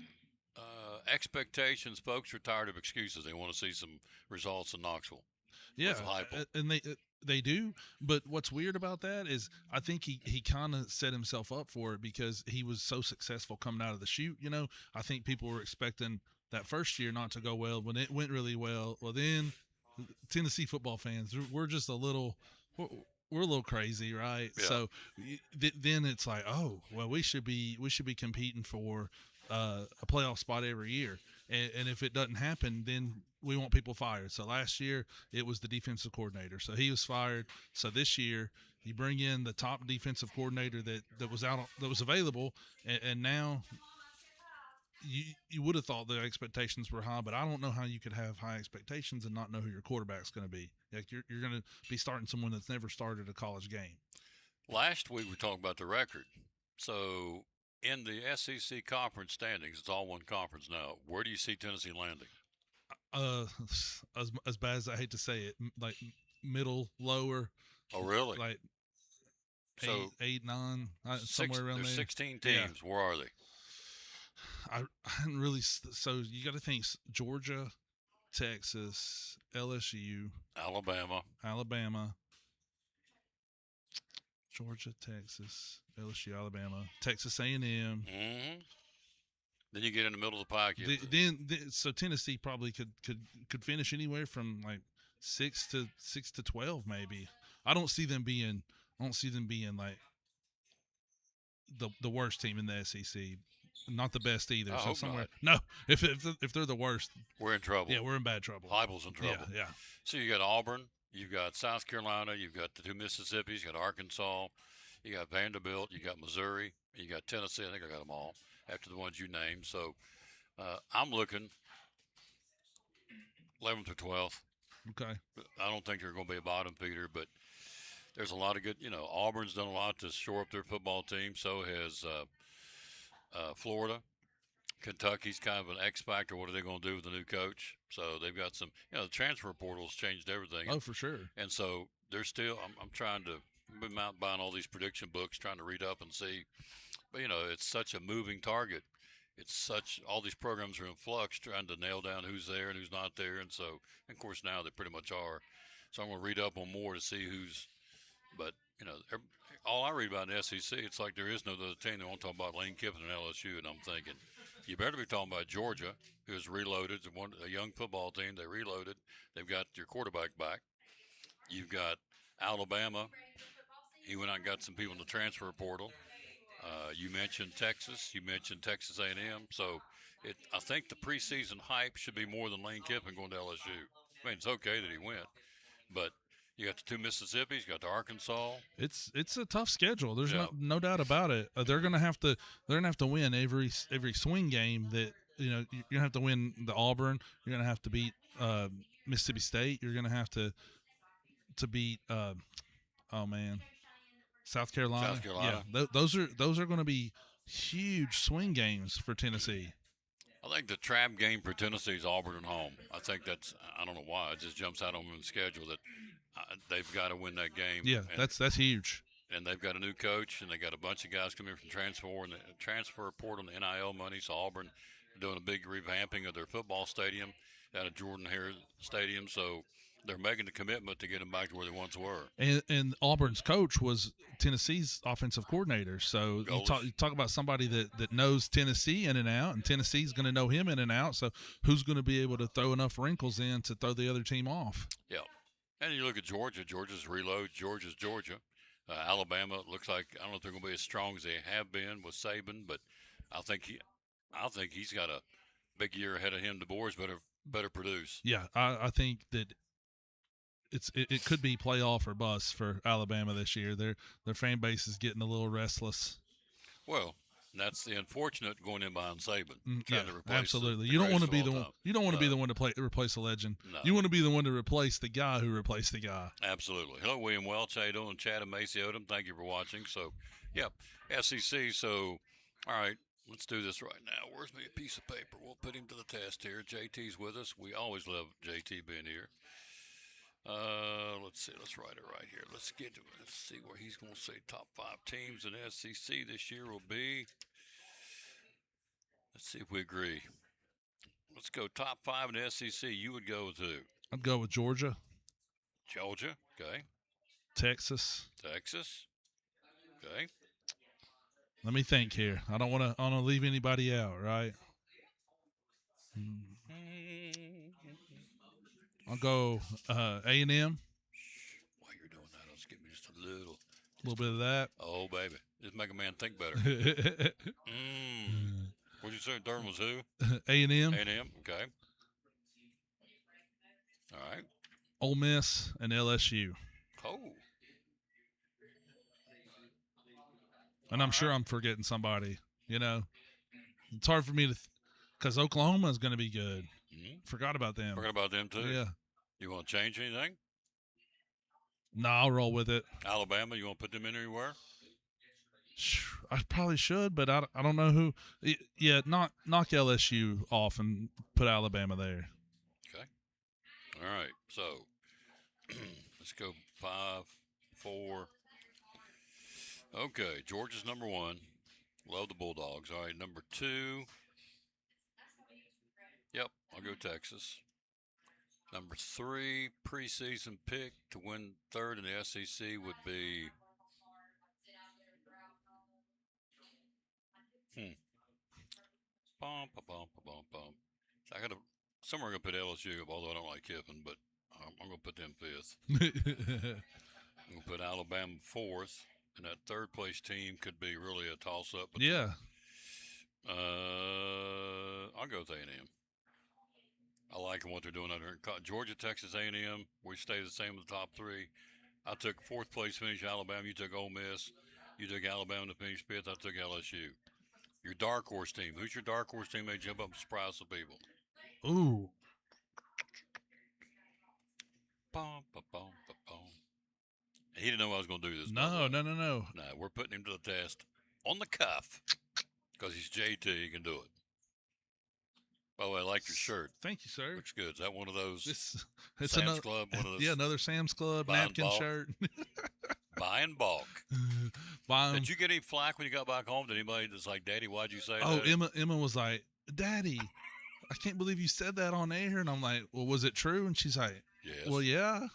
S1: expectations, folks are tired of excuses. They want to see some results in Knoxville.
S18: Yeah,
S1: with Heupel.
S18: and they do. But what's weird about that is I think he kind of set himself up for it because he was so successful coming out of the chute. I think people were expecting that first year not to go well when it went really well. Well, then Tennessee football fans, we're just a little crazy, right?
S1: Yeah.
S18: So then it's like, oh, well, we should be competing for a playoff spot every year, and if it doesn't happen, then we want people fired. So last year it was the defensive coordinator, so he was fired. So this year you bring in the top defensive coordinator that was available, and now you would have thought the expectations were high, but I don't know how you could have high expectations and not know who your quarterback's going to be. Like you're going to be starting someone that's never started a college game.
S1: Last week we talked about the record. So in the SEC conference standings, it's all one conference now. Where do you see Tennessee landing?
S18: As bad as I hate to say it, like middle, lower.
S1: Oh, really?
S18: Like
S1: So
S18: 8, 9, somewhere around there.
S1: There's 16 teams.
S18: Yeah.
S1: Where are they?
S18: I hadn't really. So you got to think Georgia, Texas, LSU,
S1: Alabama,
S18: Georgia, Texas, LSU, Alabama, Texas A&M.
S1: Mm-hmm. Then you get in the middle of the pack.
S18: So Tennessee probably could finish anywhere from like 6 to 12 maybe. I don't see them being like the worst team in the SEC. Not the best either.
S1: I
S18: So
S1: hope
S18: somewhere.
S1: not.
S18: No, if they're the worst,
S1: we're in trouble.
S18: yeah, we're in bad trouble.
S1: Heupel's in trouble.
S18: Yeah.
S1: So you got Auburn, you've got South Carolina, you've got the two Mississippis, you got Arkansas, you got Vanderbilt, you got Missouri, you got Tennessee. I think I got them all after the ones you named. So I'm looking 11th or 12th.
S18: Okay.
S1: I don't think they're going to be a bottom feeder, but there's a lot of good. Auburn's done a lot to shore up their football team. So has Florida. Kentucky's kind of an X factor. What are they going to do with the new coach? So they've got some. The transfer portal's changed everything.
S18: Oh, for sure.
S1: And so they're still. I'm trying to. I'm out buying all these prediction books, trying to read up and see. But it's such a moving target. All these programs are in flux, trying to nail down who's there and who's not there. And so, of course, now they pretty much are. So I'm going to read up on more to see who's. But all I read about in the SEC, it's like there is no other team. They won't talk about Lane Kiffin and LSU, and I'm thinking, you better be talking about Georgia, who's reloaded. A young football team. They reloaded. They've got your quarterback back. You've got Alabama. He went out and got some people in the transfer portal. You mentioned Texas. You mentioned Texas A&M. So I think the preseason hype should be more than Lane Kiffin going to LSU. I mean, it's okay that he went, but you got the two Mississippis. You got the Arkansas.
S18: It's a tough schedule. There's
S1: Yeah.
S18: no doubt about it. They're gonna have to win every swing game that you're gonna have to win the Auburn. You're gonna have to beat Mississippi State. You're gonna have to beat South Carolina.
S1: South Carolina.
S18: Yeah, those are going to be huge swing games for Tennessee.
S1: I think the trap game for Tennessee is Auburn at home. I think I don't know why, it just jumps out on them in the schedule that they've got to win that game.
S18: Yeah,
S1: and,
S18: that's huge.
S1: And they've got a new coach, and they got a bunch of guys coming from transfer and the transfer portal and the NIL money. So Auburn doing a big revamping of their football stadium out of Jordan-Hare Stadium. So they're making the commitment to get them back to where they once were.
S18: And Auburn's coach was Tennessee's offensive coordinator. So you talk about somebody that knows Tennessee in and out, and Tennessee's going to know him in and out. So who's going to be able to throw enough wrinkles in to throw the other team off?
S1: Yeah. And you look at Georgia. Georgia's reload. Georgia's Georgia. Alabama looks like, I don't know if they're going to be as strong as they have been with Saban, but I think he's got a big year ahead of him. DeBoer's better produce.
S18: Yeah, I think that it could be playoff or bust for Alabama this year. Their fan base is getting a little restless.
S1: Well, that's the unfortunate going in behind Saban.
S18: Yeah,
S1: to replace
S18: absolutely.
S1: the
S18: You don't want to
S1: greatest
S18: be
S1: of
S18: the
S1: all
S18: one.
S1: time.
S18: You don't want to be the one to replace a legend.
S1: No.
S18: You want to be the one to replace the guy who replaced the guy.
S1: Absolutely. Hello, William Welch. How you doing? Chad and Macy Odom. Thank you for watching. So, SEC. So, all right, let's do this right now. Where's me a piece of paper? We'll put him to the test here. JT's with us. We always love JT being here. Let's see. Let's write it right here. Let's see where he's going to say top 5 teams in SEC this year will be. Let's see if we agree. Let's go top 5 in the SEC. You would go with who?
S18: I'd go with Georgia.
S1: Georgia. Okay.
S18: Texas.
S1: Texas. Okay.
S18: Let me think here. I don't want to leave anybody out, right? I'll go A&M.
S1: While you're doing that, let's give me just a little
S18: bit of that.
S1: Oh, baby. Just make a man think better. What'd you say? Durham was who?
S18: A&M.
S1: A&M. Okay. All right.
S18: Ole Miss and LSU.
S1: Oh.
S18: And I'm sure I'm forgetting somebody. It's hard for me to, because Oklahoma is going to be good. Forgot about them.
S1: Forgot about them too.
S18: Yeah.
S1: You want to change anything?
S18: No, I'll roll with it.
S1: Alabama. You want to put them in anywhere?
S18: I probably should, but I don't know who. Yeah, knock LSU off and put Alabama there.
S1: Okay. All right. So let's go 5, 4. Okay. Georgia's number 1. Love the Bulldogs. All right. Number 2. Yep. I'll go Texas. Number 3 preseason pick to win 3rd in the SEC would be. I got somewhere I'm gonna put LSU, although I don't like Kiffin, but I'm gonna put them 5th. I'm gonna put Alabama 4th, and that 3rd place team could be really a toss up.
S18: Yeah.
S1: I'll go with A&M. I like what they're doing out here. Georgia, Texas, A&M. We stay the same with the top 3. I took 4th place finish Alabama. You took Ole Miss. You took Alabama to finish 5th. I took LSU. Your dark horse team. Who's your dark horse team? They jump up and surprise some people.
S18: Ooh.
S1: He didn't know I was going to do this.
S18: No.
S1: No, we're putting him to the test on the cuff because he's JT. He can do it. By the way, I like your shirt.
S18: Thank you, sir.
S1: Looks good. Is that one of those
S18: it's
S1: Sam's
S18: another,
S1: Club? One of those?
S18: Yeah, another Sam's Club
S1: Buy in
S18: napkin
S1: bulk.
S18: shirt.
S1: Buy in bulk. Did you get any flack when you got back home? Did anybody that's like, Daddy, why'd you say that?
S18: Emma was like, Daddy, I can't believe you said that on air. And I'm like, well, was it true? And she's like,
S1: yes.
S18: Well, yeah.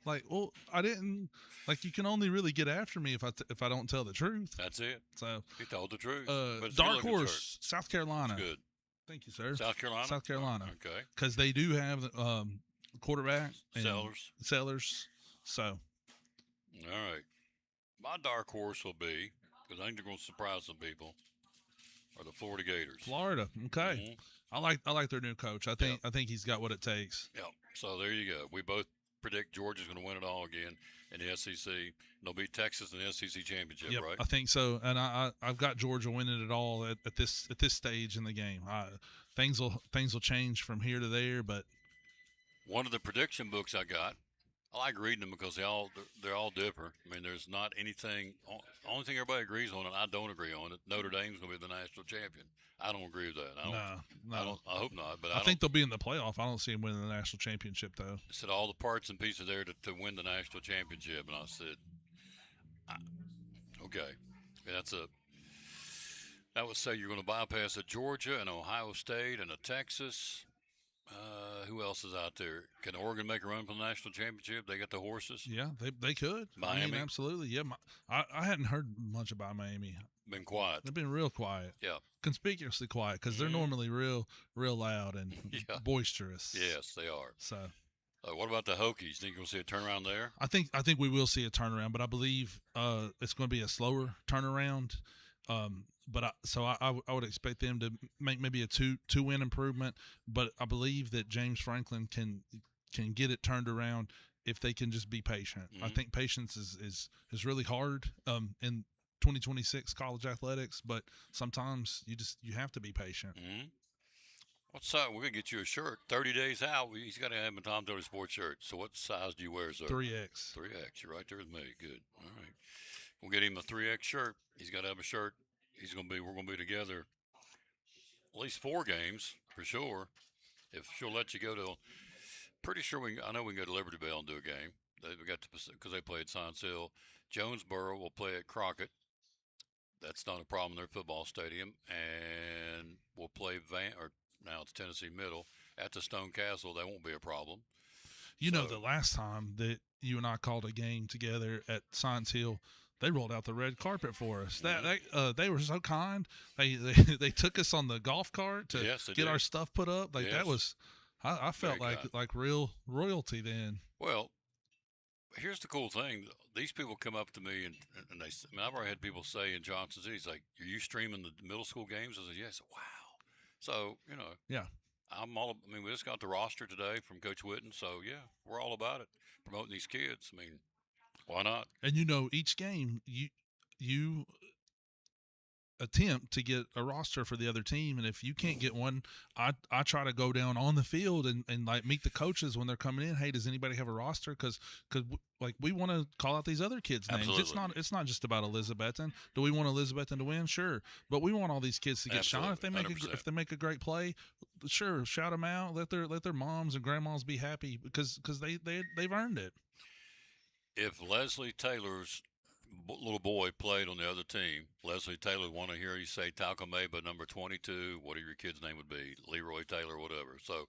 S18: Like, well, I didn't. Like, you can only really get after me if I don't tell the truth.
S1: That's it.
S18: So
S1: he told the truth. But it's
S18: dark
S1: still a good
S18: horse, South Carolina.
S1: It's good.
S18: Thank you, sir.
S1: South Carolina.
S18: South Carolina.
S1: Okay.
S18: Because they do have quarterback and
S1: Sellers.
S18: So.
S1: All right. My dark horse will be, because I think they're going to surprise some people, are the Florida Gators.
S18: Florida. Okay. I like their new coach. I think he's got what it takes.
S1: Yeah. So there you go. We both predict Georgia's going to win it all again in the SEC. They'll beat Texas in the SEC championship,
S18: Yep,
S1: right?
S18: I think so, and I've got Georgia winning it all at this stage in the game. Things will change from here to there, but
S1: One of the prediction books I got, I like reading them because they're all different. I mean, there's not anything. Only thing everybody agrees on, and I don't agree on it. Notre Dame's going to be the national champion. I don't agree with that.
S18: No.
S1: I hope not. But
S18: I think they'll be in the playoff. I don't see them winning the national championship though.
S1: I said all the parts and pieces there to win the national championship, and I said, okay, that would say you're going to bypass a Georgia and Ohio State and a Texas. Who else is out there? Can Oregon make a run for the national championship? They got the horses.
S18: Yeah, they could.
S1: Miami?
S18: I mean, absolutely. Yeah, I hadn't heard much about Miami.
S1: Been quiet.
S18: They've been real quiet.
S1: Yeah.
S18: Conspicuously quiet because they're normally real loud and boisterous.
S1: Yes, they are.
S18: So,
S1: what about the Hokies? Think you'll see a turnaround there?
S18: I think we will see a turnaround, but I believe it's going to be a slower turnaround. But I would expect them to make maybe a two win improvement. But I believe that James Franklin can get it turned around if they can just be patient. I think patience is really hard in 2026 college athletics, but sometimes you have to be patient.
S1: What size? We're gonna get you a shirt. 30 days out. He's got to have a Tom Tony sports shirt. So what size do you wear, sir?
S18: 3X.
S1: 3X. You're right there with me. Good. All right. We'll get him a 3X shirt. He's got to have a shirt. We're gonna be together at least 4 games for sure. If she'll let you go to, pretty sure I know we can go to Liberty Bell and do a game. We got to, because they play at Science Hill. Jonesboro will play at Crockett. That's not a problem in their football stadium. And we'll play now it's Tennessee Middle at the Stone Castle. That won't be a problem.
S18: You know, the last time that you and I called a game together at Science Hill, they rolled out the red carpet for us. They were so kind. They took us on the golf cart to get our stuff put up. That was, I felt like real royalty then.
S1: Well, here's the cool thing. These people come up to me and they, I mean, I've already had people say in Johnson City, it's like, are you streaming the middle school games? I said, yes. Wow. So,
S18: yeah.
S1: We just got the roster today from Coach Witten. So yeah, we're all about it. Promoting these kids. I mean, why not?
S18: And each game you attempt to get a roster for the other team, and if you can't get one, I try to go down on the field and like meet the coaches when they're coming in. Hey, does anybody have a roster? Because we want to call out these other kids' names.
S1: Absolutely.
S18: It's not just about Elizabethton. Do we want Elizabethton to win? Sure, but we want all these kids to get shot. If they make a great play, sure, shout them out. Let their moms and grandmas be happy because they've earned it.
S1: If Leslie Taylor's little boy played on the other team, Leslie Taylor would want to hear you say Talcum Meba number 22, whatever your kid's name would be, Leroy Taylor, whatever. So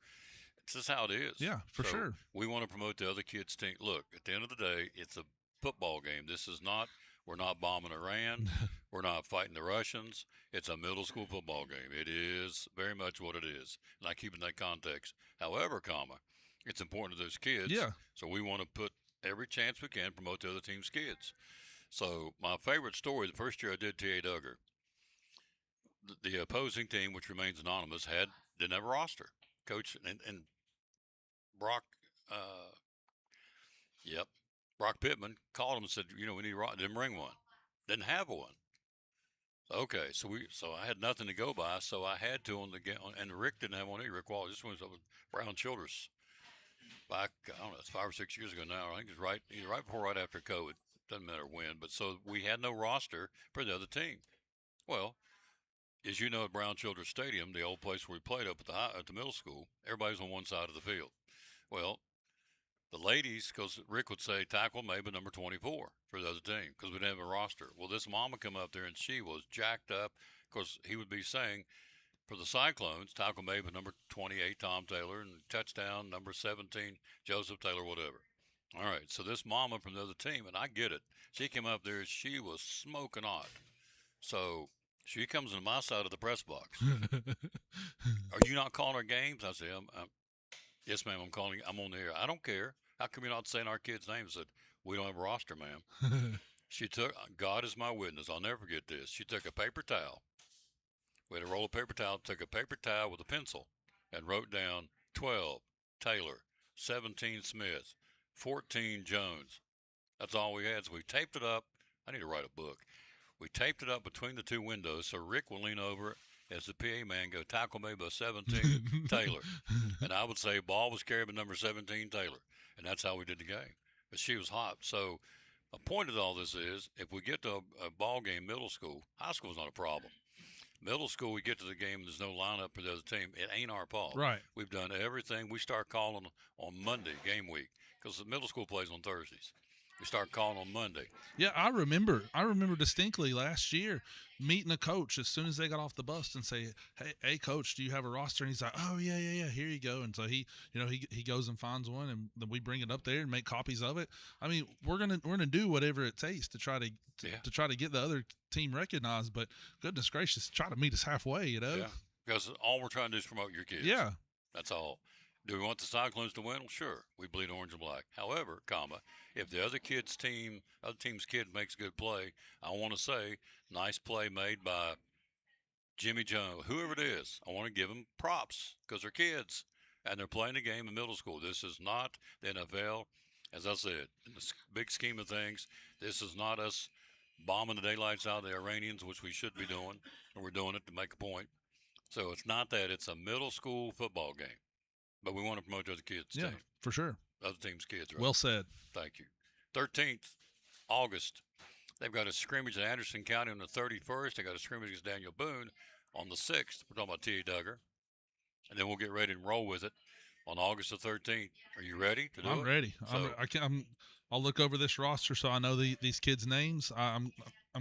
S1: it's just how it is.
S18: Yeah, for sure.
S1: We want to promote the other kids' team. Look, at the end of the day, it's a football game. We're not bombing Iran. We're not fighting the Russians. It's a middle school football game. It is very much what it is. And I keep in that context. However, it's important to those kids.
S18: Yeah.
S1: So we want to put every chance we can promote the other team's kids. So my favorite story, the first year I did T.A. Duggar, the opposing team, which remains anonymous, didn't have a roster. Coach and Brock, Brock Pittman called him and said, we need a roster. Didn't bring one. Didn't have one. Okay, so I had nothing to go by, so I had to and Rick didn't have one either. Rick Wallace, this one was up with Brown Childress. Back, I don't know, it's 5 or 6 years ago now. I think it's either right before or right after COVID. Doesn't matter when. But so we had no roster for the other team. Well, as you know, at Brown Childress Stadium, the old place where we played up at the middle school, everybody's on one side of the field. Well, the ladies, because Rick would say tackle maybe number 24 for the other team because we didn't have a roster. Well, this mama come up there and she was jacked up because he would be saying, for the Cyclones, tackle maybe number 28, Tom Taylor, and touchdown number 17, Joseph Taylor, whatever. All right, so this mama from the other team, and I get it. She came up there, she was smoking hot. So she comes into my side of the press box. Are you not calling our games? I said, yes, ma'am, I'm calling. I'm on the air. I don't care. How come you're not saying our kids' names? I said, we don't have a roster, ma'am. She took, God is my witness, I'll never forget this. She took a paper towel. We had a roll of paper towel, took a paper towel with a pencil and wrote down 12, Taylor, 17, Smith, 14 Jones. That's all we had. So we taped it up. I need to write a book. We taped it up between the two windows so Rick will lean over as the PA man go, tackle me by 17 Taylor. And I would say ball was carried by number 17 Taylor. And that's how we did the game. But she was hot. So the point of all this is if we get to a ball game middle school, high school is not a problem. Middle school, we get to the game, there's no lineup for the other team. It ain't our fault.
S18: Right.
S1: We've done everything. We start calling on Monday, game week, because the middle school plays on Thursdays. We start calling on Monday.
S18: Yeah, I remember distinctly last year meeting a coach as soon as they got off the bus and say, hey, coach, do you have a roster? And he's like, oh, yeah, here you go. And so he goes and finds one, and then we bring it up there and make copies of it. I mean, we're gonna do whatever it takes to try to get the other team recognized. But goodness gracious, try to meet us halfway,
S1: Yeah, because all we're trying to do is promote your kids.
S18: Yeah.
S1: That's all. Do we want the Cyclones to win? Well, sure. We bleed orange and black. However, if the other team's kid makes good play, I want to say, nice play made by Jimmy Jones, whoever it is. I want to give them props because they're kids and they're playing a game in middle school. This is not the NFL. As I said, in the big scheme of things, this is not us bombing the daylights out of the Iranians, which we should be doing, and we're doing it to make a point. So it's not that. It's a middle school football game. But we want to promote the other kids'
S18: Yeah,
S1: team.
S18: for sure.
S1: Other team's kids, right?
S18: Well said.
S1: Thank you. 13th, August. They've got a scrimmage in Anderson County on the 31st. They got a scrimmage against Daniel Boone on the 6th. We're talking about T.A. Duggar. And then we'll get ready and roll with it on August the 13th. Are you ready to do it?
S18: I'm ready.
S1: So,
S18: I'll look over this roster so I know these kids' names. I'm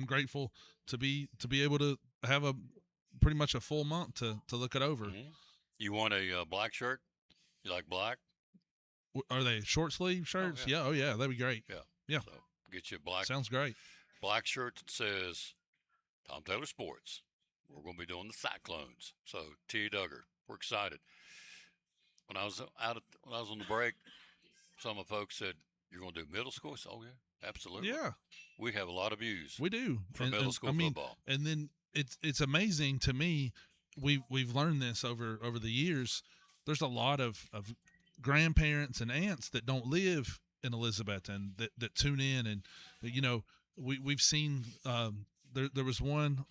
S18: grateful to be able to have a pretty much a full month to look it over.
S1: Mm-hmm. You want a black shirt? You like black?
S18: Are they short sleeve shirts?
S1: Oh, yeah.
S18: Oh yeah, that'd be great. Yeah.
S1: So get you a black.
S18: Sounds great.
S1: Black shirt that says Tom Taylor Sports. We're going to be doing the Cyclones. So T. Duggar, we're excited. When I was on the break, some of the folks said, "You're going to do middle school?" I said, "Oh yeah, absolutely."
S18: Yeah.
S1: We have a lot of views.
S18: We do
S1: for middle school football.
S18: And then it's amazing to me. We've learned this over the years. There's a lot of grandparents and aunts that don't live in Elizabeth and that tune in, and we've seen there was one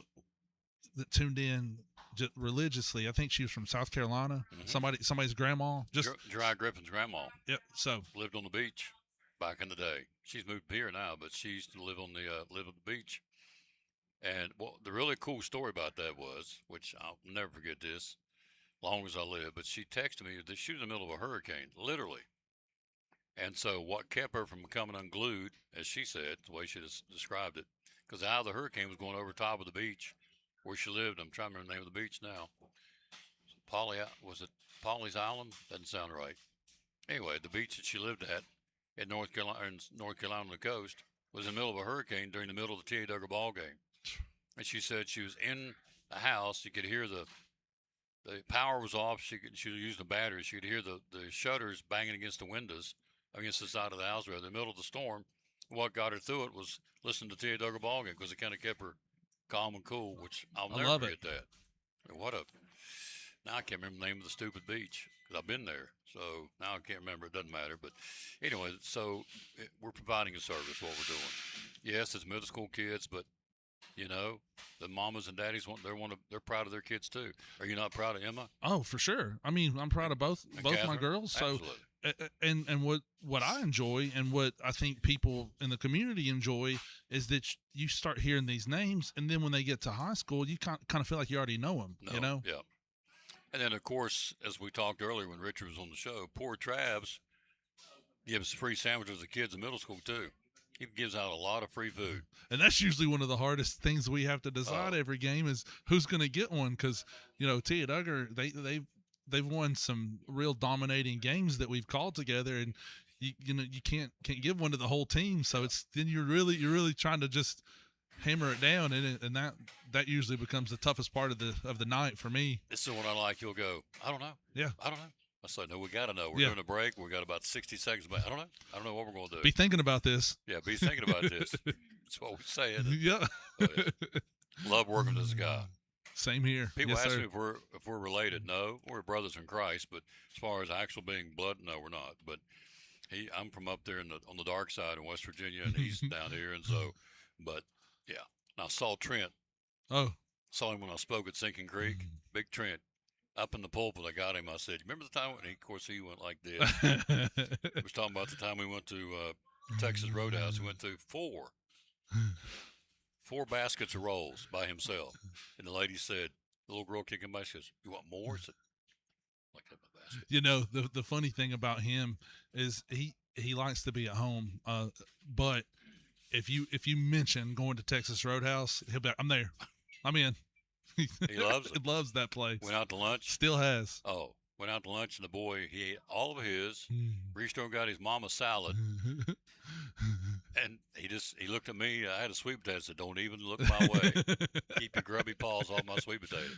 S18: that tuned in just religiously. I think she was from South Carolina.
S1: Mm-hmm.
S18: Somebody's grandma. Just
S1: Dry Griffin's grandma.
S18: Yep. So
S1: lived on the beach back in the day. She's moved here now, but she used to live on the beach. And the really cool story about that was, which I'll never forget this, long as I live, but she texted me that she was in the middle of a hurricane, literally. And so what kept her from becoming unglued, as she said, the way she described it, because the eye of the hurricane was going over top of the beach where she lived. I'm trying to remember the name of the beach now. Was it Polly's Island? Doesn't sound right. Anyway, the beach that she lived at in North Carolina on the coast was in the middle of a hurricane during the middle of the T.A. Duggar ball game. And she said she was in the house. You could hear the power was off. She was using a battery. She could hear the shutters banging against the windows, against the side of the house. In the middle of the storm, what got her through it was listening to T.A. Duggar ball game because it kind of kept her calm and cool, which I'll never forget that. Now I can't remember the name of the stupid beach because I've been there. So now I can't remember. It doesn't matter. But anyway, so we're providing a service, what we're doing. Yes, it's middle school kids, but the mamas and daddies they're proud of their kids too. Are you not proud of Emma?
S18: Oh, for sure. I mean, I'm proud of both
S1: Catherine?
S18: my girls. So,
S1: absolutely.
S18: and what I enjoy and what I think people in the community enjoy is that you start hearing these names, and then when they get to high school, you kind of feel like you already know them.
S1: Yeah. And then of course, as we talked earlier when Richard was on the show, poor Travs gives free sandwiches to kids in middle school too. He gives out a lot of free food.
S18: And that's usually one of the hardest things we have to decide every game is who's going to get one. Because, T.A. Duggar, they've won some real dominating games that we've called together. And, you can't give one to the whole team. So you're really trying to just hammer it down. And that usually becomes the toughest part of the night for me.
S1: This is what I like. You'll go, I don't know.
S18: Yeah.
S1: I don't know. I said, no, we got to know. We're doing a break. We got about 60 seconds. I don't know. I don't know what we're going to do.
S18: Be thinking about this.
S1: Yeah, be thinking about this. That's what we say. Isn't it?
S18: Yeah.
S1: Oh, yeah. Love working with this guy.
S18: Same here.
S1: People
S18: yes,
S1: ask
S18: sir.
S1: me if we're related. No, we're brothers in Christ. But as far as actual being blood, no, we're not. But I'm from up there on the dark side in West Virginia, and he's down here, and so, but yeah. And I saw Trent.
S18: Oh.
S1: Saw him when I spoke at Sinking Creek. Big Trent. Up in the pulpit, I got him. I said, "Remember the time when?" Of course, he went like this. He was talking about the time we went to Texas Roadhouse. He went through four baskets of rolls by himself, and the lady said, "The little girl kicking by, she goes, you want more?" I said, "Like that, my basket."
S18: You know, the funny thing about him is he likes to be at home, but if you mention going to Texas Roadhouse, he'll be like, "I'm there, I'm in."
S1: He loves it.
S18: He loves that place.
S1: Went out to lunch.
S18: Still has.
S1: Oh, went out to lunch, and the boy, he ate all of his. Reached over and got his mama's salad. And he looked at me. I had a sweet potato. Said, "Don't even look my way. Keep your grubby paws off my sweet potato."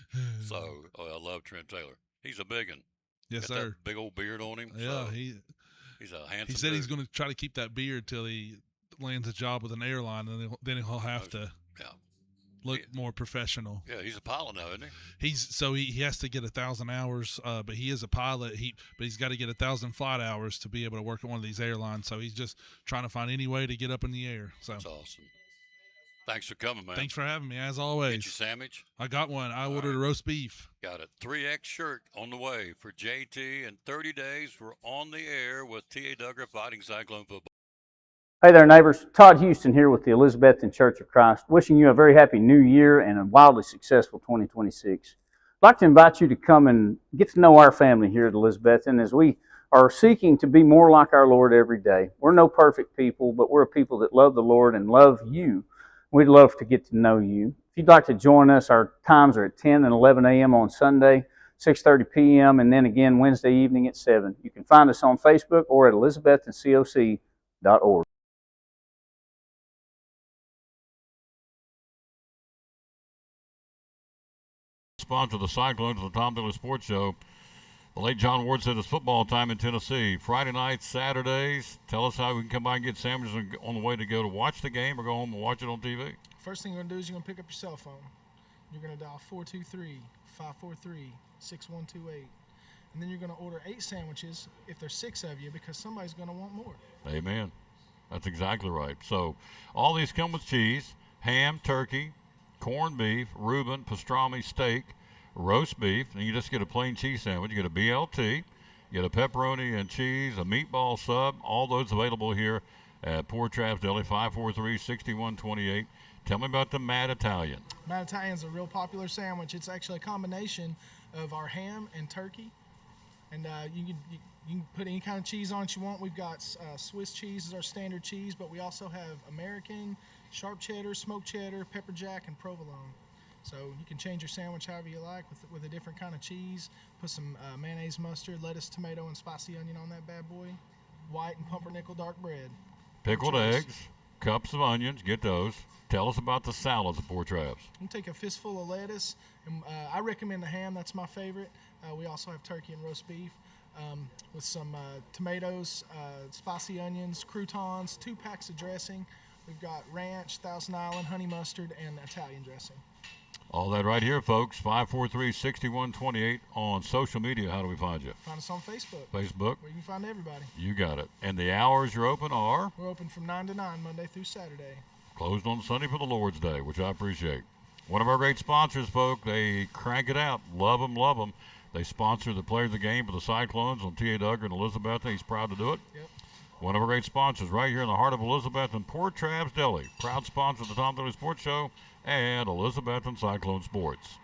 S1: So, I love Trent Taylor. He's a big one.
S18: Yes,
S1: Got
S18: sir.
S1: That big old beard on him.
S18: Yeah,
S1: so he's a handsome
S18: He said he's
S1: dude.
S18: going to try to keep that beard till he lands a job with an airline, and then he'll have to look more professional.
S1: Yeah, he's a pilot now, isn't he?
S18: He has to get 1,000 hours, but he is a pilot. But he's got to get 1,000 flight hours to be able to work at one of these airlines. So he's just trying to find any way to get up in the air. So
S1: That's awesome. Thanks for coming, man.
S18: thanks for having me, as always.
S1: Get your sandwich.
S18: I got one. I ordered a roast beef.
S1: Got it. 3X shirt on the way for JT. In 30 days, we're on the air with T.A. Duggar Fighting Cyclone Football.
S19: Hey there, neighbors. Todd Houston here with the Elizabethton Church of Christ, wishing you a very happy new year and a wildly successful 2026. I'd like to invite you to come and get to know our family here at Elizabethton as we are seeking to be more like our Lord every day. We're no perfect people, but we're a people that love the Lord and love you. We'd love to get to know you. If you'd like to join us, our times are at 10 and 11 a.m. on Sunday, 6:30 p.m., and then again Wednesday evening at 7. You can find us on Facebook or at elizabettoncoc.org.
S1: Sponsor of the Cyclones of the Tom Dillon Sports Show. The late John Ward said it's football time in Tennessee. Friday nights, Saturdays. Tell us how we can come by and get sandwiches on the way to go to watch the game or go home and watch it on TV.
S6: First thing you're going to do is you're going to pick up your cell phone. You're going to dial 423-543-6128. And then you're going to order 8 sandwiches if there's 6 of you because somebody's going to want more.
S1: Amen. That's exactly right. So all these come with cheese, ham, turkey, corned beef, Reuben, pastrami, steak, roast beef, and you just get a plain cheese sandwich. You get a BLT, you get a pepperoni and cheese, a meatball sub, all those available here at Poor Traps Deli, 543-6128. Tell me about the Mad Italian.
S6: Mad Italian's a real popular sandwich. It's actually a combination of our ham and turkey. And you can put any kind of cheese on it you want. We've got Swiss cheese is our standard cheese, but we also have American, sharp cheddar, smoked cheddar, pepper jack, and provolone. So you can change your sandwich however you like with a different kind of cheese. Put some mayonnaise, mustard, lettuce, tomato, and spicy onion on that bad boy. White and pumpernickel dark bread.
S1: Pickled eggs, cups of onions, get those. Tell us about the salads at Poor Traps.
S6: You take a fistful of lettuce, and I recommend the ham. That's my favorite. We also have turkey and roast beef with some tomatoes, spicy onions, croutons, 2 packs of dressing. We've got ranch, Thousand Island, honey mustard, and Italian dressing.
S1: All that right here, folks. 543-6128 on social media. How do we find you?
S6: Find us on Facebook.
S1: Facebook.
S6: Where you can find everybody.
S1: You got it. And the hours you're open are?
S6: We're open from 9 to 9, Monday through Saturday.
S1: Closed on Sunday for the Lord's Day, which I appreciate. One of our great sponsors, folks. They crank it out. Love them, love them. They sponsor the Players of the Game for the Cyclones on T.A. Duggar and Elizabeth. He's proud to do it.
S6: Yep.
S1: One of our great sponsors right here in the heart of Elizabeth and Poor Traps Deli. Proud sponsor of the Tom Dillon Sports Show and Elizabeth and Cyclone Sports.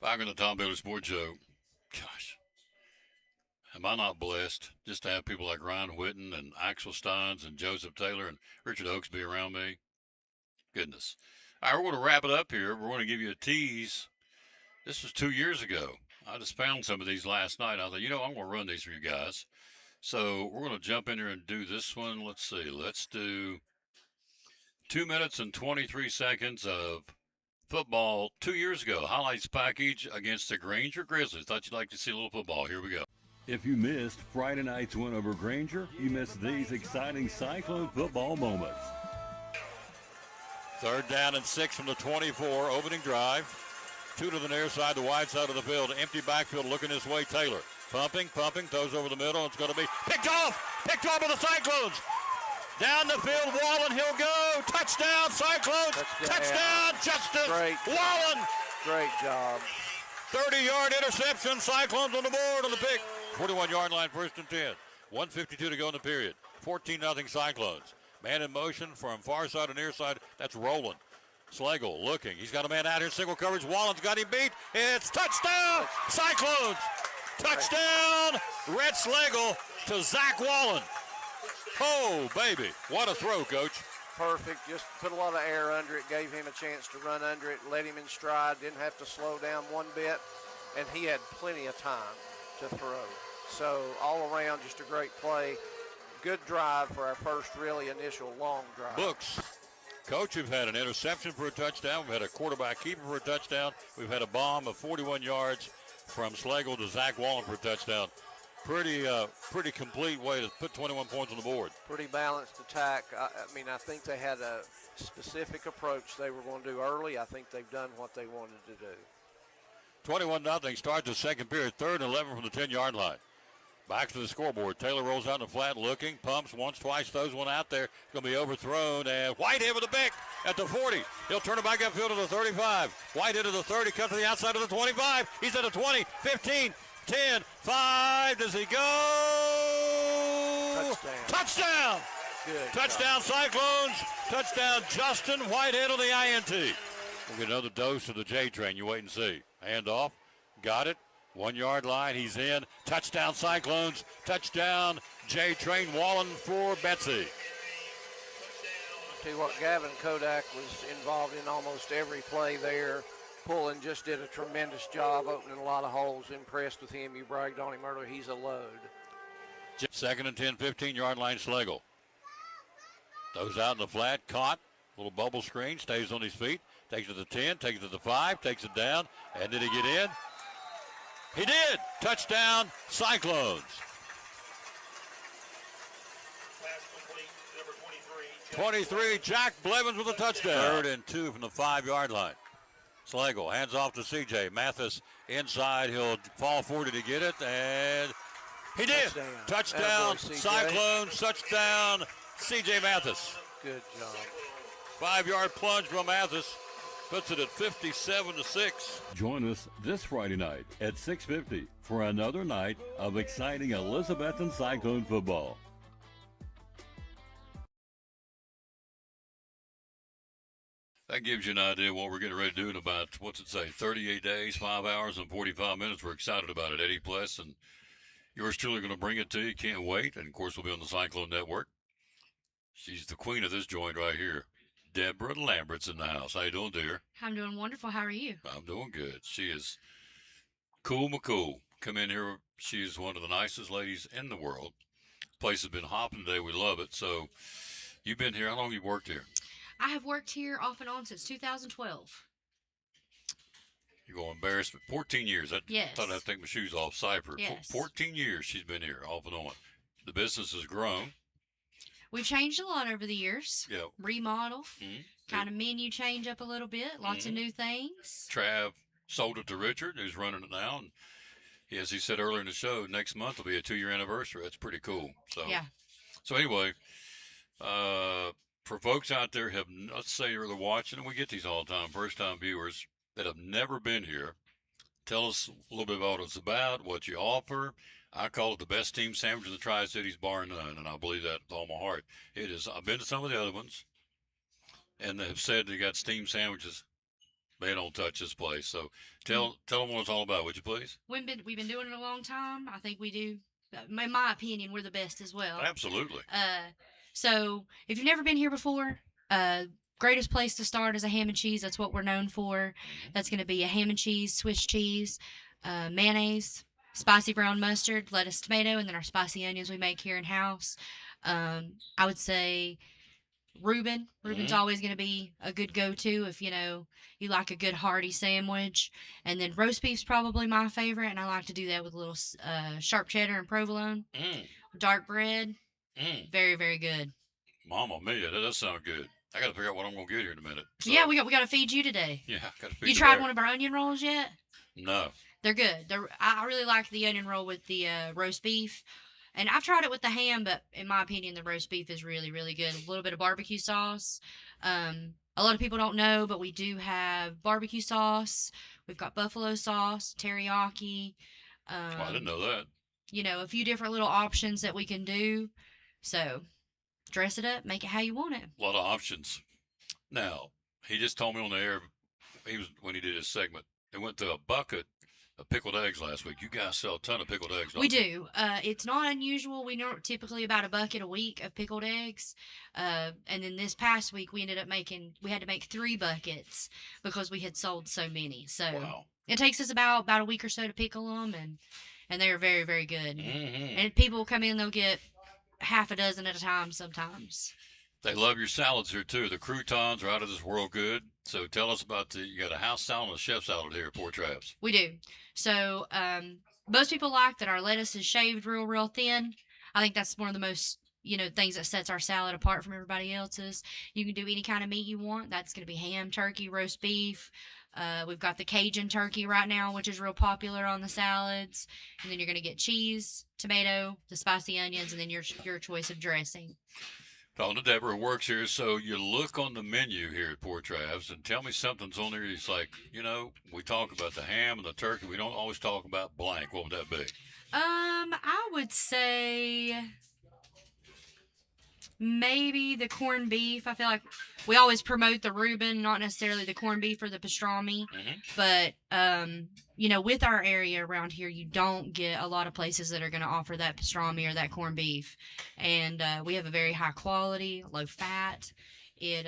S1: Back in the Tom Bailey Sports Show. Gosh, am I not blessed just to have people like Ryan Whitten and Axel Steins and Joseph Taylor and Richard Oakesby around me? Goodness. All right, we're going to wrap it up here. We're going to give you a tease. This was 2 years ago. I just found some of these last night. I thought, I'm going to run these for you guys. So we're going to jump in here and do this one. Let's see. Let's do 2 minutes and 23 seconds of football 2 years ago. Highlights package against the Granger Grizzlies. Thought you'd like to see a little football. Here we go.
S20: If you missed Friday night's win over Granger, you missed these exciting Cyclone football moments.
S1: 3rd down and 6 from the 24, opening drive. 2 to the near side, the wide side of the field. Empty backfield looking this way, Taylor. Pumping, throws over the middle. It's going to be picked off by the Cyclones. Down the field, Wallen, he'll go. Touchdown, Cyclones. Touchdown, Justice Wallen.
S21: Great job.
S1: 30-yard interception, Cyclones on the board on the pick. 41-yard line, 1st and 10. 1:52 to go in the period. 14-0 Cyclones. Man in motion from far side to near side. That's Rowland. Slagle looking. He's got a man out here. Single coverage. Wallen's got him beat. It's touchdown, Cyclones. Touchdown, Rhett Slagle to Zach Wallen. Oh, baby. What a throw, Coach.
S21: Perfect. Just put a lot of air under it. Gave him a chance to run under it. Let him in stride. Didn't have to slow down one bit. And he had plenty of time to throw. So all around, just a great play. Good drive for our first really initial long drive.
S1: Books. Coach, we've had an interception for a touchdown. We've had a quarterback keeper for a touchdown. We've had a bomb of 41 yards from Slagle to Zach Wallen for a touchdown. Pretty complete way to put 21 points on the board.
S21: Pretty balanced attack. I I think they had a specific approach they were going to do early. I think they've done what they wanted to do.
S1: 21-0 starts the second period. 3rd and 11 from the 10-yard line. Back to the scoreboard. Taylor rolls out in the flat, looking, pumps once, twice, throws one out there. It's going to be overthrown, and Whitehead with a pick at the 40. He'll turn it back upfield to the 35. Whitehead to the 30, comes to the outside of the 25. He's at the 20, 15, 10, 5. Does he go? Touchdown!
S21: Good
S1: Touchdown, Cyclones. Touchdown, Justin Whitehead on the INT. We'll get another dose of the J train. You wait and see. Hand off. Got it. 1 yard line. He's in. Touchdown, Cyclones. Touchdown, J train. Wallen for Betsy.
S21: Tell you what, Gavin Kodak was involved in almost every play there. Pullen just did a tremendous job opening a lot of holes. Impressed with him. You bragged on him earlier. He's a load.
S1: 2nd and 10, 15-yard line, Slagle. Throws out in the flat, caught. Little bubble screen, stays on his feet. Takes it to the 10, takes it to the 5, takes it down. And did he get in? He did. Touchdown, Cyclones. 23, Jack Blevins with a touchdown. 3rd and 2 from the 5-yard line. Slagle hands off to CJ. Mathis inside. He'll fall forward to get it, and he did. Touchdown, Cyclones. Touchdown, CJ Mathis.
S21: Good job.
S1: 5-yard plunge from Mathis. Puts it at 57-6.
S20: Join us this Friday night at 6:50 for another night of exciting Elizabethton Cyclone football.
S1: That gives you an idea of what we're getting ready to do in about, 38 days, 5 hours, and 45 minutes. We're excited about it. Eddie Pless and yours truly going to bring it to you. Can't wait. And, of course, we'll be on the Cyclone Network. She's the queen of this joint right here. Deborah Lambert's in the house. How you doing, dear?
S22: I'm doing wonderful. How are you?
S1: I'm doing good. She is cool McCool. Come in here. She is one of the nicest ladies in the world. Place has been hopping today. We love it. So you've been here. How long have you worked here?
S22: I have worked here off and on since 2012.
S1: You're going embarrassment. 14 years. I
S22: Yes.
S1: thought I'd take my shoes off. Cypher.
S22: Yes.
S1: 14 years she's been here, off and on. The business has grown.
S22: We've changed a lot over the years.
S1: Yeah.
S22: Remodel.
S1: Mm-hmm.
S22: Kind of menu change up a little bit. Lots of new things.
S1: Trav sold it to Richard, who's running it now. And as he said earlier in the show, next month will be a 2-year anniversary. That's pretty cool. So,
S22: Yeah.
S1: So anyway, for folks out there have, let's say you're watching, and we get these all the time, first-time viewers that have never been here, tell us a little bit about what it's about, what you offer. I call it the best team sandwich in the Tri-Cities, bar none, and I believe that with all my heart. It is. I've been to some of the other ones, and they have said they got steamed sandwiches. They don't touch this place. So tell them what it's all about, would you please?
S22: We've been doing it a long time. I think we do. In my opinion, we're the best as well.
S1: Absolutely.
S22: So if you've never been here before, greatest place to start is a ham and cheese. That's what we're known for. That's going to be a ham and cheese, Swiss cheese, mayonnaise, spicy brown mustard, lettuce, tomato, and then our spicy onions we make here in house. I would say Reuben's always going to be a good go-to if, you know, you like a good hearty sandwich. And then roast beef's probably my favorite, and I like to do that with a little sharp cheddar and provolone. Dark bread. Very, very good.
S1: Mama mia, that does sound good. I got to figure out what I'm going to get here in a minute. So,
S22: Yeah, we got to feed you today.
S1: Yeah, got to feed
S22: You
S1: the
S22: tried
S1: bear.
S22: one of our onion rolls yet?
S1: No.
S22: They're good. I really like the onion roll with the roast beef. And I've tried it with the ham, but in my opinion, the roast beef is really, really good. A little bit of barbecue sauce. A lot of people don't know, but we do have barbecue sauce. We've got buffalo sauce, teriyaki.
S1: I didn't know that.
S22: You know, a few different little options that we can do. So, dress it up, make it how you want it.
S1: A lot of options. Now, he just told me on the air, when he did his segment, they went to a bucket of pickled eggs last week. You guys sell a ton of pickled eggs, don't
S22: We
S1: you?
S22: do. It's not unusual. We know typically about a bucket a week of pickled eggs. And then this past week, we had to make 3 buckets because we had sold so many. So it takes us about a week or so to pickle them, and they're very, very good. And people will come in, they'll get half a dozen at a time sometimes.
S1: They love your salads here, too. The croutons are out of this world good. So tell us about you got a house salad and a chef salad here at Port Traps.
S22: We do. So most people like that our lettuce is shaved real, real thin. I think that's one of the most, you know, things that sets our salad apart from everybody else's. You can do any kind of meat you want. That's going to be ham, turkey, roast beef. We've got the Cajun turkey right now, which is real popular on the salads. And then you're going to get cheese, tomato, the spicy onions, and then your choice of dressing.
S1: Talking to Deborah, who works here. So you look on the menu here at Port Traps and tell me something's on there. It's like, you know, we talk about the ham and the turkey. We don't always talk about blank. What would that be?
S22: I would say maybe the corned beef. I feel like we always promote the Reuben, not necessarily the corned beef or the pastrami. But, you know, with our area around here, you don't get a lot of places that are going to offer that pastrami or that corned beef. And we have a very high quality, low fat. It,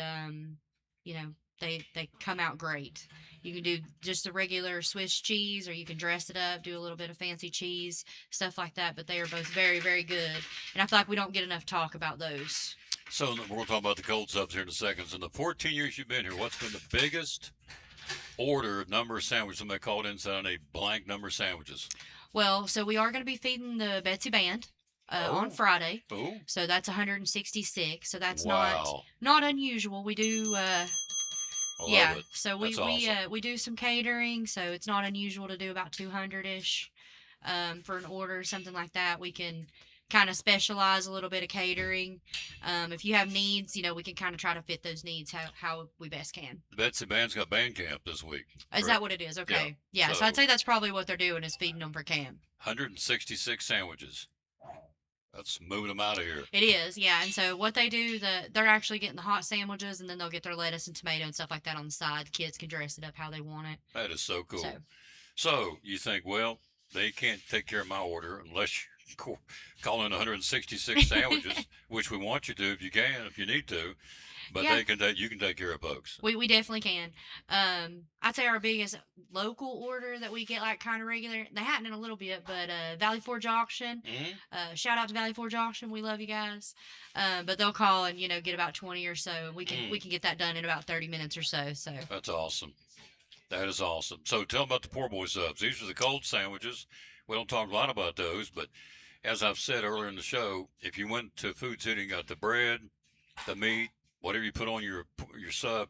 S22: you know, they come out great. You can do just the regular Swiss cheese, or you can dress it up, do a little bit of fancy cheese, stuff like that. But they are both very, very good. And I feel like we don't get enough talk about those.
S1: So we'll talk about the cold subs here in a second. So in the 14 years you've been here, what's been the biggest number of sandwiches somebody called in saying a blank number of sandwiches?
S22: Well, so we are going to be feeding the Betsy Band on Friday. So that's 166. So that's not unusual. We do
S1: love it.
S22: So
S1: That's awesome.
S22: we do some catering, so it's not unusual to do about 200-ish for an order, something like that. We can kind of specialize a little bit of catering. If you have needs, you know, we can kind of try to fit those needs how we best can.
S1: The Betsy Band's got band camp this week.
S22: Is that what it is? Okay. Yeah, so I'd say that's probably what they're doing, is feeding them for camp.
S1: 166 sandwiches. That's moving them out of here.
S22: It is, yeah. And so what they do, they're actually getting the hot sandwiches, and then they'll get their lettuce and tomato and stuff like that on the side. The kids can dress it up how they want it.
S1: That is so cool. So you think, well, they can't take care of my order unless you call in 166 sandwiches, which we want you to if you can, if you need to. But
S22: Yeah.
S1: you can take care of folks.
S22: We definitely can. I'd say our biggest local order that we get like kind of regular, they happen in a little bit, but Valley Forge Auction. Shout out to Valley Forge Auction. We love you guys. But they'll call and, you know, get about 20 or so. And we can get that done in about 30 minutes or so. So
S1: That's awesome. That is awesome. So tell them about the poor boy subs. These are the cold sandwiches. We don't talk a lot about those, but as I've said earlier in the show, if you went to Food City and got the bread, the meat, whatever you put on your sub,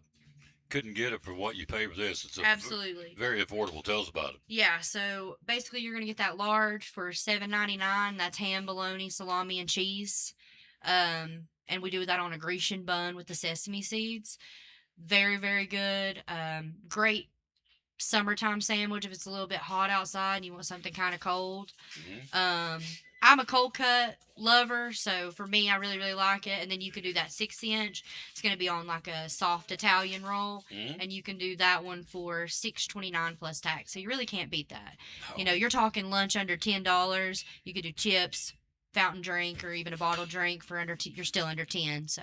S1: couldn't get it for what you pay for this. It's
S22: Absolutely.
S1: Very affordable. Tell us about it.
S22: yeah, so basically you're gonna get that large for $7.99. That's ham, bologna, salami, and cheese. And we do that on a Grecian bun with the sesame seeds. Very, very good. Great summertime sandwich if it's a little bit hot outside and you want something kind of cold. I'm a cold cut lover, so for me, I really, really like it. And then you can do that 6-inch. It's going to be on like a soft Italian roll, and you can do that one for $6.29 plus tax. So you really can't beat that. You know, you're talking lunch under $10. You could do chips, fountain drink, or even a bottled drink for under. You're still under 10. So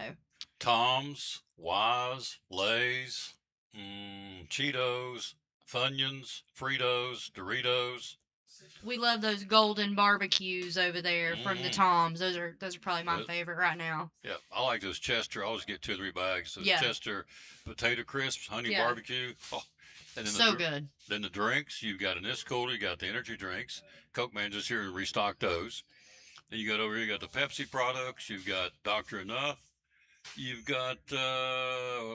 S1: Tom's, Wise, Lay's, Cheetos, Funyuns, Fritos, Doritos.
S22: We love those golden barbecues over there from the Toms. Those are probably my
S1: Yep.
S22: favorite right now.
S1: Yeah, I like those Chester. I always get 2 or 3 bags. Those
S22: Yeah.
S1: Chester potato crisps, honey
S22: Yeah.
S1: barbecue. Oh, and then
S22: So
S1: the,
S22: good.
S1: Then the drinks. You've got in this cooler, you got the energy drinks. Coke Man just here and restocked those. Then you got over here, you got the Pepsi products. You've got Dr. Enough. You've got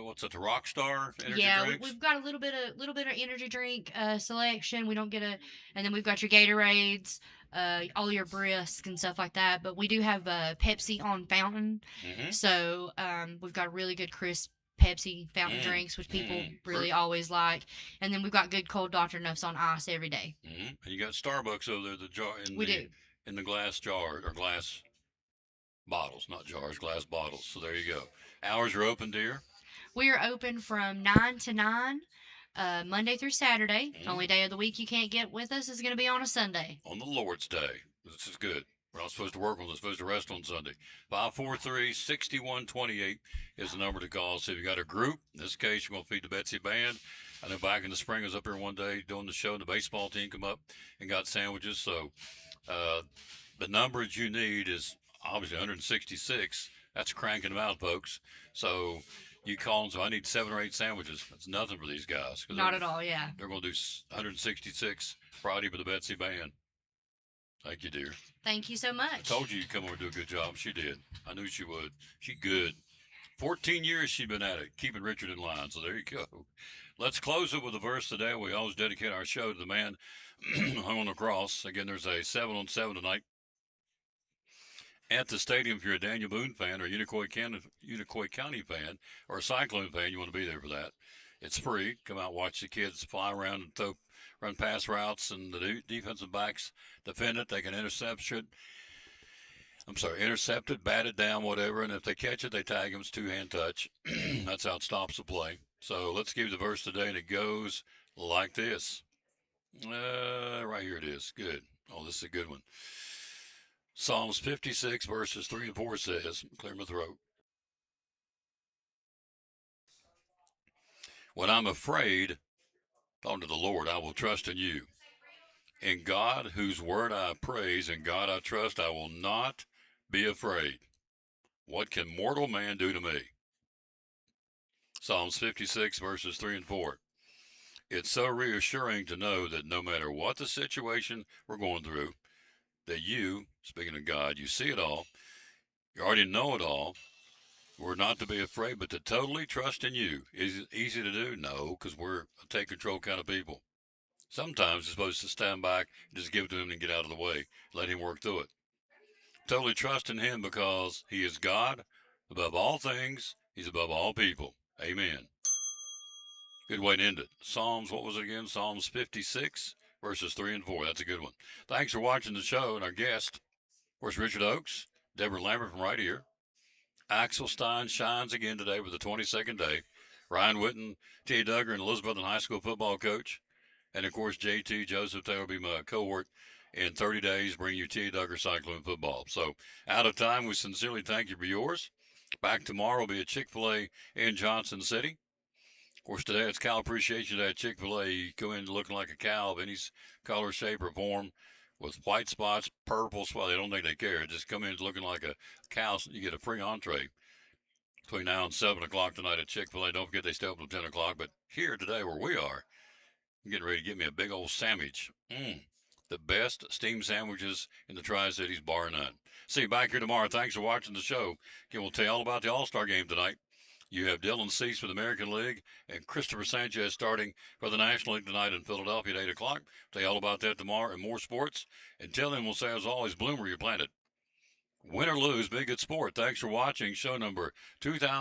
S1: what's that? The Rockstar energy
S22: Yeah,
S1: drinks.
S22: we've got a little bit of energy drink selection. We don't get and then we've got your Gatorades, all your brisk and stuff like that. But we do have Pepsi on fountain, so we've got really good crisp Pepsi fountain drinks, which people really always like. And then we've got good cold Dr. Nuffs on ice every day.
S1: And you got Starbucks over there, the jar
S22: We do.
S1: in the glass jar or glass bottles, not jars, glass bottles. So there you go. Hours are open, dear.
S22: We are open from 9 to 9, Monday through Saturday. The only day of the week you can't get with us is going to be on a Sunday.
S1: On the Lord's Day. This is good. We're not supposed to work on this, supposed to rest on Sunday. 543-6128 is the number to call. So if you got a group, in this case, you're going to feed the Betsy Band. I know back in the spring, I was up here one day doing the show, and the baseball team come up and got sandwiches. So the numbers you need is obviously 166. That's cranking them out, folks. So you call them, so I need 7 or 8 sandwiches. That's nothing for these guys.
S22: Not at all, yeah.
S1: They're going to do 166 Friday for the Betsy Band. Thank you, dear.
S22: Thank you so
S1: I
S22: much.
S1: told you you'd come over and do a good job. She did. I knew she would. She good. 14 years she's been at it, keeping Richard in line. So there you go. Let's close it with a verse today. We always dedicate our show to the man hung on the cross. Again, there's a 7-on-7 tonight at the stadium. If you're a Daniel Boone fan or a Unicoi County fan or a Cyclone fan, you want to be there for that. It's free. Come out, watch the kids fly around and run pass routes, and the defensive backs defend it. They can intercept it, bat it down, whatever. And if they catch it, they tag them. It's 2-hand touch. That's how it stops the play. So let's give you the verse today, and it goes like this. Right here it is. Good. Oh, this is a good one. Psalms 56, verses 3 and 4 says, clear my throat. When I'm afraid, talking to the Lord, I will trust in you. In God, whose word I praise, in God I trust, I will not be afraid. What can mortal man do to me? Psalms 56, verses 3 and 4. It's so reassuring to know that no matter what the situation we're going through, that you, speaking of God, you see it all, you already know it all. We're not to be afraid, but to totally trust in you. Is it easy to do? No, because we're a take control kind of people. Sometimes you're supposed to stand back and just give it to him and get out of the way. Let him work through it. Totally trust in him because he is God above all things. He's above all people. Amen. Good way to end it. Psalms, what was it again? Psalms 56, verses 3 and 4. That's a good one. Thanks for watching the show. And our guest, of course, Richard Oakes, Deborah Lambert from right here. Axel Stein shines again today with the 22nd day. Ryan Witten, T. Duggar, and Elizabeth high school football coach. And, of course, JT, Joseph Taylor will be my cohort in 30 days, bring you T. Duggar Cyclone football. So, out of time, we sincerely thank you for yours. Back tomorrow will be a Chick-fil-A in Johnson City. Of course, today it's Cow Appreciation Day at Chick-fil-A. You go in looking like a cow of any color, shape, or form with white spots, purple spots. They don't think they care. Just come in looking like a cow. You get a free entree between now and 7 o'clock tonight at Chick-fil-A. Don't forget they stay open till 10 o'clock. But here today where we are, I'm getting ready to get me a big old sandwich. The best steamed sandwiches in the Tri-Cities, bar none. See you back here tomorrow. Thanks for watching the show. Again, we'll tell you all about the All-Star game tonight. You have Dylan Cease for the American League and Christopher Sanchez starting for the National League tonight in Philadelphia at 8 o'clock. Tell you all about that tomorrow and more sports. Until then, we'll say, as always, bloom where you're planted. Win or lose, be a good sport. Thanks for watching show number 2000.